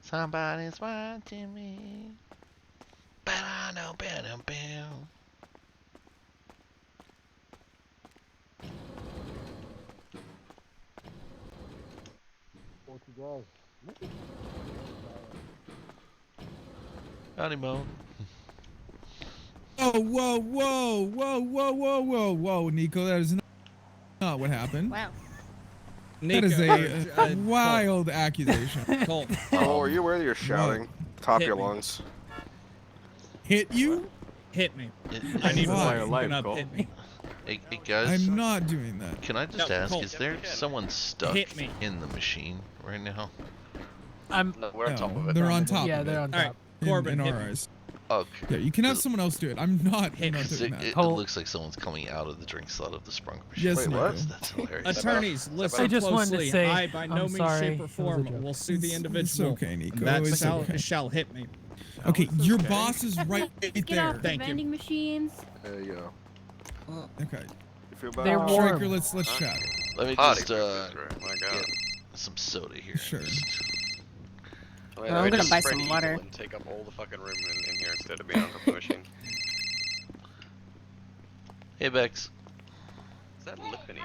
Somebody's watching me. Ba-da-no, ba-dum-bam. Howdy, Mo. Whoa, Nico, that is not what happened. Wow. That is a wild accusation. Colt. Oh, are you aware that you're shouting? Top of your Hit me. lungs. Hit you? Hit me. I need Why? to Open up, hit me. Hey, guys. I'm not doing that. Can I just No, ask, Colt. is there someone stuck Hit me. in the machine right now? I'm. No, we're on top of it. They're on top. Yeah, of they're it. on All top. right. Corbin, in hit our me. eyes. Okay. Yeah, you can have someone else do it. I'm not doing It that. looks like someone's coming out of the drink slot of the Sprung machine. Yes, Wait, Nico. what? That's hilarious. Attorneys, listen I just wanted to closely. say, I, by no I'm means, sorry. shape, or It was a form joke. will sue the It's individual. okay, Nico. That It's okay. shall hit me. Okay, it's your okay. boss is right Get there. off the Thank you. vending machines. There you go. Okay. You feel better? They're warm. Stryker, let's chat. Let me Potty just movements, right? My God. get some soda here. Sure. Wait, I'm I gonna just buy spread some eagle water. and take up all the fucking room in here instead of being on the machine. Hey, Bex. Is that lippity?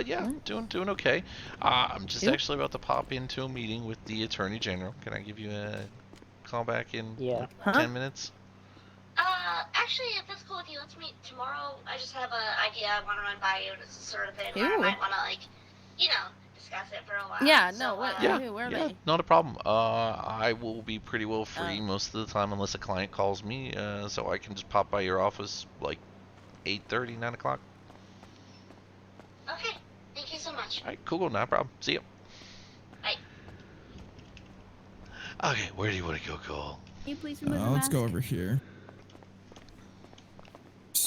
Yeah, doing okay. I'm just actually about to pop into a meeting with the Attorney General. Can I give you a call back in Yeah. 10 minutes? Actually, if it's cool with you, let's meet tomorrow. I just have an idea I want to run by you. It's the sort of thing where I Ew. might want to, discuss it for a while. Yeah, So, no, what? Yeah, Who are yeah, they? not a problem. I will be pretty well free most of the time unless a client calls me, so I can just pop by your office like 8:30, 9 o'clock. Okay, thank you so much. All right, cool, no problem. See ya. Bye. Okay, where do you want to go, Cole? Can you please remove the Let's mask? go over here.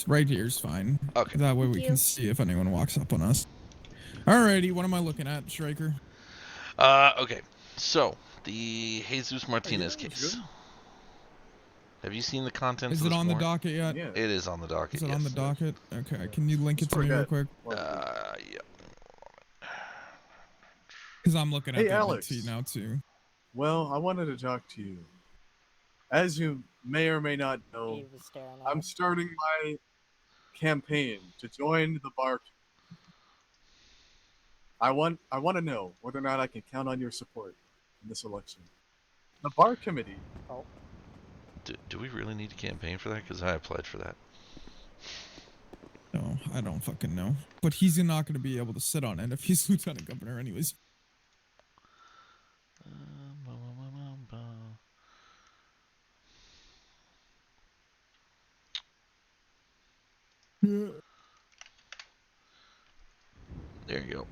Right here's fine. Okay. That way Thank we you. can see if anyone walks up on us. Alrighty, what am I looking at, Stryker? Okay, so the Jesus Martinez that's case. good. Have you seen the contents Is of it this on the warrant? docket yet? Yeah. It is on the docket. Is it yes. on the docket? Okay, can you link it to me real quick? Yeah. Because I'm looking at Hey, the Alex. receipt now too. Well, I wanted to talk to you. As you may or may not know, He was staring at I'm him. starting my campaign to join the bar. I want to know whether or not I can count on your support in this election. The bar committee. Do we really need to campaign for that? Because I applied for that. No, I don't fucking know. But he's not going to be able to sit on it if he's lieutenant governor anyways. There you go.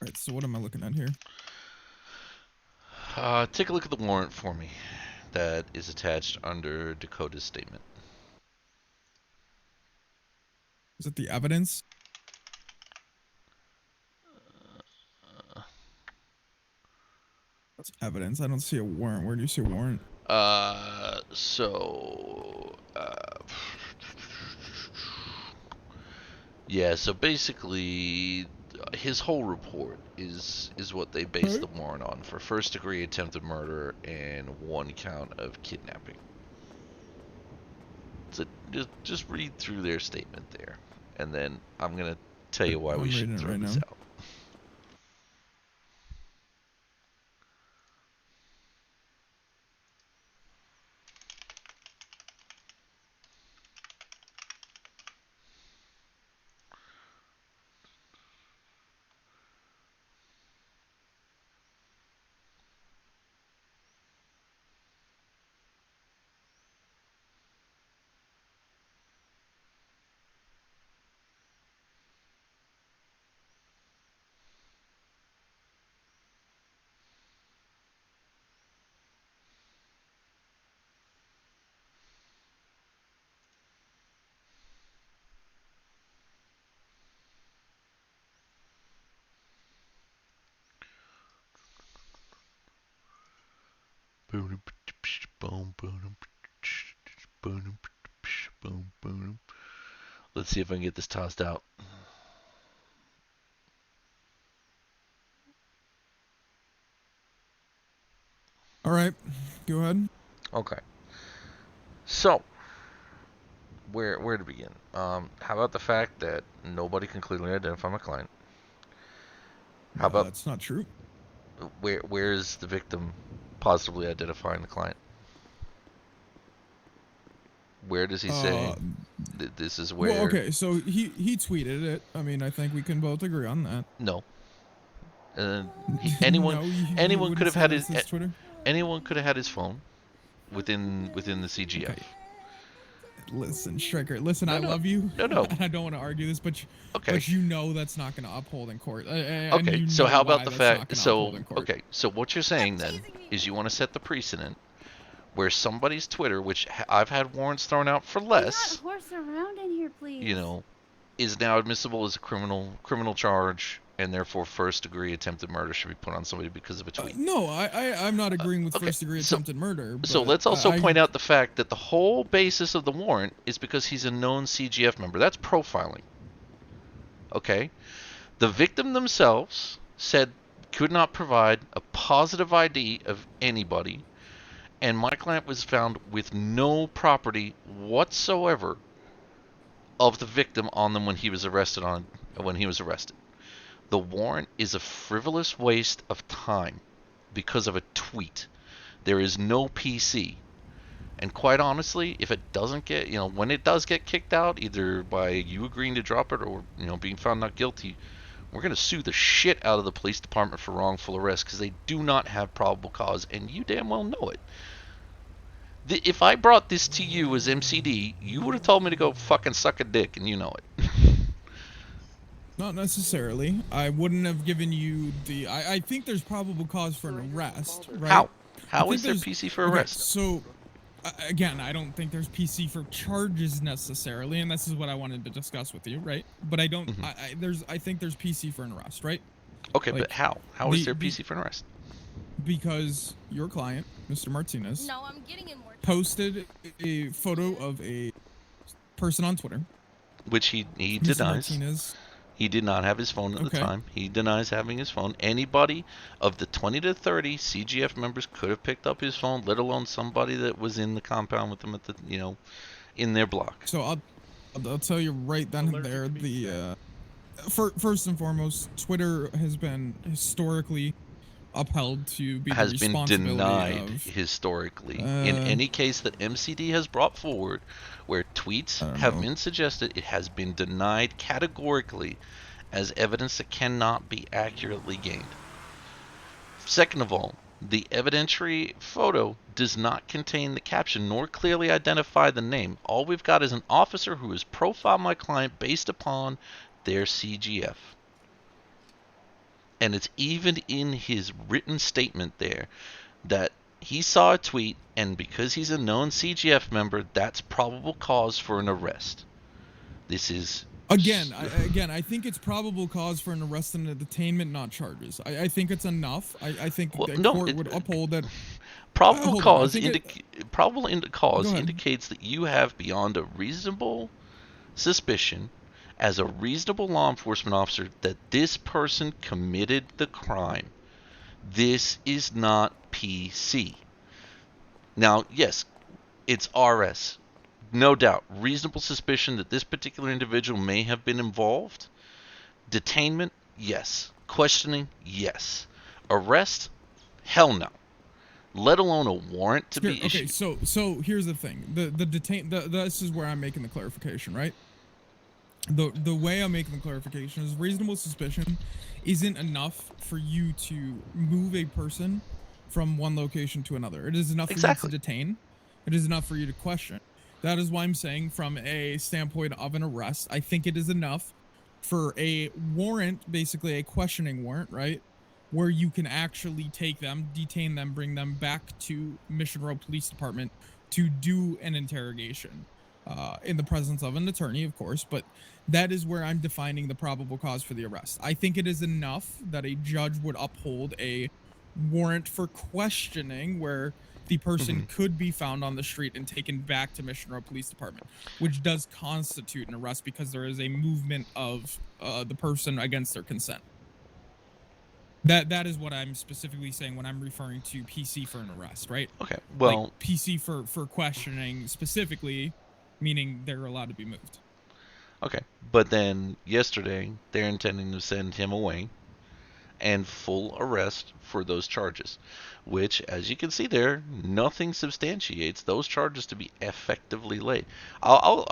Alright, so what am I looking at here? Take a look at the warrant for me that is attached under Dakota's statement. Is it the evidence? That's evidence. I don't see a warrant. Where do you see a warrant? Yeah, so basically his whole report is what they base the warrant on for first degree attempted murder and 1 count of kidnapping. So just read through their statement there, and then I'm gonna tell you why we should throw this out. Let's see if I can get this tossed out. All right, go ahead. Okay. So, where to begin? How about the fact that nobody can clearly identify my client? How about that's not true? Where is the victim positively identifying the client? Where does he say that this is where? Well, okay, so he tweeted it. I mean, I think we can both agree on that. No. Anyone anyone could have had his Twitter. anyone could have had his phone within the CGF. Okay. Listen, Stryker. Listen, No, I no. love you. No. I don't want to argue this, but Okay. but you know that's not going to uphold in court. And Okay. you So know how why about the that's not fact? gonna So uphold in court. okay. So what you're saying then is you want to set the precedent where somebody's Twitter, which I've had warrants thrown out for less, Do not horse around in here, please. you know, is now admissible as a criminal charge, and therefore first degree attempted murder should be put on somebody because of a tweet. No, I'm not agreeing with okay, first degree attempted murder. So but let's also I- point out the fact that the whole basis of the warrant is because he's a known CGF member. That's profiling. Okay? The victim themselves said could not provide a positive ID of anybody, and my client was found with no property whatsoever of the victim on them when he was arrested. The warrant is a frivolous waste of time because of a tweet. There is no PC. And quite honestly, if it doesn't get, when it does get kicked out, either by you agreeing to drop it or, being found not guilty, we're going to sue the shit out of the police department for wrongful arrest because they do not have probable cause, and you damn well know it. If I brought this to you as MCD, you would have told me to go fucking suck a dick, and you know it. Not necessarily. I wouldn't have given you the. I think there's probable cause for an arrest, right? How? I How think is there there's- PC for okay, arrest? so, again, I don't think there's PC for charges necessarily, and this is what I wanted to discuss with you, right? But I don't. I think there's PC for an arrest, right? Okay, Like, but how? How is there PC for an arrest? Because your client, Mr. Martinez, No, I'm getting in more. posted a photo of a person on Twitter, Which he Mr. denies. Martinez. He did not have his phone at the Okay. time. He denies having his phone. Anybody of the 20 to 30 CGF members could have picked up his phone, let alone somebody that was in the compound with him at the, in their block. So I'll tell you right then and there. First and foremost, Twitter has been historically upheld to be Has the been responsibility denied of, historically. In any case that MCD has brought forward where tweets have been suggested, it has been denied categorically as evidence that cannot be accurately gained. Second of all, the evidentiary photo does not contain the caption nor clearly identify the name. All we've got is an officer who has profiled my client based upon their CGF. And it's even in his written statement there that he saw a tweet, and because he's a known CGF member, that's probable cause for an arrest. This is... Again, I think it's probable cause for an arrest and a detainment, not charges. I think it's enough. I think the court would uphold that. Probable cause Go ahead. indicates that you have beyond a reasonable suspicion as a reasonable law enforcement officer that this person committed the crime. This is not PC. Now, yes, it's RS. No doubt. Reasonable suspicion that this particular individual may have been involved. Detainment, yes. Questioning, yes. Arrest, hell no. Let alone a warrant to be issued. Okay, so here's the thing. This is where I'm making the clarification, right? The way I'm making the clarification is reasonable suspicion isn't enough for you to move a person from one location to another. It is enough for you to detain. It is enough for you to question. That is why I'm saying from a standpoint of an arrest, I think it is enough for a warrant, basically a questioning warrant, right? Where you can actually take them, detain them, bring them back to Mission Row Police Department to do an interrogation. In the presence of an attorney, of course, but that is where I'm defining the probable cause for the arrest. I think it is enough that a judge would uphold a warrant for questioning where the person could be found on the street and taken back to Mission Row Police Department, which does constitute an arrest because there is a movement of the person against their consent. That is what I'm specifically saying when I'm referring to PC for an arrest, right? Okay, well... Like PC for questioning specifically, meaning they're allowed to be moved. Okay, but then yesterday they're intending to send him away and full arrest for those charges, which, as you can see there, nothing substantiates those charges to be effectively laid. I'll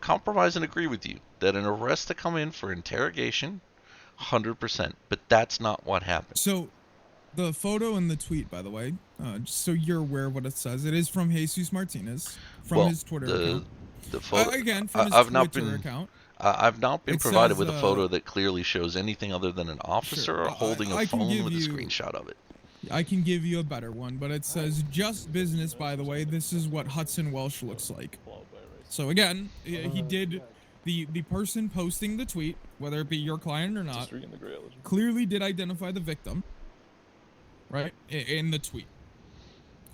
compromise and agree with you that an arrest to come in for interrogation, 100%, but that's not what happened. So, The photo and the tweet, by the way, just so you're aware of what it says, it is from Jesus Martinez from his Twitter account. The photo Again, from his I've Twitter not been account. I've not been It provided says, with a photo that clearly shows anything other than an officer Sure, holding a I can phone give with a you- screenshot of it. I can give you a better one, but it says just business, by the way. This is what Hudson Welsh looks like. So again, he did the person posting the tweet, whether it be your client or not, clearly did identify the victim, right, in the tweet.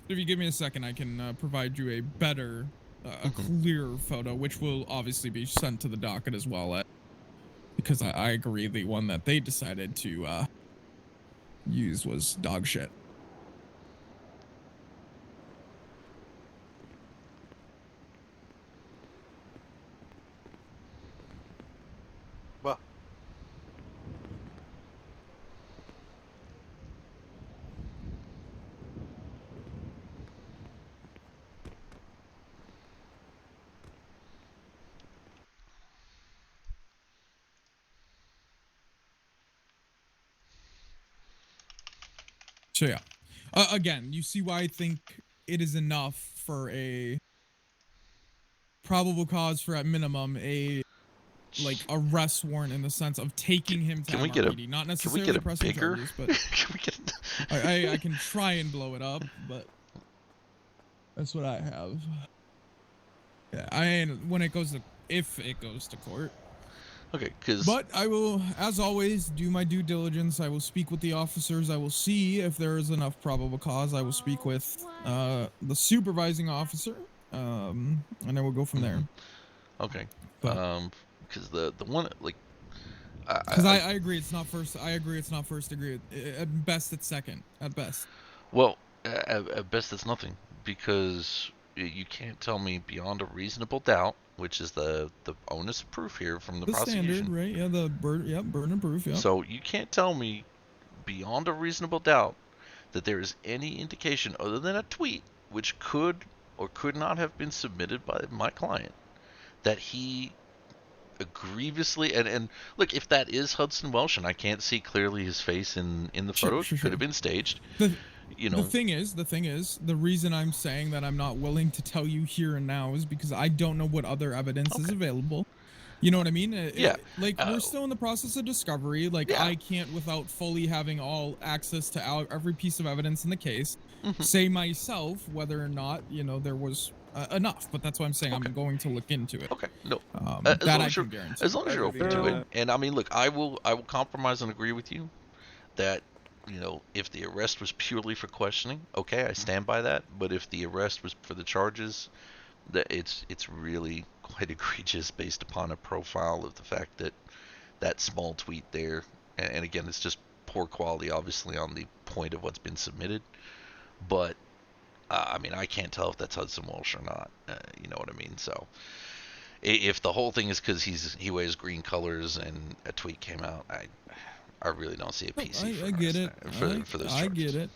If you give me a second, I can provide you a better, a clearer photo, which will obviously be sent to the docket as well, because I agree the one that they decided to use was dog shit. Well, So yeah, again, you see why I think it is enough for a probable cause for, at minimum, a arrest warrant in the sense of taking him to MRPD, not necessarily pressing charges, but can we get I can try and blow it up, but that's what I have. Yeah, when it goes to, if it goes to court. Okay, because... But I will, as always, do my due diligence. I will speak with the officers. I will see if there is enough probable cause. I will speak with the supervising officer, and then we'll go from there. Okay. Because the one, like... Because I agree it's not first. I agree it's not first degree. At best, it's second. At best. Well, at best, it's nothing. Because you can't tell me beyond a reasonable doubt, which is the onus of proof here from the prosecution. Standard, right? Yeah, the burden of proof, yeah. So you can't tell me beyond a reasonable doubt that there is any indication other than a tweet, which could or could not have been submitted by my client, that he grievously and look, if that is Hudson Welsh and I can't see clearly his face in the photo, it could have been staged. The thing is, the reason I'm saying that I'm not willing to tell you here and now is because I don't know what other evidence is available. You know what I mean? We're still in the process of discovery. I can't, without fully having all access to every piece of evidence in the case, say myself whether or not, there was enough. But that's why I'm saying I'm going to look into it. Okay, no. Guarantee. As long as you're open to it. And I mean, look, I will compromise and agree with you that, if the arrest was purely for questioning, okay, I stand by that. But if the arrest was for the charges, that it's really quite egregious based upon a profile of the fact that small tweet there, and again, it's just poor quality, obviously, on the point of what's been submitted. But I mean, I can't tell if that's Hudson Welsh or not. You know what I mean? So if the whole thing is because he wears green colors and a tweet came out, I really don't see a PC. I get it. For those I get it.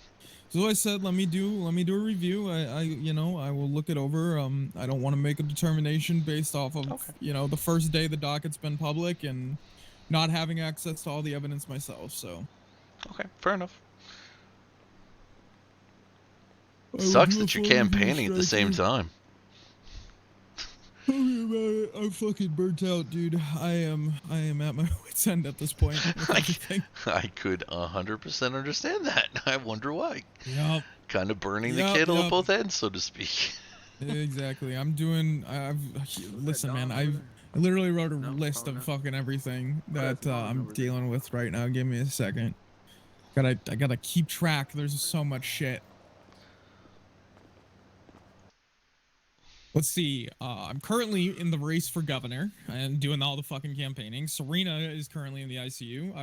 So I said, let me do a review. I will look it over. I don't want to make a determination based off of the first day the docket's been public and not having access to all the evidence myself. So. Okay, fair enough. Sucks that you're campaigning at the same time. I'm fucking burnt out, dude. I am at my wit's end at this point. I could 100% understand that. I wonder why. Yep. Kind of burning the candle at both ends, so to speak. Exactly. Listen, man. I literally wrote a list of fucking everything that I'm dealing with right now. Give me a second. I gotta keep track. There's so much shit. Let's see. I'm currently in the race for governor and doing all the fucking campaigning. Serena is currently in the ICU.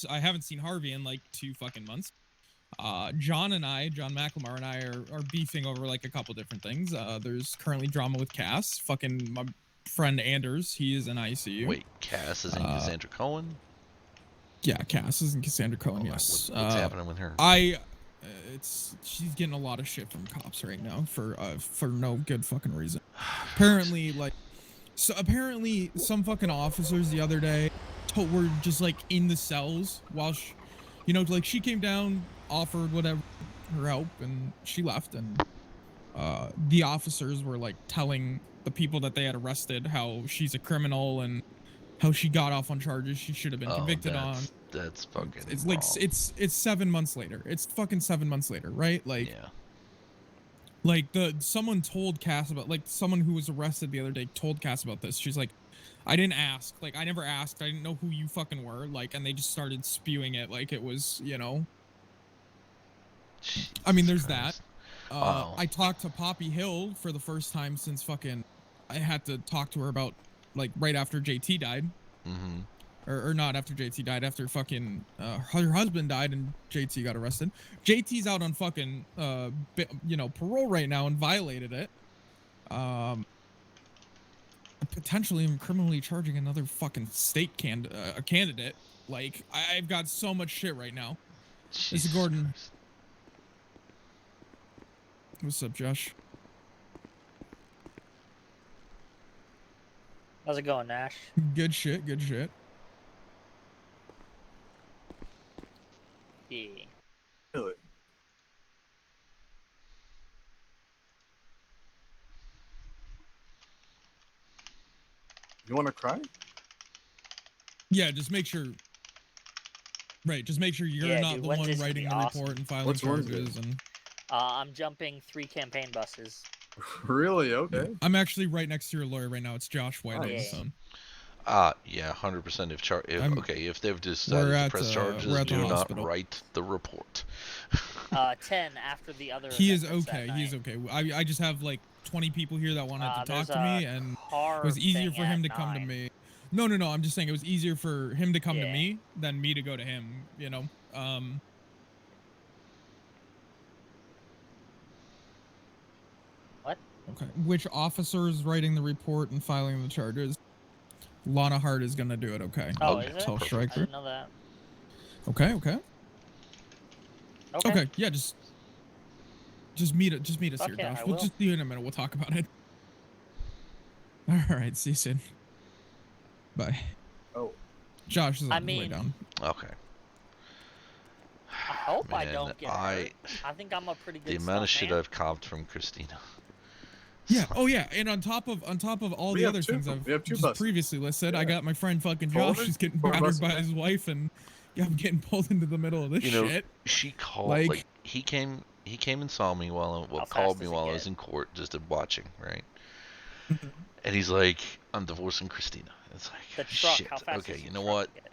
I haven't seen Harvey in like 2 fucking months. John McLemore and I are beefing over like a couple different things. There's currently drama with Cass. Fucking my friend Anders, he is in ICU. Wait, Cass is in Cassandra Cohen? Yeah, Cass is in Cassandra Cohen, yes. What's happening with her? She's getting a lot of shit from cops right now for no good fucking reason. Apparently some fucking officers the other day were just like in the cells while she came down offered whatever her help, and she left. And the officers were like telling the people that they had arrested how she's a criminal and how she got off on charges she should have been convicted on. That's fucking It's wrong. like it's 7 months later. It's fucking 7 months later, right? Like, yeah. Like someone told Cass about, like, someone who was arrested the other day told Cass about this. She's like, I didn't ask. Like, I never asked. I didn't know who you fucking were. Like, and they just started spewing it like it was, you know. I mean, there's that. Wow. I talked to Poppy Hill for the first time since fucking, I had to talk to her about, like, right after JT died. Mm-hmm. Or not after JT died, after fucking her husband died and JT got arrested. JT's out on fucking parole right now and violated it. Potentially even criminally charging another fucking state candidate. Like, I've got so much shit right now. This is Gordon. Christ. What's up, Josh? How's it going, Nash? Good shit, good shit. Yeah. Really? You want to cry? Yeah, just make sure. Right, just make sure you're not dude, the one Wednesday's gonna writing be the awesome. report and filing What's charges. Wednesday? And I'm jumping 3 campaign buses. Really? Okay. I'm actually right next to your lawyer right now. It's Josh White on the Nice. phone. Yeah, 100%. If they've We're decided to at, press we're charges, at the do not hospital. write the report. 10 after the other. He is event that's okay. that He's night. okay. I just have like 20 people here that wanted to talk There's to me, a and it car was easier thing for him at to come to 9. me. No. I'm just saying it was easier for him to come to Yeah. me than me to go to him. You know. What? Okay. Which officer is writing the report and filing the charges? Lana Hart is gonna do it. Okay. Oh, is it? Tell I Stryker. didn't know that. Okay. Okay. Yeah. Just meet us Fuck here, yeah, Josh. I We'll will. just see you in a minute. We'll talk about it. All right. See you soon. Bye. Oh. Josh is I on his way mean- down. Okay. I hope I Man, don't get hurt. I think I'm a pretty good The amount of stuntman. shit I've copped from Christina. Yeah. Oh yeah. And on top of all We the have other two- things I've we have two just buses. previously listed, I Yeah. got my friend fucking Four Josh. He's getting Four battered buses by now. his wife, and I'm getting pulled into the middle of this You know, shit. she called Like- he came and saw me How called fast me does it while I get? was in court, just watching, right? And he's like, "I'm divorcing Christina." It's like, The truck, shit. how fast Okay, does you the know truck what? get?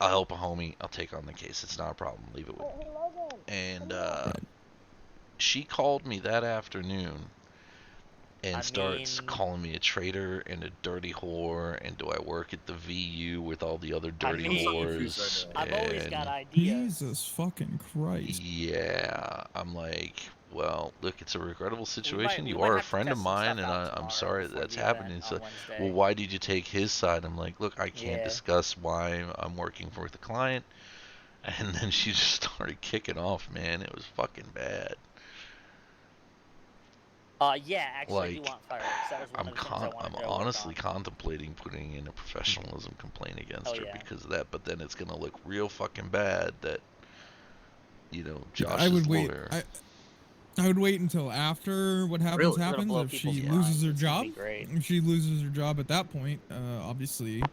I'll help a homie. I'll take on the case. It's not a problem. Leave it with me. And she called me that afternoon and I starts mean- calling me a traitor and a dirty whore, and do I work at the VU with all the other dirty mean- whores? I've always And- got ideas. Jesus fucking Christ. Yeah, I'm like, well, look, it's a regrettable situation. we you might are a have to friend of test some mine, stuff and out I'm tomorrow sorry that before that's the happening. event So, on Wednesday. well, why did you take his side? I'm like, look, I can't Yeah. discuss why I'm working for the client. And then she just started kicking off, man. It was fucking bad. Yeah, actually, I do Like, want fireworks. That was one I'm of the things I wanted I'm to work honestly on. contemplating putting in a professionalism complaint against Oh, her yeah. because of that, but then it's gonna look real fucking bad that, you know, Yeah, Josh's I would wait. lawyer. I would wait until after what happens Really? Gonna happens. blow If she people's loses minds. her It's gonna job, be great. if she loses her job at that point, obviously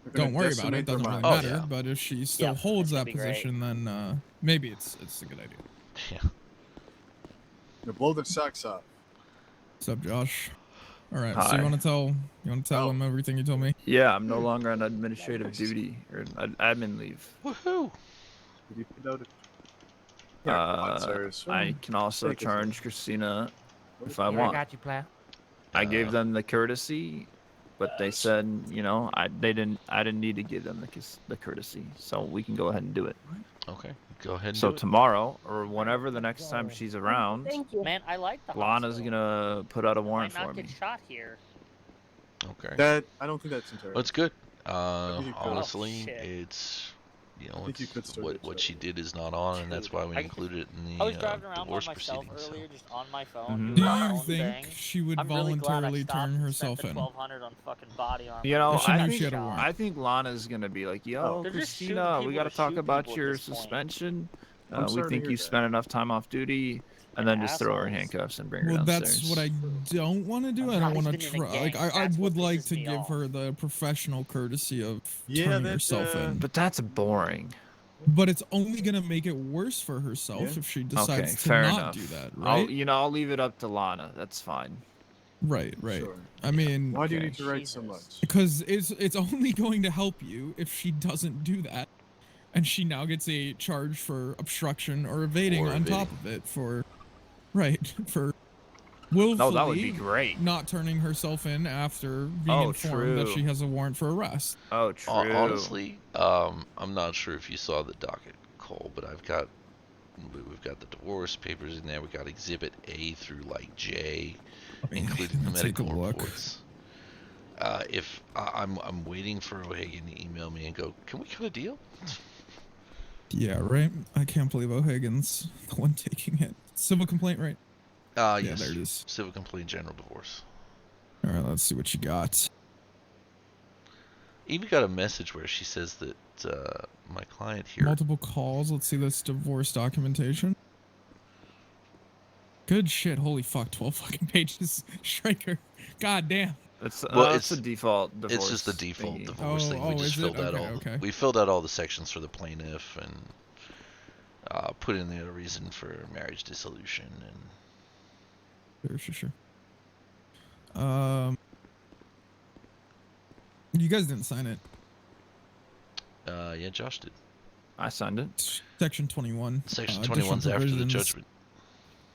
We're gonna don't worry about decimate it. their Doesn't really minds. matter. yeah. But if she still Yep, holds it's gonna that be great. position, then maybe it's a good idea. Yeah. You blow their socks off. What's up, Josh? All right. So Hi. you want to tell Oh. him everything you told me? Yeah, I'm no longer on administrative duty or admin leave. Woohoo! Did you put out a... Yeah, come on, sir. I can also Take it, charge sir. Christina if I I want. got you, pal. I gave them the courtesy, but they said, you know, I didn't need to give them the courtesy, so we can go ahead and do it. Okay, go ahead and So do it. tomorrow or whenever the next time she's around, Man, I like the Lana's hospital. gonna put out a I warrant might not for get me. shot here. Okay. That I don't think that's entirely. That's good. think you could. Honestly, Oh, shit. it's, you know, think you it's could still what get she shot. did is not on, and that's why we I- included it in I was the driving around by divorce myself proceedings. earlier, just on my phone. Mhm. doing Do my you own think thing. she would I'm really glad I voluntarily stopped turn and herself spent the in? $1,200 on fucking body armor. You know, If she I knew think she had a warrant. I think Lana's gonna be like, yo, They're just shooting Christina, we people gotta to talk shoot about people at your this point. suspension. I'm we sorry to think hear you that. spent enough time off duty, and then just throw her in Assholes. handcuffs and bring her Well, downstairs. that's what I don't want to do. I'm I not don't want even to in a try. Like, gang. I That's what would like pisses to me give off. her the professional courtesy of Yeah, turning that, herself in. But that's boring. But it's only gonna make it worse for herself Yeah. if she Okay, decides to fair not enough. do that, I'll, right? I'll leave it up to Lana. That's fine. Right. Sure. I mean, Why do you Okay. need to write so Jesus. much? because it's only going to help you if she doesn't do that, and she now gets a charge for obstruction or evading on top of it for willfully No, that would be great. not turning herself in after being informed that true. she has a warrant for arrest. Oh, true. Honestly, I'm not sure if you saw the docket, Cole, but we've got the divorce papers in there. We got Exhibit A through like J, including the medical reports. If I'm waiting for O'Hagan to email me and go, can we cut a deal? Yeah, right. I can't believe O'Hagan's the one taking it. Civil complaint, right? Yes. There it is. Civil complaint, general divorce. All right, let's see what you got. Even got a message where she says that my client here. Multiple calls. Let's see this divorce documentation. Good shit. Holy fuck. 12 fucking pages. Stryker. God damn. It's it's the default divorce. It's just the default thingy. divorce thing. We just filled out we filled out all the sections for the plaintiff and put in there a reason for marriage dissolution and. Sure. You guys didn't sign it. Yeah, Josh did. I signed it. Section 21. Section 21's after the judgment.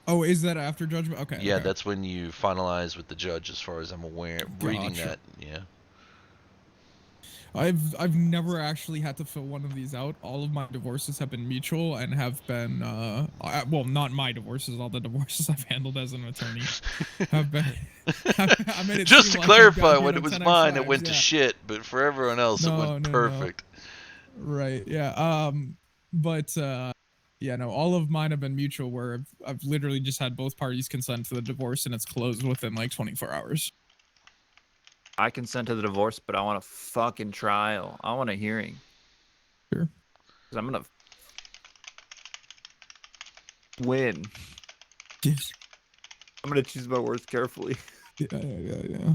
Oh, is that after judgment? Okay. Yeah, okay. that's when you finalize with the judge, as far as I'm aware. Reading Gotcha. that, yeah. I've never actually had to fill one of these out. All of my divorces have been mutual and have been well, not my divorces. All the divorces I've handled as an attorney have been. I made it Just seem to like I've clarify, got, when know, it was 10x mine, it lives, went to shit, but for everyone else, it went perfect. No. Right. Yeah. But yeah, no. All of mine have been mutual, where I've literally just had both parties consent to the divorce, and it's closed within like 24 hours. I consent to the divorce, but I want a fucking trial. I want a hearing. Sure. 'Cause I'm gonna win. Yes. I'm gonna choose my words carefully. Yeah.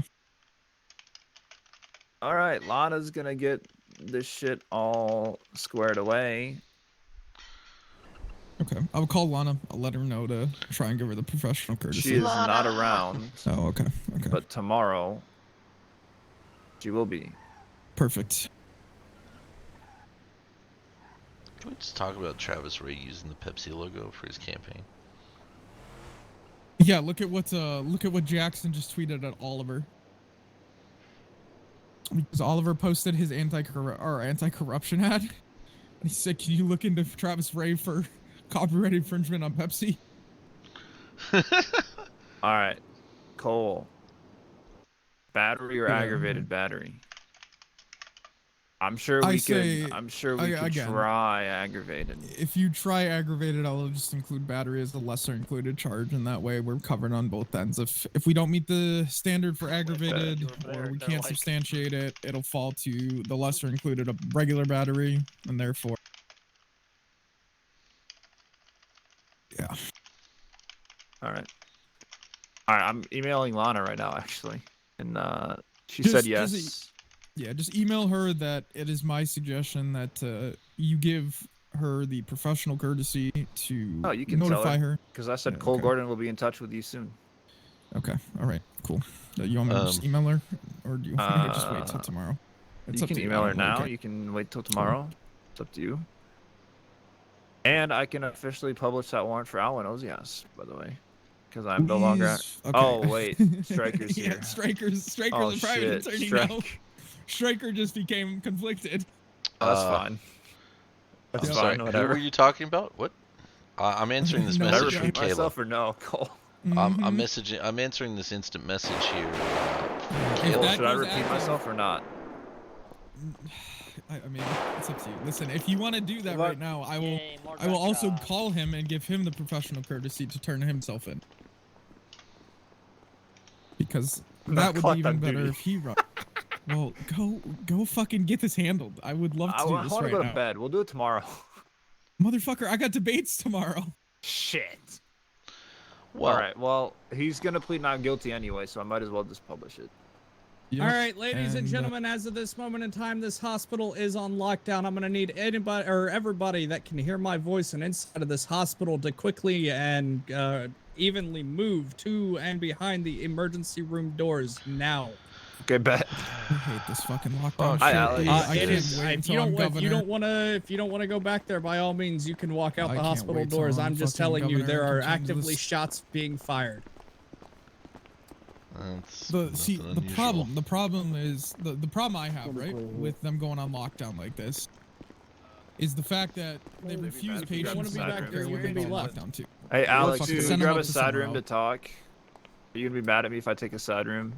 All right, Lana's gonna get this shit all squared away. Okay. I'll call Lana. I'll let her know to try and give her the professional courtesy. She is not around. Oh, okay. Okay. But tomorrow, she will be. Perfect. Can we just talk about Travis Ray using the Pepsi logo for his campaign? Yeah, look at what Jackson just tweeted at Oliver. Because Oliver posted his anti-corruption ad. And he said, "Can you look into Travis Ray for copyright infringement on Pepsi?" All right, Cole. Battery or aggravated battery? I'm sure we could. I'm sure we could try aggravated. If you try aggravated, I'll just include battery as the lesser included charge, and that way we're covered on both ends. If we don't meet the standard for aggravated, or we can't substantiate it, it'll fall to the lesser included of regular battery, and therefore, yeah. All right. I'm emailing Lana right now, actually, and she said yes. Just email her that it is my suggestion that you give her the professional courtesy to you can notify her. Because I said Cole Gordon will be in touch with you soon. Okay. All right. Cool. You want me to just email her, or do you want me to just wait till tomorrow? It's You up can to email her Okay. now. You can wait till tomorrow. It's up to you. And I can officially publish that warrant for Alwyn Ozias, by the way. Because I'm no longer. Okay. Oh wait, Stryker's here. Yeah, Stryker's Oh, a private shit. attorney now. Stryker just became conflicted. That's fine. That's I'm fine. sorry, Whatever. who were you talking about? What? I'm answering this No, message Did I from repeat myself Kayla. or no, Cole? I'm answering this instant message here. If Cole, that should I goes repeat after- myself or not? I mean, it's up to you. Listen, if you want to do that What? right now, I will. Yay, more I will also gunshots. call him and give him the professional courtesy to turn himself in. Because I'm that not would clocked be even on better duty. if he run. Well, go fucking get this handled. I would love to I do want this to right go now. to bed. We'll do it tomorrow. Motherfucker, I got debates tomorrow. Shit. Well, all right. Well, he's gonna plead not guilty anyway, so I might as well just publish it. Yep. All right, ladies and gentlemen, as of this moment in time, this hospital is on lockdown. I'm going to need anybody or everybody that can hear my voice and inside of this hospital to quickly and evenly move to and behind the emergency room doors now. Okay, bet. I hate this fucking lockdown Hi, shit. Alex. dude. I It can't is. wait If until you I'm don't, governor. if you don't want to go back there, by all means, you can walk out I the can't hospital wait till doors. I'm I'm just fucking telling you, governor there and are can change actively this. shots being fired. The problem is the problem I have, right, with them going on lockdown like this is the fact that they refuse if you patients grab to the side room. care when they go on lockdown too. Hey, Alex, Fucking can we send them grab up a to side somewhere room to else. talk? Are you gonna be mad at me if I take a side room?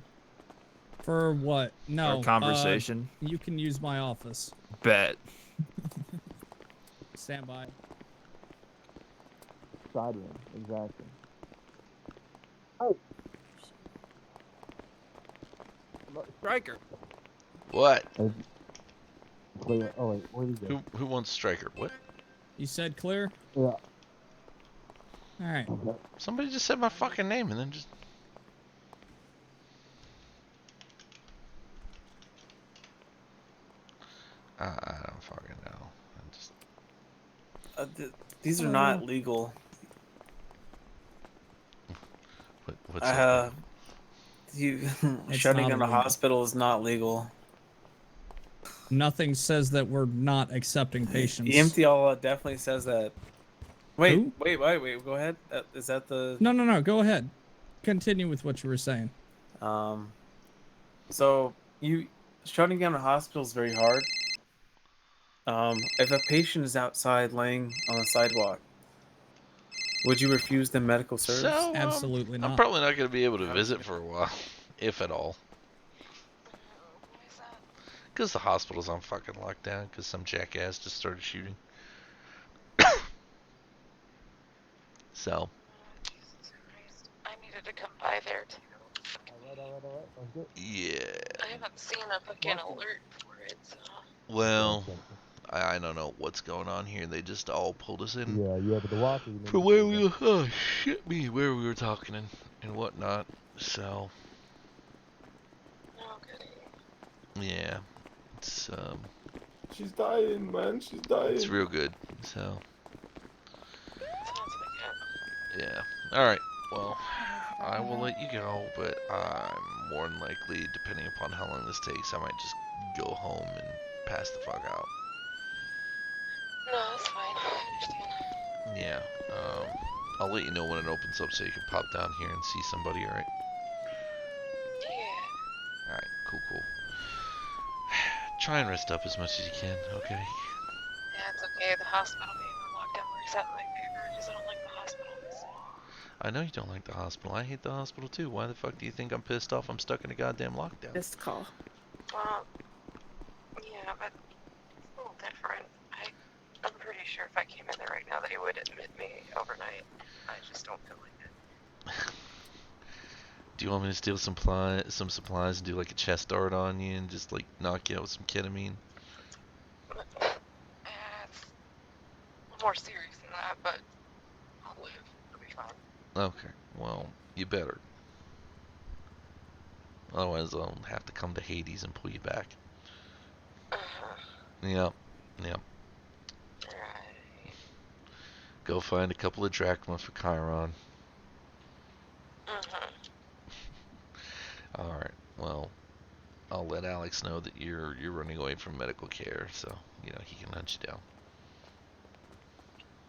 For what? No. Or conversation? You can use my office. Bet. Stand by. Side room, exactly. Stryker. What? Oh wait, where did you Who wants Stryker? What? You said clear? Yeah. All right. Somebody just said my fucking name and then just. I don't fucking know. These are not legal. What's up? You It's shutting not down a illegal. hospital is not legal. Nothing says that we're not accepting patients. The MTL definitely says that. Wait, wait, go ahead. Is that the? No. Go ahead. Continue with what you were saying. So you shutting down a hospital is very hard. If a patient is outside laying on the sidewalk, would you refuse them medical service? So, Absolutely not. I'm probably not going to be able to visit for a while, if at all. Because the hospital's on fucking lockdown, because some jackass just started shooting. So. I needed to come by there too. Yeah. I haven't seen a fucking alert for it, so. Well, I don't know what's going on here. They just all pulled us in. Yeah, but the walker. For where we were, oh shit me, where we were talking and whatnot. So. Oh, goody. Yeah. It's She's dying, man. She's dying. It's real good. So. Sounds like it. Yeah. Alright. Well, I will let you go, but I'm more than likely, depending upon how long this takes, I might just go home and pass the fuck out. No, that's fine. I understand. Yeah. I'll let you know when it opens up so you can pop down here and see somebody, alright? Yeah. Alright, cool. Try and rest up as much as you can, okay? Yeah, it's okay. The hospital being on lockdown works out in my favor because I don't like the hospital. So. I know you don't like the hospital. I hate the hospital too. Why the fuck do you think I'm pissed off I'm stuck in a goddamn lockdown? Just call. Well, yeah, but it's a little different. I'm pretty sure if I came in there right now they would admit me overnight. I just don't feel like it. Do you want me to steal some supplies and do like a chest dart on you and just like knock you out with some ketamine? It's more serious than that, but I'll live. It'll be fine. Okay, well, you better. Otherwise I'll have to come to Hades and pull you back. Yep. Right. Go find a couple of drachma for Chiron. Alright, well, I'll let Alex know that you're running away from medical care, so, you know, he can hunt you down.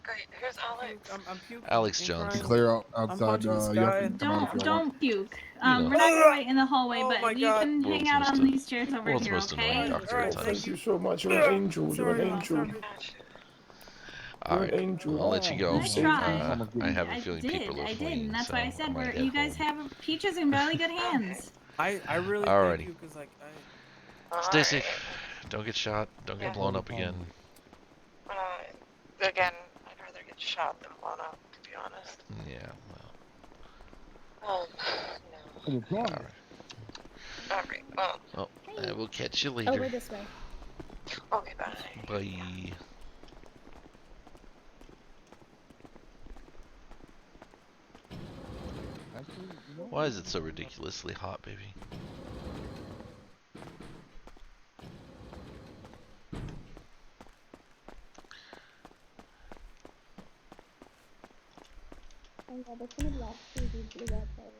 Great. Who's Alex? I'm puking. Alex Johnson. Clear outside. You have to come out if you want. Don't puke. You know. We're not gonna wait in the hallway, Oh my but you God. can World's hang out most on these chairs over world's here, most okay? annoying doctor at times. Thank you so much. You're an angel. You're an angel. Alright, angel. I'll let you go. I tried. I have a feeling people are I did, fleeing, and that's so why I said might you head guys home. have peaches in really good hands. I really Alrighty. thank you because like Stay safe. Don't get shot. Don't get blown up again. Again, I'd rather get shot than blown up, to be honest. Yeah, No. Alright. Alright, well. Well, I will catch you Oh, later. we're this way. Okay, bye. Bye. Why is it so ridiculously hot, baby? Oh god, that's one of the officers who blew up, by the way.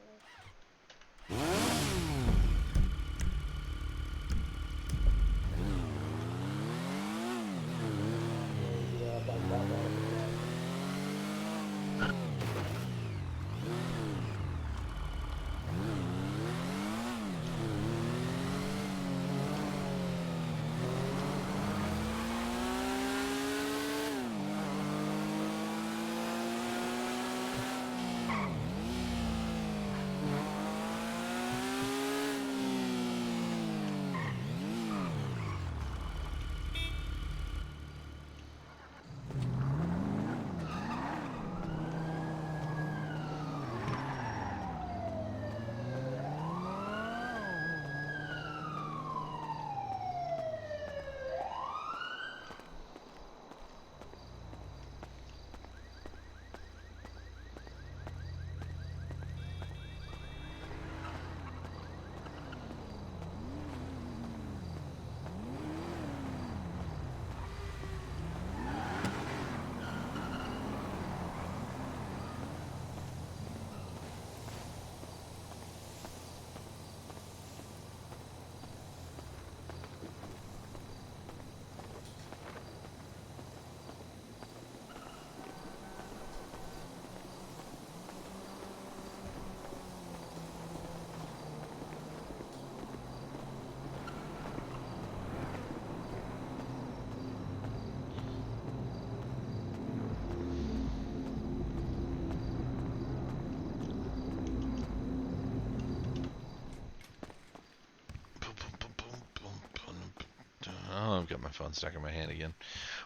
Oh, I've got my phone stuck in my hand again.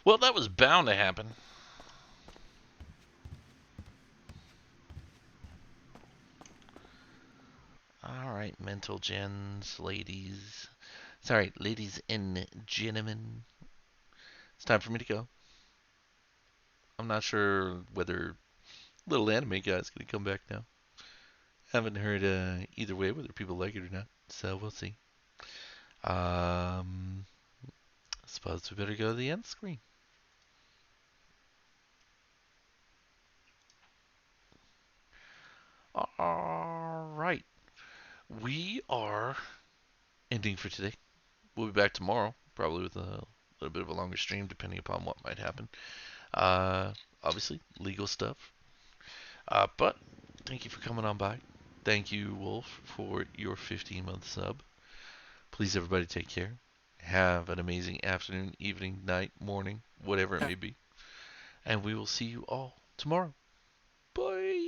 Well, that was bound to happen. Alright, mental gens, ladies. Sorry, ladies and gentlemen. It's time for me to go. I'm not sure whether Little Anime Guy's going to come back now. Haven't heard either way whether people like it or not, so we'll see. Suppose we better go to the end screen. Alright. We are ending for today. We'll be back tomorrow, probably with a little bit of a longer stream, depending upon what might happen. Obviously, legal stuff. But thank you for coming on by. Thank you, Wolf, for your 15-month sub. Please, everybody, take care. Have an amazing afternoon, evening, night, morning, whatever it may be. And we will see you all tomorrow. Bye.